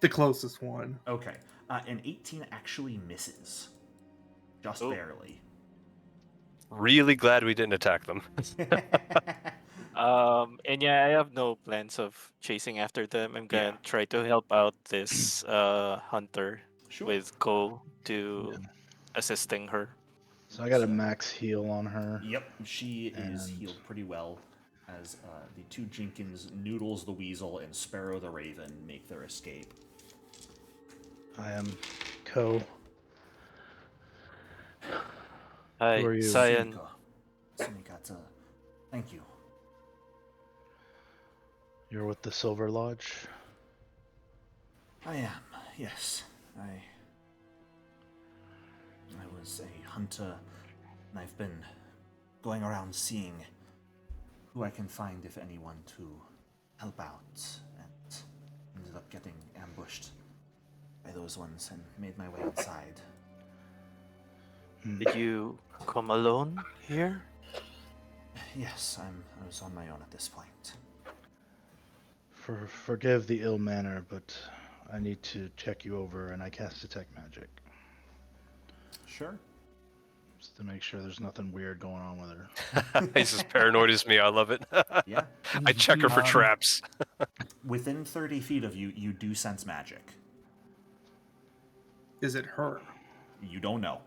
The closest one. Okay. An 18 actually misses. Just Oh. barely. Really glad we didn't attack them. And yeah, I have no plans of chasing after them. I'm gonna Yeah. try to help out this hunter Sure. with Cole to assisting her. So I got a max heal on her. Yep, she is And- healed pretty well as the 2 Jenkins, Noodles the Weasel, and Sparrow the Raven make their escape. I am Co. Hi, Who are you? Cyan. Sumikata. Thank you. You're with the Silver Lodge. I am, yes. I was a hunter, and I've been going around seeing who I can find, if anyone, to help out and ended up getting ambushed by those ones and made my way inside. Did you come alone here? Yes, I was on my own at this point. Forgive the ill manner, but I need to check you over, and I cast detect magic Sure. just to make sure there's nothing weird going on with her. He's as paranoid as me. I love it. Yeah. I check her for Um, traps. Within 30 feet of you, you do sense magic. Is it her? You don't know.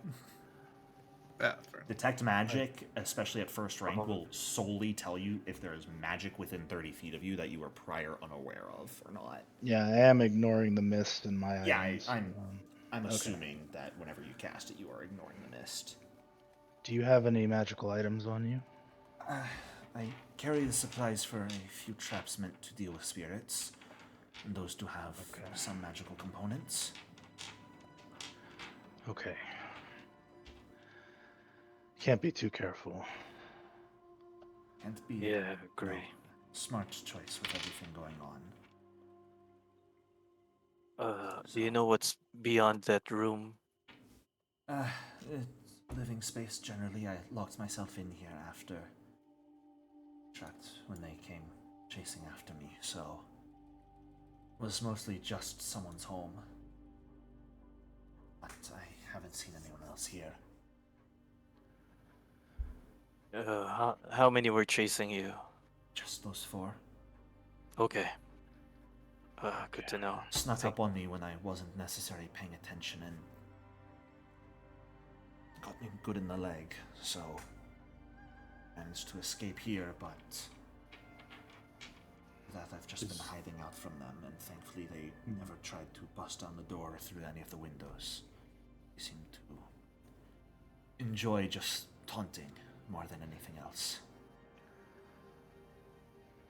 Yeah, fair. Detect magic, especially at first rank, will solely tell you if there is magic within 30 feet of you that you were prior unaware of or not. Yeah, I am ignoring the mist in my Yeah, items. I'm okay. assuming that whenever you cast it, you are ignoring the mist. Do you have any magical items on you? I carry the supplies for a few traps meant to deal with spirits, and those do have some magical components. Okay. Can't be too careful. Can't be Yeah, agree. smart choice with everything going on. Do you know what's beyond that room? It's living space generally. I locked myself in here after trapped when they came chasing after me, so it was mostly just someone's home. But I haven't seen anyone else here. How many were chasing you? Just those four. Okay. Good to know. Snuck up on me when I wasn't necessarily paying attention and got me good in the leg, so managed to escape here, but that I've just been hiding out from them, and thankfully they never tried to bust down the door through any of the windows. They seem to enjoy just taunting more than anything else.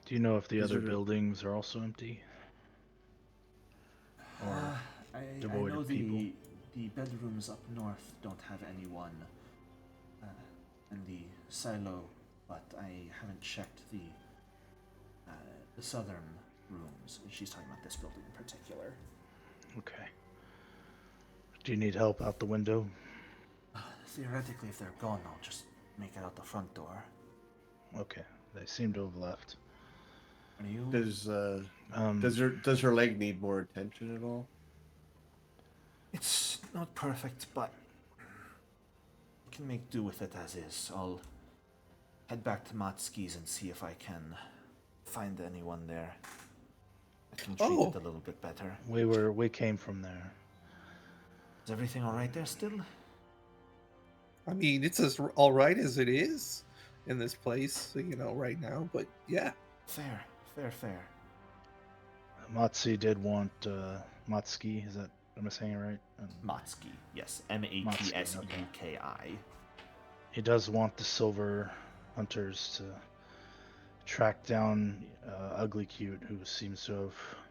Do you know if the other buildings are also empty? Or I devoid know of people? the bedrooms up north don't have anyone in the silo, but I haven't checked the southern rooms. She's talking about this building in particular. Okay. Do you need help out the window? Theoretically, if they're gone, I'll just make it out the front door. Okay. They seem to have left. Are you? Does her leg need more attention at all? It's not perfect, but I can make do with it as is. I'll head back to Matsuki's and see if I can find anyone there. I can treat it a little bit better. We came from there. Is everything all right there still? I mean, it's as all right as it is in this place, right now. But yeah, Fair. Matsuki did want Matsuki. Is that, am I saying it right? Matsuki, yes. Matsuki. He does want the silver hunters to track down Ugly Cute, who seems to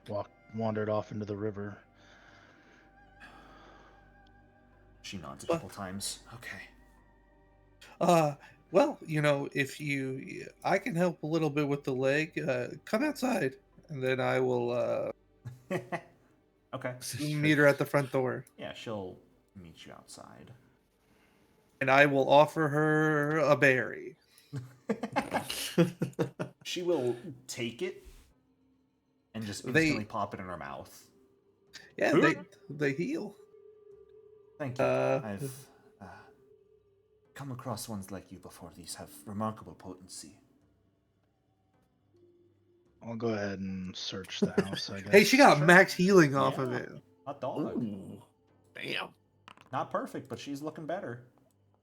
have wandered off into the river. She nods a couple times. Okay. well, if I can help a little bit with the leg. Come outside, and then I will Okay. meet her at the front door, Yeah, she'll meet you outside. and I will offer her a berry. She will take it and just instantly pop it in her mouth. Yeah, they heal. Thank you. I've come across ones like you before. These have remarkable potency. I'll go ahead and search the house, I guess. Hey, she got max healing off of it. Hot dog. Ooh, damn. Not perfect, but she's looking better.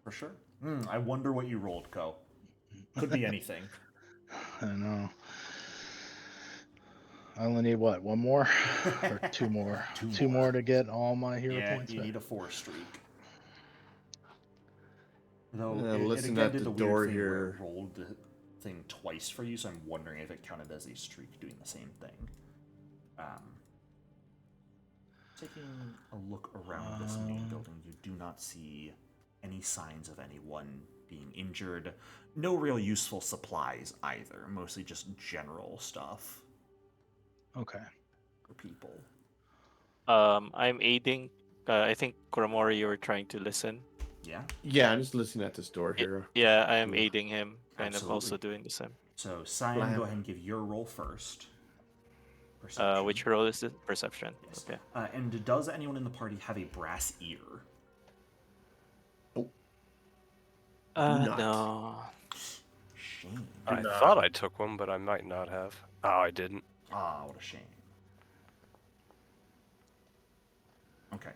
For sure. I wonder what you rolled, Ko. Could be anything. I know. I only need what, one more? Or two more? Two more to get all my hero points you back. need a 4 streak. Though Listen again at did the the door weird thing where here. it rolled the thing twice for you, so I'm wondering if it counted as a streak doing the same thing. Taking a look around this main building, you do not see any signs of anyone being injured. No real useful supplies either, mostly just general stuff. Okay. for people. I'm aiding. I think Kuramori, you were trying to listen. Yeah, Yeah, I'm just listening at this door here. Yeah, I am Ooh. aiding him, kind of also Absolutely. doing the same. so Cyan, Blam. go ahead and give your roll first. Perception. Which role is it? Perception. Yes. Okay. And does anyone in the party have a brass ear? not. No. Shame. I not. thought I took one, but I might not have. Oh, I didn't. Ah, what a shame. Okay.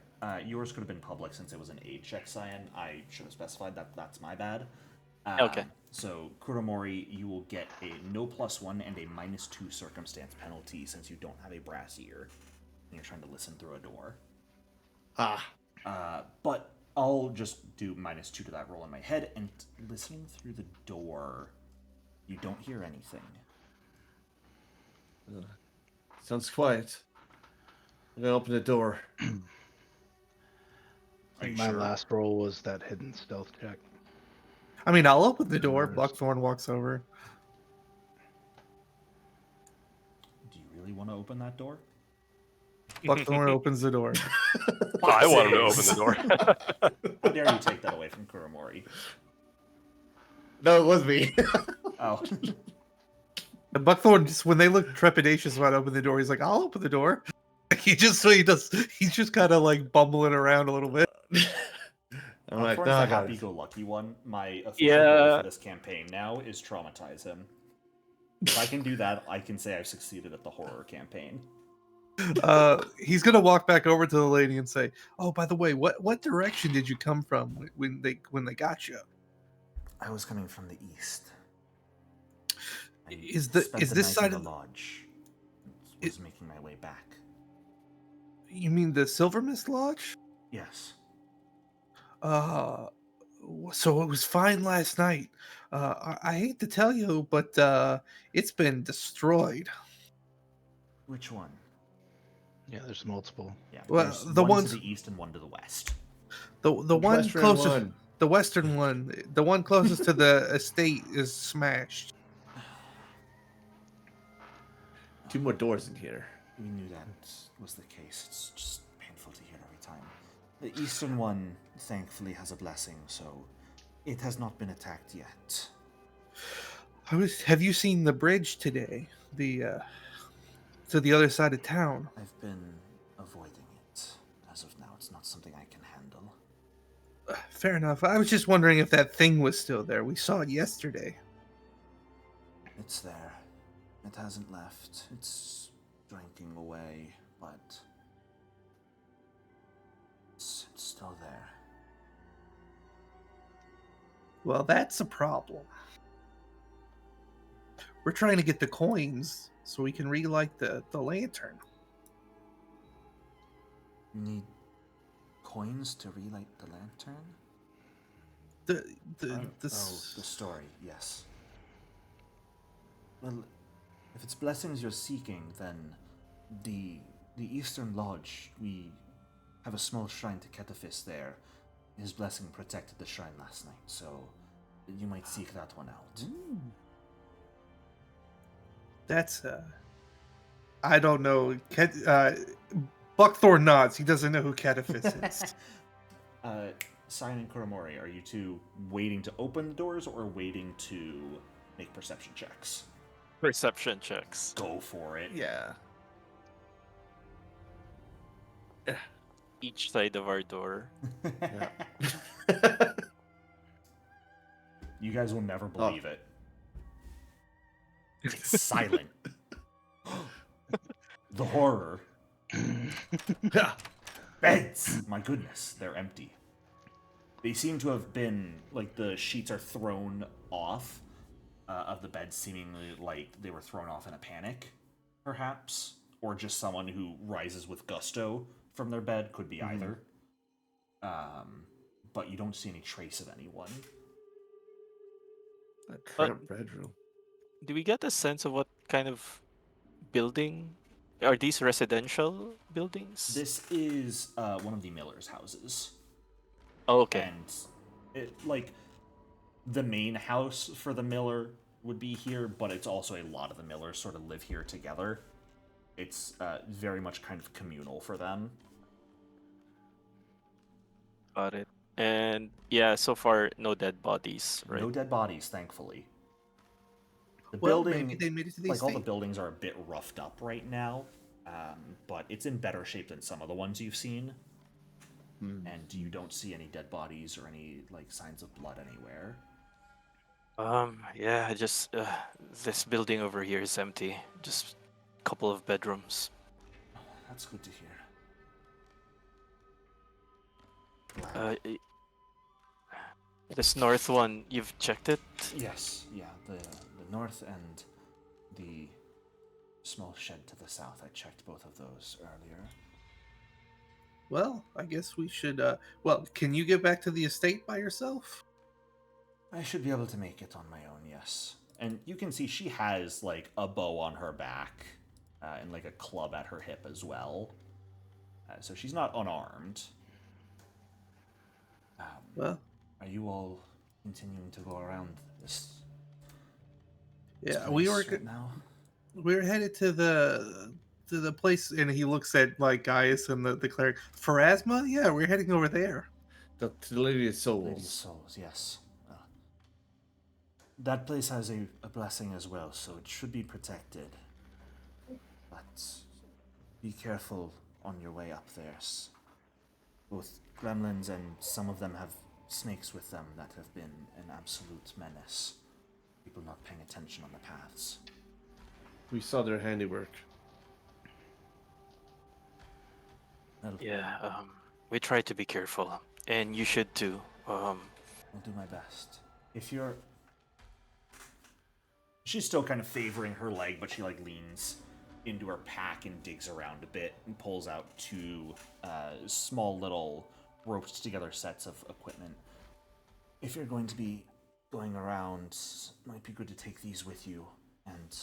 Yours could have been public since it was an aid check, Cyan. I should have specified that. That's my bad. Okay. So, Kuramori, you will get a no +1 and a -2 circumstance penalty since you don't have a brass ear and you're trying to listen through a door. But I'll just do -2 to that roll in my head, and listening through the door, you don't hear anything. Sounds quiet. I'm gonna open the door. I think my last roll was that hidden stealth check. I mean, I'll open the door. Doors. Buckthorn walks over. Do you really want to open that door? Buckthorn opens the door. I want him to open the door. How dare you take that away from Kuramori? No, it was me. Oh. And Buckthorn, just when they look trepidatious about opening the door, he's like, "I'll open the door." He's just kind of like bumbling around a little bit. I'm like, Buckthorn's no, I the got it. happy-go-lucky one. My official Yeah. goal for this campaign now is traumatize him. If I can do that, I can say I've succeeded at the horror campaign. He's gonna walk back over to the lady and say, "Oh, by the way, what direction did you come from when they got you? I was coming from the east. I Is spent this night side in of the lodge? Was making my way back. you mean the Silver Mist Lodge? Yes. So it was fine last night. I hate to tell you, but it's been destroyed. Which one? Yeah, there's multiple. Yeah, Well, there's the one ones- to the east and one to the west. The Which one Western closest, one? the western one, the one closest to the estate is smashed. 2 more doors in here. We knew that was the case. It's just painful to hear every time. The eastern one, thankfully, has a blessing, so it has not been attacked yet. Have you seen the bridge today? To the other side of town. I've been avoiding it. As of now, it's not something I can handle. Fair enough. I was just wondering if that thing was still there. We saw it yesterday. It's there. It hasn't left. It's drinking away, but it's still there. Well, that's a problem. We're trying to get the coins so we can relight the lantern. You need coins to relight the lantern? The the story, yes. Well, if it's blessings you're seeking, then the Eastern Lodge, we have a small shrine to Ketafis there. His blessing protected the shrine last night, so you might seek that one out. That's I don't know. Buckthorn nods. He doesn't know who Ketafis is. Cyan and Kuramori, are you two waiting to open the doors or waiting to make perception checks? Perception checks. Go for it. Yeah. Each side of our door. You guys will never believe it. It's silent. The horror. Beds! My goodness, they're empty. They seem to have been, like, the sheets are thrown off of the bed, seemingly like they were thrown off in a panic, perhaps. Or just someone who rises with gusto from their bed, could be either. But you don't see any trace of anyone. A cramped bedroom. Do we get a sense of what kind of building? Are these residential buildings? This is one of the miller's houses. Oh, okay. And it, like, the main house for the miller would be here, but it's also a lot of the millers sort of live here together. It's very much kind of communal for them. Got it. And yeah, so far no dead bodies, right? No dead bodies, thankfully. The Well, building, maybe they made it to the like all the estate. buildings, are a bit roughed up right now, but it's in better shape than some of the ones you've seen. And you don't see any dead bodies or any like signs of blood anywhere. Yeah, just this building over here is empty. Just a couple of bedrooms. That's good to hear. Glad. Uh, this north one, you've checked it? Yes, yeah, the north and the small shed to the south. I checked both of those earlier. Well, I guess we should. Well, can you get back to the estate by yourself? I should be able to make it on my own, yes. And you can see she has like a bow on her back and like a club at her hip as well. So she's not unarmed. Well, Are you all continuing to go around this? yeah, place right now. we were headed to the place, and he looks at like Gaius and the cleric. Pharasma? Yeah, we're heading over there. To the Lady of Lady Souls. Souls, yes. That place has a blessing as well, so it should be protected. But be careful on your way up there. Both gremlins and some of them have snakes with them that have been an absolute menace. People not paying attention on the paths. We saw their handiwork. Well, Yeah, we try to be careful. And you should too. I'll do my best. If you're... She's still kind of favoring her leg, but she like leans into her pack and digs around a bit and pulls out two small little roped together sets of equipment. If you're going to be going around, it might be good to take these with you. And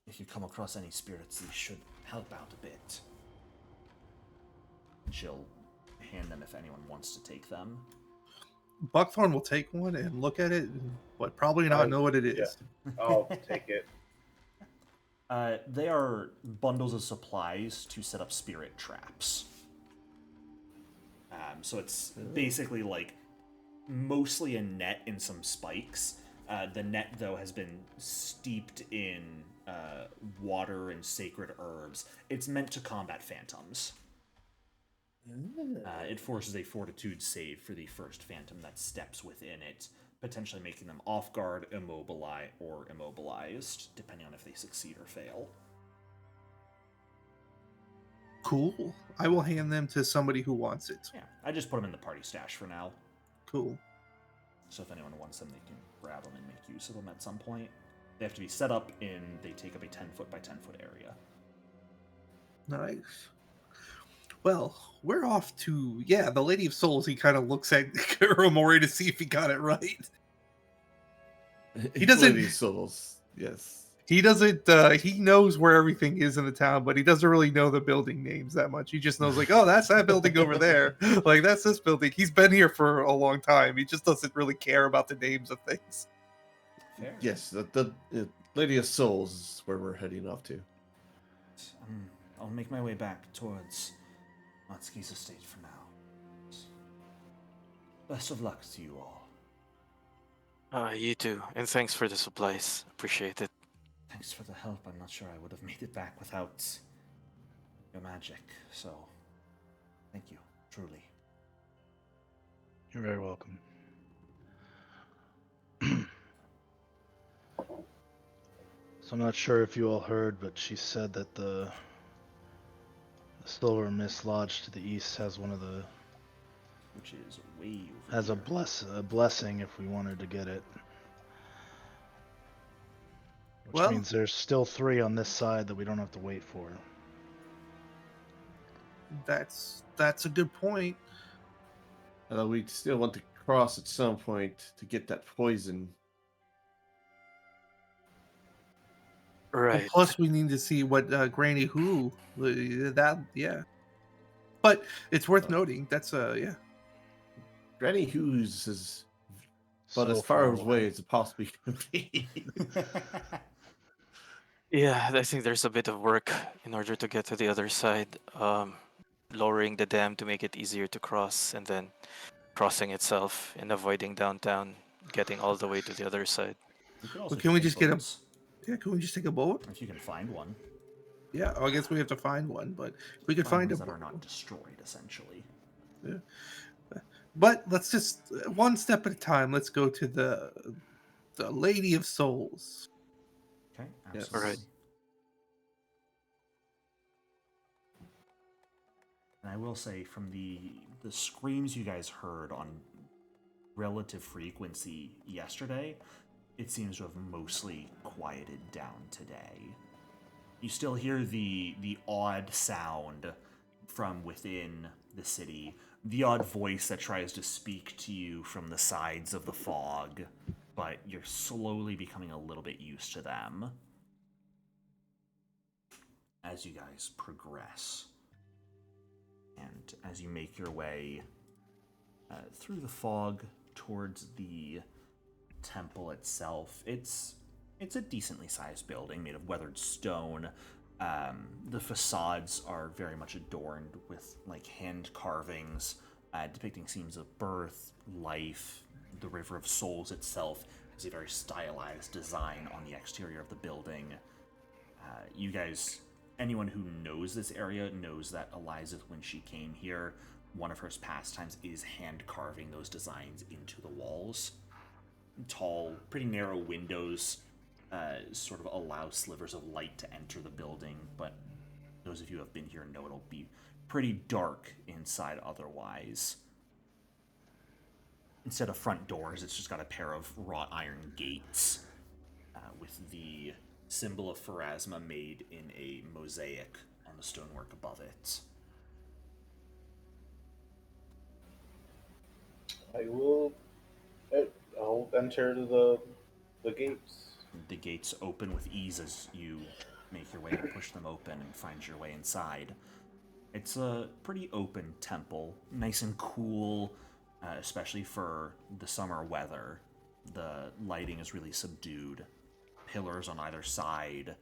if you come across any spirits, these should help out a bit. She'll hand them if anyone wants to take them. Buckthorn will take one and look at it, but probably not know what it is. I'll take it. They are bundles of supplies to set up spirit traps. So it's basically like mostly a net and some spikes. The net, though, has been steeped in water and sacred herbs. It's meant to combat phantoms. It forces a fortitude save for the first phantom that steps within it, potentially making them off guard, immobilized, depending on if they succeed or fail. Cool. I will hand them to somebody who wants it. Yeah, I just put them in the party stash for now. Cool. So if anyone wants them, they can grab them and make use of them at some point. They have to be set up in, they take up a 10-foot by 10-foot area. Nice. Well, we're off to, the Lady of Souls. He kind of looks at Kuromori to see if he got it right. He doesn't- Lady of Souls, yes. He doesn't, he knows where everything is in the town, but he doesn't really know the building names that much. He just knows, like, oh, that's that building over there. Like, that's this building. He's been here for a long time. He just doesn't really care about the names of things. Fair. Yes, the Lady of Souls is where we're heading off to. I'll make my way back towards Matsuki's estate for now. Best of luck to you all. You too. And thanks for the supplies. Appreciate it. Thanks for the help. I'm not sure I would have made it back without your magic, so thank you, truly. You're very welcome. So I'm not sure if you all heard, but she said that the Silver Mist Lodge to the east has one of the Which is way over has a here. blessing if we wanted to get it. Which Well- means there's still 3 on this side that we don't have to wait for. That's a good point. Although we still want to cross at some point to get that poison. Right. And plus, we need to see what Granny Who But it's worth noting. That's Granny Hughes is about So as far away as it possibly can be. Yeah, I think there's a bit of work in order to get to the other side. Lowering the dam to make it easier to cross, and then crossing itself and avoiding downtown, getting all the way to the other side. You could also Well, can we take just get a? boats, Yeah, can we just take a boat? if you can find one. Yeah, I guess we have to find one, but if we could Find find a ones that are boat. not destroyed, essentially. Yeah. But let's just one step at a time. Let's go to the Lady of Souls. Okay, Yes. absolutely. Alright. And I will say, from the screams you guys heard on relative frequency yesterday, it seems to have mostly quieted down today. You still hear the odd sound from within the city, the odd voice that tries to speak to you from the sides of the fog, but you're slowly becoming a little bit used to them as you guys progress. And as you make your way through the fog towards the temple itself, it's a decently sized building made of weathered stone. The facades are very much adorned with like hand carvings depicting scenes of birth, life. The River of Souls itself has a very stylized design on the exterior of the building. You guys, anyone who knows this area knows that Elizabeth, when she came here, one of her pastimes is hand carving those designs into the walls. Tall, pretty narrow windows sort of allow slivers of light to enter the building, but those of you who have been here know it'll be pretty dark inside otherwise. Instead of front doors, it's just got a pair of wrought iron gates with the symbol of Pharasma made in a mosaic on the stonework above it. I'll enter the gates. The gates open with ease as you make your way and push them open and find your way inside. It's a pretty open temple, nice and cool, especially for the summer weather. The lighting is really subdued. Pillars on either side,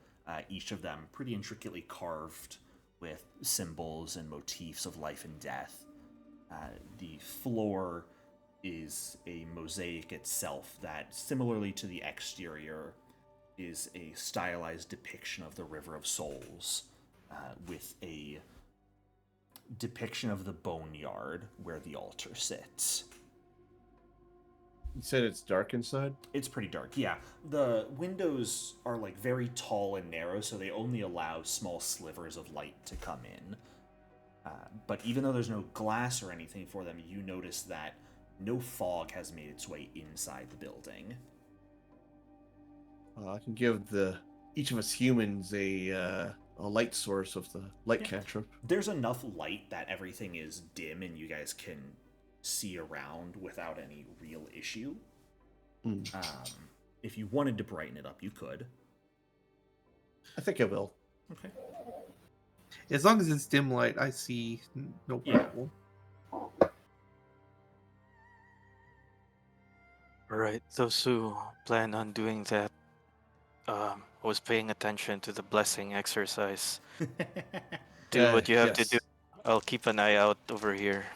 each of them pretty intricately carved with symbols and motifs of life and death. The floor is a mosaic itself that, similarly to the exterior, is a stylized depiction of the River of Souls, with a depiction of the boneyard where the altar sits. You said it's dark inside? It's pretty dark, yeah. The windows are like very tall and narrow, so they only allow small slivers of light to come in. But even though there's no glass or anything for them, you notice that no fog has made its way inside the building. I can give each of us humans a light source of the light cantrip. There's enough light that everything is dim and you guys can see around without any real issue. If you wanted to brighten it up, you could. I think I will. Okay. As long as it's dim light, I see no problem. Alright, those who plan on doing that, I was paying attention to the blessing exercise. Do what you have to yes. do. I'll keep an eye out over here.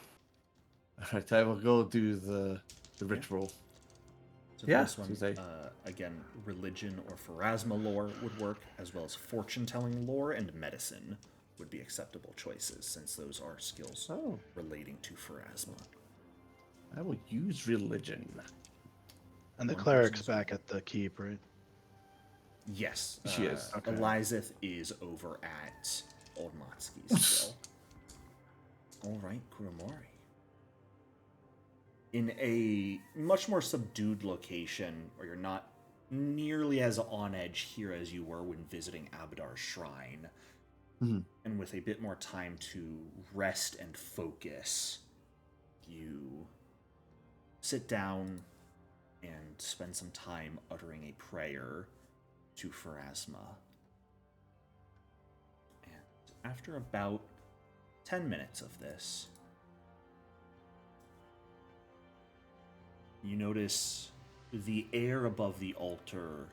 Alright, I will go do the ritual. So Yeah. this one, again, religion or Pharasma lore would work, as well as fortune-telling lore and medicine would be acceptable choices, since those are skills relating to Pharasma. I will use religion. And the One cleric's person's- back at the keep, right? Yes. She is. Okay. Elizabeth is over at Old Matsuki still. Alright, Kuromori. In a much more subdued location, where you're not nearly as on edge here as you were when visiting Abadar's shrine, and with a bit more time to rest and focus, you sit down and spend some time uttering a prayer to Pharasma. And after about 10 minutes of this, you notice the air above the altar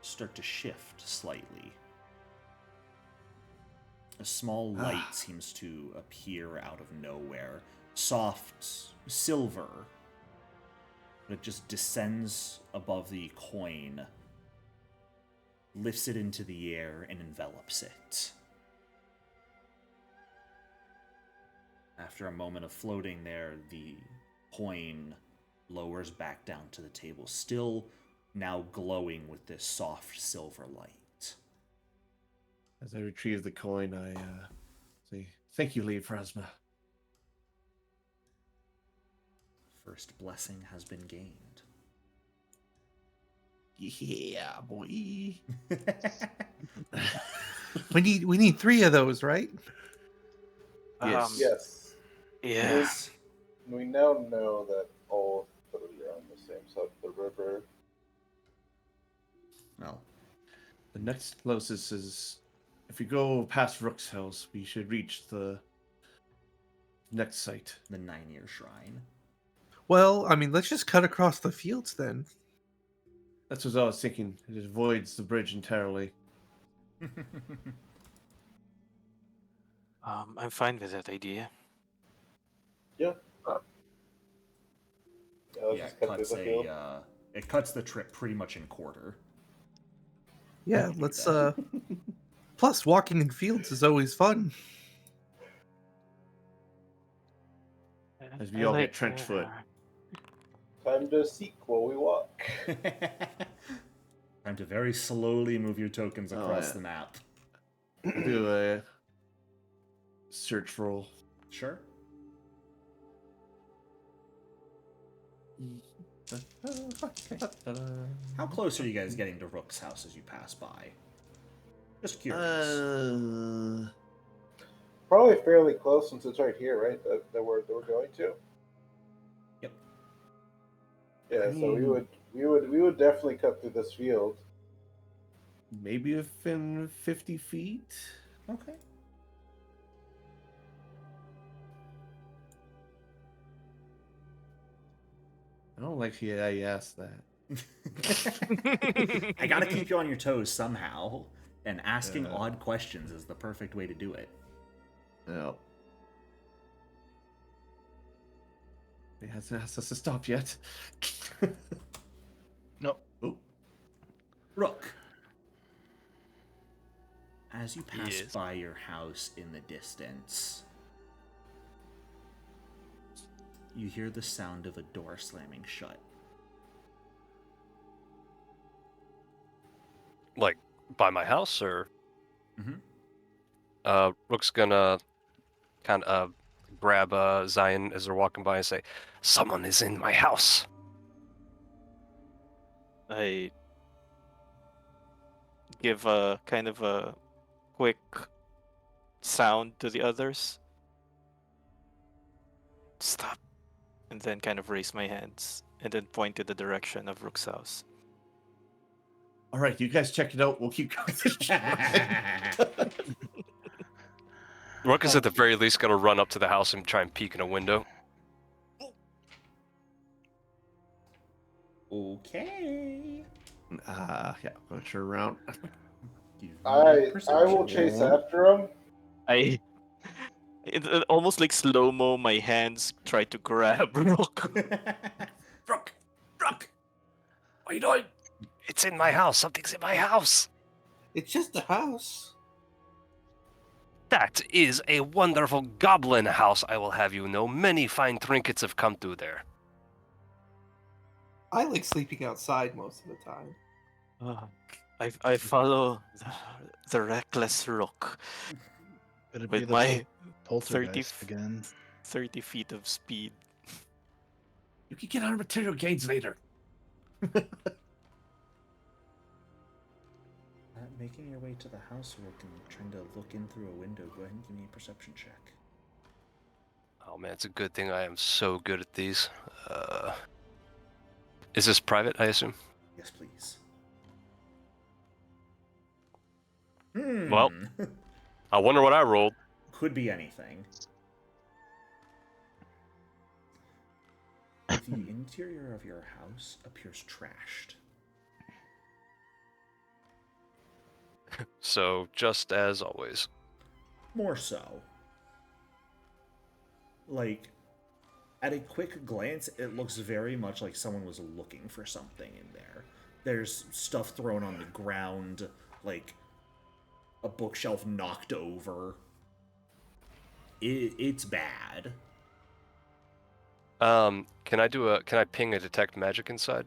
start to shift slightly. A small light seems to appear out of nowhere. Soft silver. But it just descends above the coin, lifts it into the air, and envelops it. After a moment of floating there, the coin lowers back down to the table, still now glowing with this soft silver light. As I retrieve the coin, I say, "Thank you, Lady Phrasma." First blessing has been gained. Yeah, boy. We need 3 of those, right? Yes. Yes. Yeah. We now know that all 3 are on the same side of the river. Well, The next closest is, if we go past Rook's house, we should reach the next site. the 9-year shrine. Well, I mean, let's just cut across the fields then. That's what I was thinking. It avoids the bridge entirely. I'm fine with that idea. Yeah. Let's Yeah, just cut through the field. it cuts the trip pretty much in quarter. Yeah, Do let's that. plus walking in fields is always fun. As we all get trench foot. Time to seek while we walk. Time to very slowly move your tokens Oh, across yeah. the map. Do a search roll. Sure. How close are you guys getting to Rook's house as you pass by? Just curious. Probably fairly close since it's right here, right? That we're going to. Yep. Yeah, so we would definitely cut through this field. Maybe within 50 feet? Okay. I don't like how you asked that. I gotta keep you on your toes somehow, and asking Yeah. odd questions is the perfect way to do it. No. It hasn't asked us to stop yet. No. Oh. Rook, as you pass Yes. by your house in the distance, you hear the sound of a door slamming shut. Like, by my house, or? Mm-hmm. Rook's gonna kind of grab Zion as they're walking by and say, "Someone is in my house." I give a kind of a quick sound to the others. Stop. And then kind of raise my hands and then point to the direction of Rook's house. All right, you guys check it out. We'll keep going. Rook is at the very least gonna run up to the house and try and peek in a window. Okay. Yeah, I'll turn around. Give me a I will perception chase check. after him. It almost like slow-mo, my hands try to grab Rook. Rook! Rook! What are you doing? It's in my house. Something's in my house. It's just a house. That is a wonderful goblin house, I will have you know. Many fine trinkets have come through there. I like sleeping outside most of the time. I follow the reckless Rook It'd be with the my poltergeist again. 30 feet of speed. You can get our material gains later. Making your way to the house, Rook, and trying to look in through a window. Go ahead and give me a perception check. Oh man, it's a good thing I am so good at these. Is this private, I assume? Yes, please. Well. I wonder what I rolled. Could be anything. The interior of your house appears trashed. So, just as always. More so. Like, at a quick glance, it looks very much like someone was looking for something in there. There's stuff thrown on the ground, like a bookshelf knocked over. It's bad. Can I ping a detect magic inside?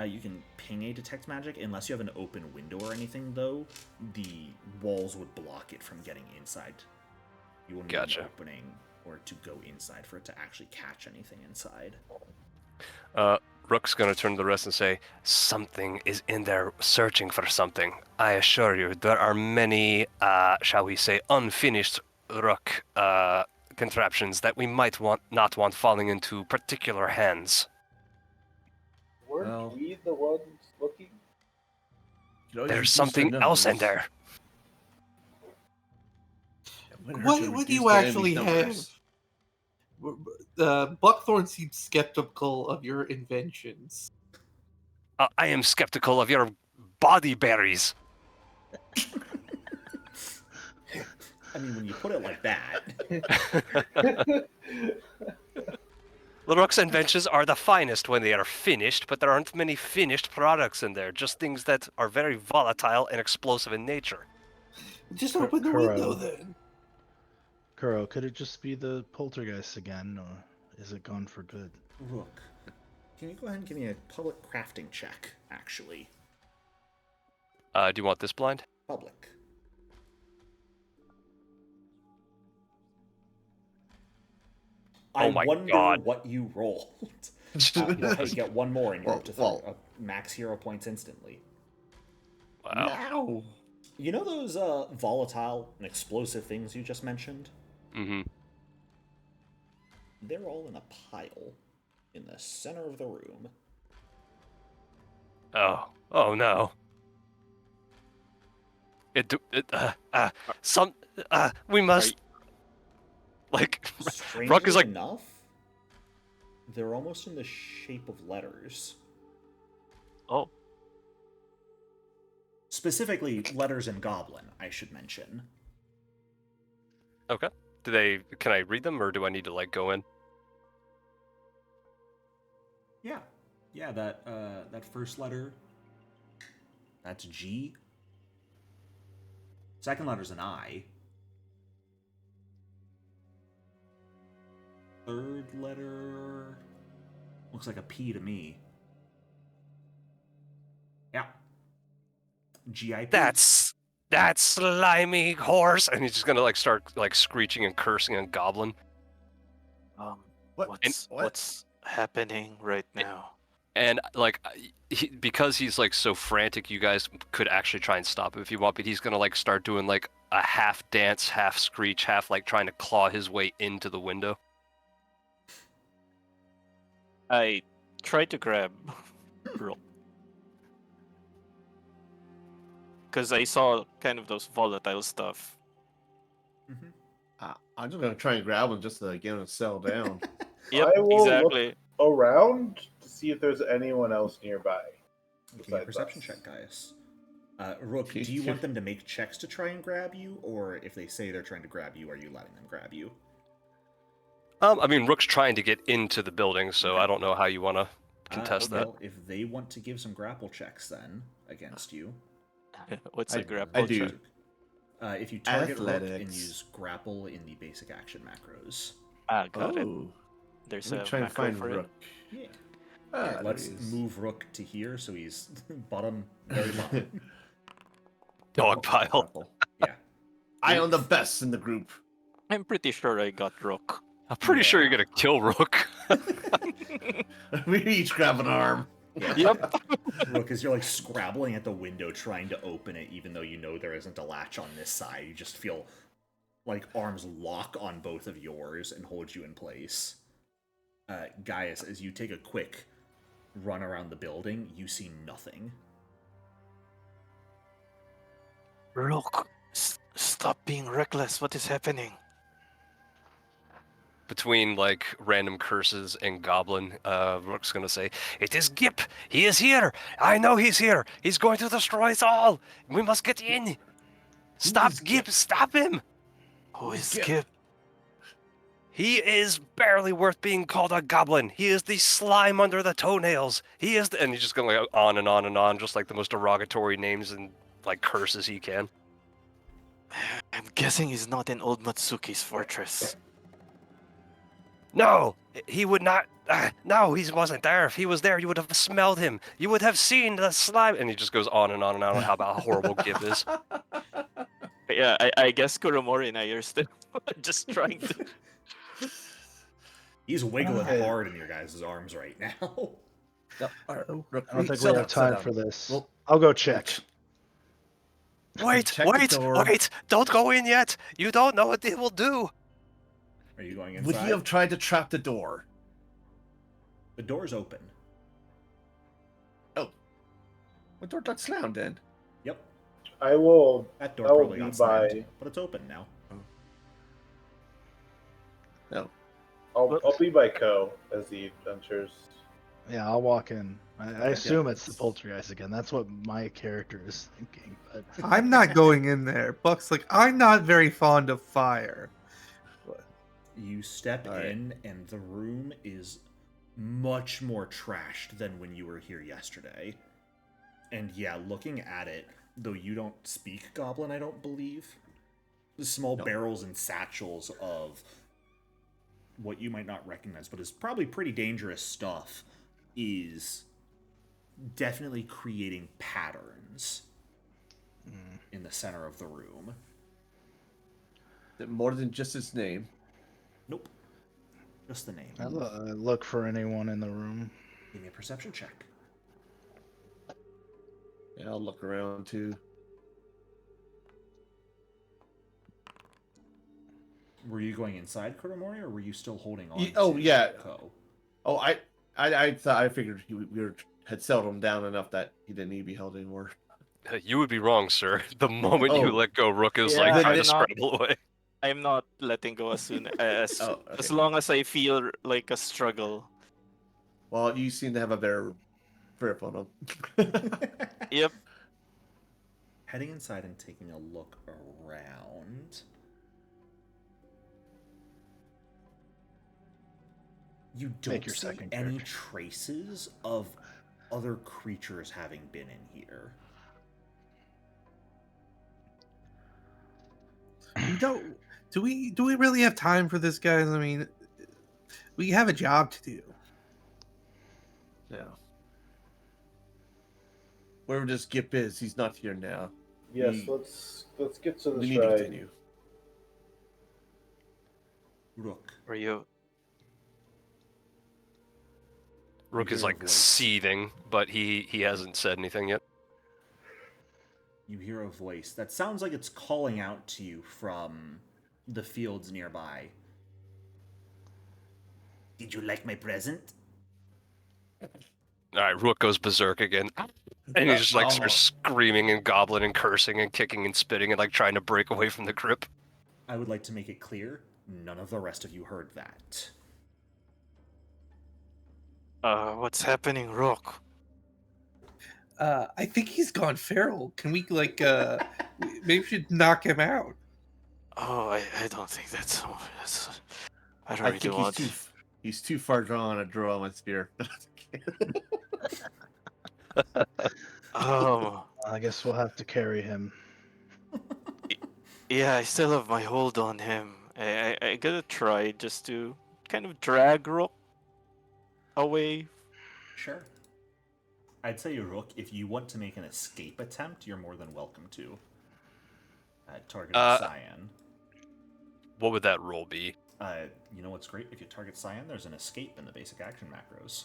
You can ping a detect magic. Unless you have an open window or anything, though, the walls would block it from getting inside. You will need Gotcha. an opening or to go inside for it to actually catch anything inside. Rook's gonna turn to the rest and say, something is in there searching for something. I assure you, there are many, shall we say, unfinished Rook contraptions that we might not want falling into particular hands. Weren't Well- we the ones looking? You know, There's you something else in there. What do you actually have? Buckthorn seems skeptical of your inventions. I am skeptical of your body berries. I mean, when you put it like that. Rook's inventions are the finest when they are finished, but there aren't many finished products in there. Just things that are very volatile and explosive in nature. Just open the Kuro. window then. Kuro, could it just be the poltergeist again, or is it gone for good? Rook, can you go ahead and give me a public crafting check, actually? Do you want this blind? Public. Oh my I wonder God. what you rolled. You get one more and you're up to max hero points instantly. Wow. Now. You know those volatile and explosive things you just mentioned? Mm-hmm. They're all in a pile in the center of the room. Oh no. We must. Like, Rook is Strangely like, enough, they're almost in the shape of letters. Oh, Specifically, letters in Goblin, I should mention. okay. Can I read them, or do I need to, like, go in? Yeah. Yeah, that first letter, that's G. Second letter's an I. Third letter looks like a P to me. Yeah. GIP. That's slimy horse, and he's just gonna, like, start, like, screeching and cursing and goblin. What? What's happening right now? And, like, because he's, like, so frantic, you guys could actually try and stop him if you want, but he's gonna, like, start doing, like, a half dance, half screech, half, like, trying to claw his way into the window. I tried to grab Rook. Because I saw kind of those volatile stuff. I'm just gonna try and grab him just to get him to settle down. Yep, I will exactly. look around to see if there's anyone else nearby. Give me a besides perception us. check, Gaius. Rook, do you want them to make checks to try and grab you, or if they say they're trying to grab you, are you letting them grab you? I mean, Rook's trying to get into the building, so I don't know how you want to contest that. Well, if they want to give some grapple checks then against you, What's I- a grapple I do. check? if you target Rook and Athletics. use grapple in the basic action macros. Ah, got it. Oh, There's let me a try and macro find for Rook. Yeah. Ah, Yeah, there let's he is. move Rook to here so he's bottom, very bottom. Dog pile. Grapple. Yeah. I am the best in the group. it. I'm pretty sure I got Rook. I'm pretty sure Yeah. you're gonna kill Rook. We each grab an arm. Yep. Rook, as you're like scrabbling at the window trying to open it, even though you know there isn't a latch on this side, you just feel like arms lock on both of yours and hold you in place. Gaius, as you take a quick run around the building, you see nothing. Rook, stop being reckless. What is happening? between like random curses and goblin, Rook's gonna say, "It is Gip. He is here. I know he's here. He's going to destroy us all. We must get in. Stop is Gip. Stop him. Who is Skip? Skip? He is barely worth being called a goblin. He is the slime under the toenails. He is and he's just going like on and on and on, just like the most derogatory names and like curses he can. I'm guessing he's not in Old Matsuki's fortress. No, he would not. No, he wasn't there. If he was there, you would have smelled him. You would have seen the slime. And he just goes on and on and on how about how horrible Gip is. Yeah, I guess Kuromori and I are still just trying to. He's wiggling Okay. hard in your guys' arms right now. No, all right, Rook, I don't think sit we have down, sit time down. for this. Well, I'll go check. Wait, Check the door. wait! Don't go in yet. You don't know what it will do. Are you going Would inside? he have tried to trap the door? The door's open. What door got slammed in? Yep. I will. That door I will probably be got slammed, by. but it's open now. No. I'll be by Ko as he enters. Yeah, I'll walk in. I assume it's the poltergeist again. That's what my character is thinking. But I'm not going in there. Buck's like, I'm not very fond of fire. You step All right. in, and the room is much more trashed than when you were here yesterday. And yeah, looking at it, though you don't speak Goblin, I don't believe, the small No. barrels and satchels of what you might not recognize, but is probably pretty dangerous stuff, is definitely creating patterns in the center of the room. Is it more than just his name? Nope. Just the name. I look for anyone in the room. Give me a perception check. Yeah, I'll look around too. Were you going inside Kuromori, or were you still holding on? Oh, to yeah. Ko? Oh, I thought I figured had settled him down enough that he didn't need to be held anymore. You would be wrong, sir. The moment you Oh. let go, Rook is Yeah, like I trying to did not- scramble away. I'm not letting go as soon as Oh, as okay. long as I feel like a struggle. Well, you seem to have a better grip on him. Yep. Heading inside and taking a look around. You don't Make your see second any check. traces of other creatures having been in here. We don't. Do we really have time for this, guys? I mean, we have a job to do. Yeah. Wherever this Gip is, he's not here now. Yes, We- let's get to We this need to ride. continue. Rook. Were you? Rook You is hear a like voice. seething, but he hasn't said anything yet. You hear a voice that sounds like it's calling out to you from the fields nearby. Did you like my present? All right, Rook goes berserk again, and he just like starts screaming and goblin and cursing and kicking and spitting and like trying to break away from the grip. I would like to make it clear, none of the rest of you heard that. What's happening, Rook? I think he's gone feral. Can we maybe we should knock him out? Oh, I don't think that's. I don't I really think want. he's too far drawn to draw my spear. I guess we'll have to carry him. Yeah, I still have my hold on him. I gotta try just to kind of drag Rook away. Sure. I'd say, Rook, if you want to make an escape attempt, you're more than welcome to. Target Cyan. What would that roll be? You know what's great? If you target Cyan, there's an escape in the basic action macros.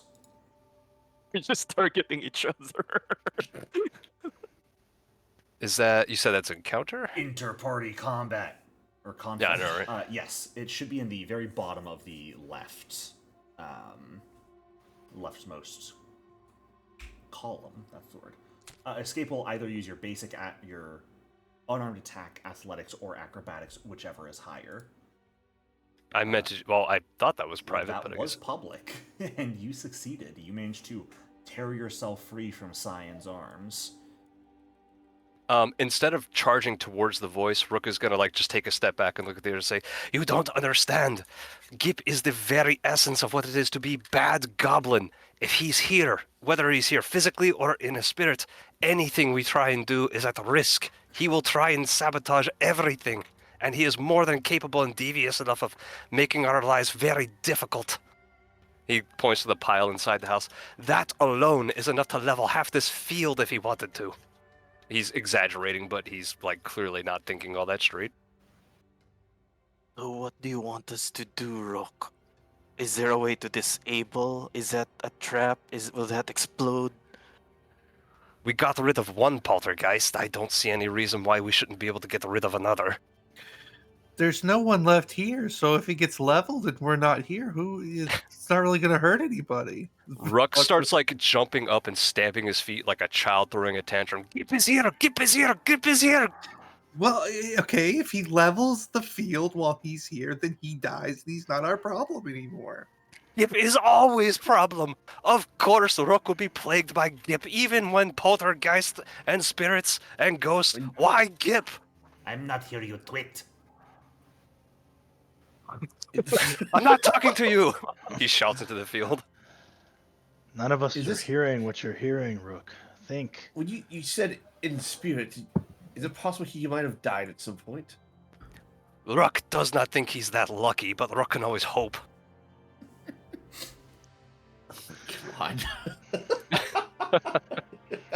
We're just targeting each other. Is that you said that's encounter? Inter-party combat. Or Yeah, conflict. I know, right? Yes, it should be in the very bottom of the left, leftmost column. That's the word. Escape will either use your basic your unarmed attack, athletics, or acrobatics, whichever is higher. I meant to. Well, I thought that was Well, private, but that I was guess. public, and you succeeded. You managed to tear yourself free from Cyan's arms. Instead of charging towards the voice, Rook is gonna just take a step back and look at the other and say, "You don't understand. Gip is the very essence of what it is to be bad goblin. If he's here, whether he's here physically or in a spirit, anything we try and do is at risk. He will try and sabotage everything, and he is more than capable and devious enough of making our lives very difficult." He points to the pile inside the house. That alone is enough to level half this field if he wanted to. He's exaggerating, but he's clearly not thinking all that straight. So what do you want us to do, Rock? Is there a way to disable? Is that a trap? Will that explode? We got rid of one poltergeist. I don't see any reason why we shouldn't be able to get rid of another. There's no one left here, so if he gets leveled and we're not here, it's not really going to hurt anybody. Ruck starts jumping up and stamping his feet like a child throwing a tantrum. Gip is here! Gip is here! Gip is here! Well, okay, if he levels the field while he's here, then he dies and he's not our problem anymore. Gip is always problem. Of course, Rook will be plagued by Gip, even when poltergeist and spirits and ghosts. Why Gip? I'm not here, you twit. I'm not talking to you! He shouts into the field. None of us Is are this- hearing what you're hearing, Rook. Think. When you said in spirit, is it possible he might have died at some point? Rook does not think he's that lucky, but Rook can always hope. God.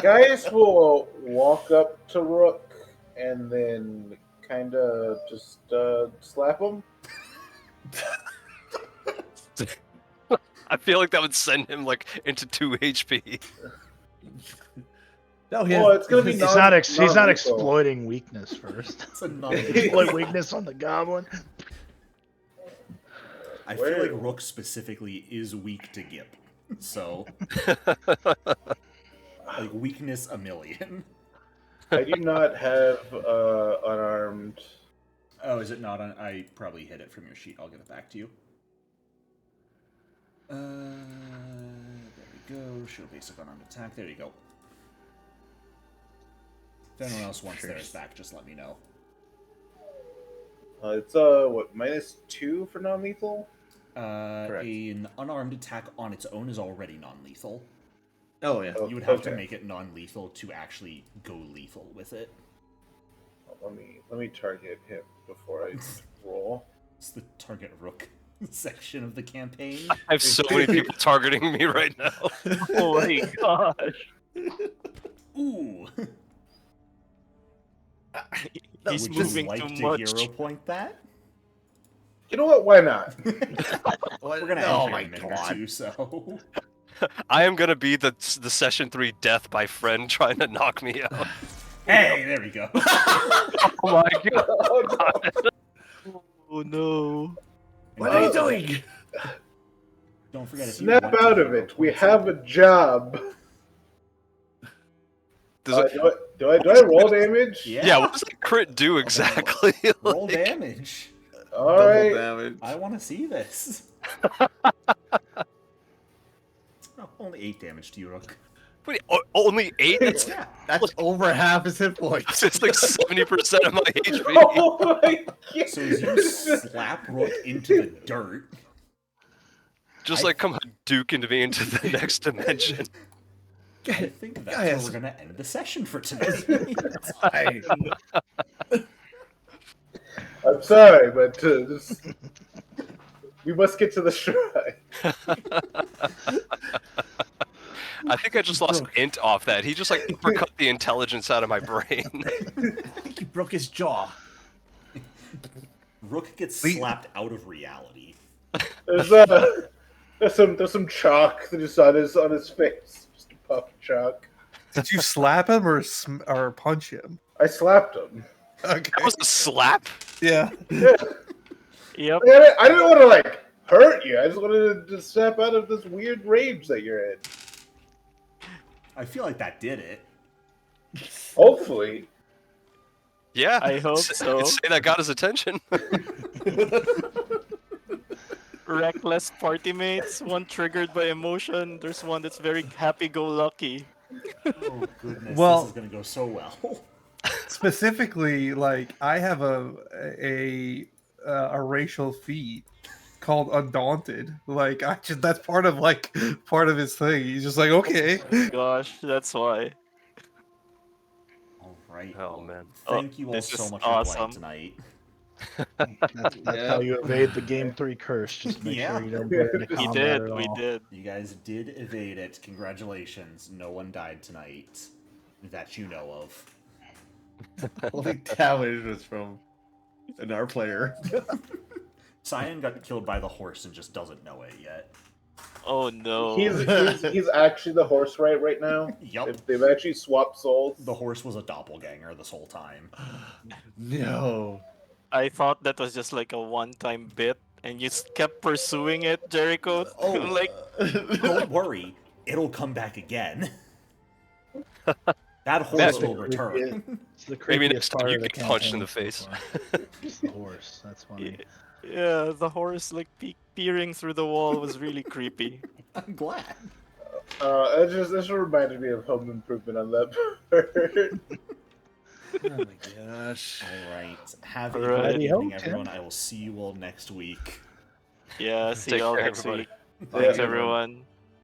Gaius will walk up to Rook and then kind of just slap him. I feel like that would send him into 2 HP. No, Well, it's gonna be He's non- not non-lethal. exploiting weakness first. It's a non- Exploit weakness on the goblin. I feel like Rook specifically is weak to Gip. So, weakness a million. I do not have unarmed. Oh, is it not on? I probably hid it from your sheet. I'll get it back to you. There we go. Show basic unarmed attack. There you go. If anyone else wants theirs back, just let me know. It's -2 for non-lethal. Correct. An unarmed attack on its own is already non-lethal. Oh yeah. You would have to Okay. make it non-lethal to actually go lethal with it. Let me target him before I roll. It's the target Rook section of the campaign. I have so many people targeting me right now. Oh my gosh. Ooh. He's Would you moving like too to much. hero point that? You know what? Why not? We're gonna Oh end my here in a minute or God. two, so I am gonna be the session 3 death by friend trying to knock me out. hey, there we go. Oh my god! Oh no. What are you doing? Don't forget if you Snap want to out of hero it. We point have a job. Does it, Do I roll damage? yeah, what does the crit do exactly? roll Like, damage. All right. damage. I want to see this. Oh, only 8 damage to you, Rook. wait, only 8? That's, Yeah. That's over half his hit points. that's 70% of my HP. Oh my god. So as you slap Rook into the dirt, Just come Duke into me into the next dimension. I think that's Guys. where we're gonna end the session for tonight. I'm sorry, but we must get to the shrine. I think I just lost int off that. He just uppercut the intelligence out of my brain. I think he broke his jaw. Rook gets slapped out of reality. There's some chalk that is on his face. Just a puff of chalk. Did you slap him or punch him? I slapped him. Okay. That was a slap? Yeah. Yeah. Yep. I didn't want to hurt you. I just wanted to snap out of this weird rage that you're in. I feel like that did it. Hopefully. Yeah. I hope so. Say that got his attention. reckless party mates. One triggered by emotion. There's one that's very happy-go-lucky. Oh goodness, Well- this is gonna go so well. Specifically, like I have a racial feat called Undaunted. Like I just that's part of his thing. He's just like, okay. Gosh, that's why. All right. Oh, well, man. Thank you all this so is much for playing awesome. tonight. That's how you evade the game 3 curse. Just make Yeah. sure you don't get into We combat did, at we all. did. You guys did evade it. Congratulations. No one died tonight that you know of. Only damage was from our player. Cyan got killed by the horse and just doesn't know it yet. Oh no. He's actually the horse right now. Yup. They've actually swapped souls. The horse was a doppelganger this whole time. No. I thought that was just like a one-time bit, and you kept pursuing it, Jericho. Oh, like don't worry. It'll come back again. That horse will return. It's the Maybe creepiest next time part you of the get punched in the campaign face. so far. It's the horse. That's funny. yeah, the horse like peering through the wall was really creepy. I'm glad. This reminded me of Home Improvement on that part. Oh my gosh. All right. Have a All good right. evening, Tim. everyone. I will see you all next week. Yeah, see Take y'all care, next everybody. week. Thanks, Yeah. everyone.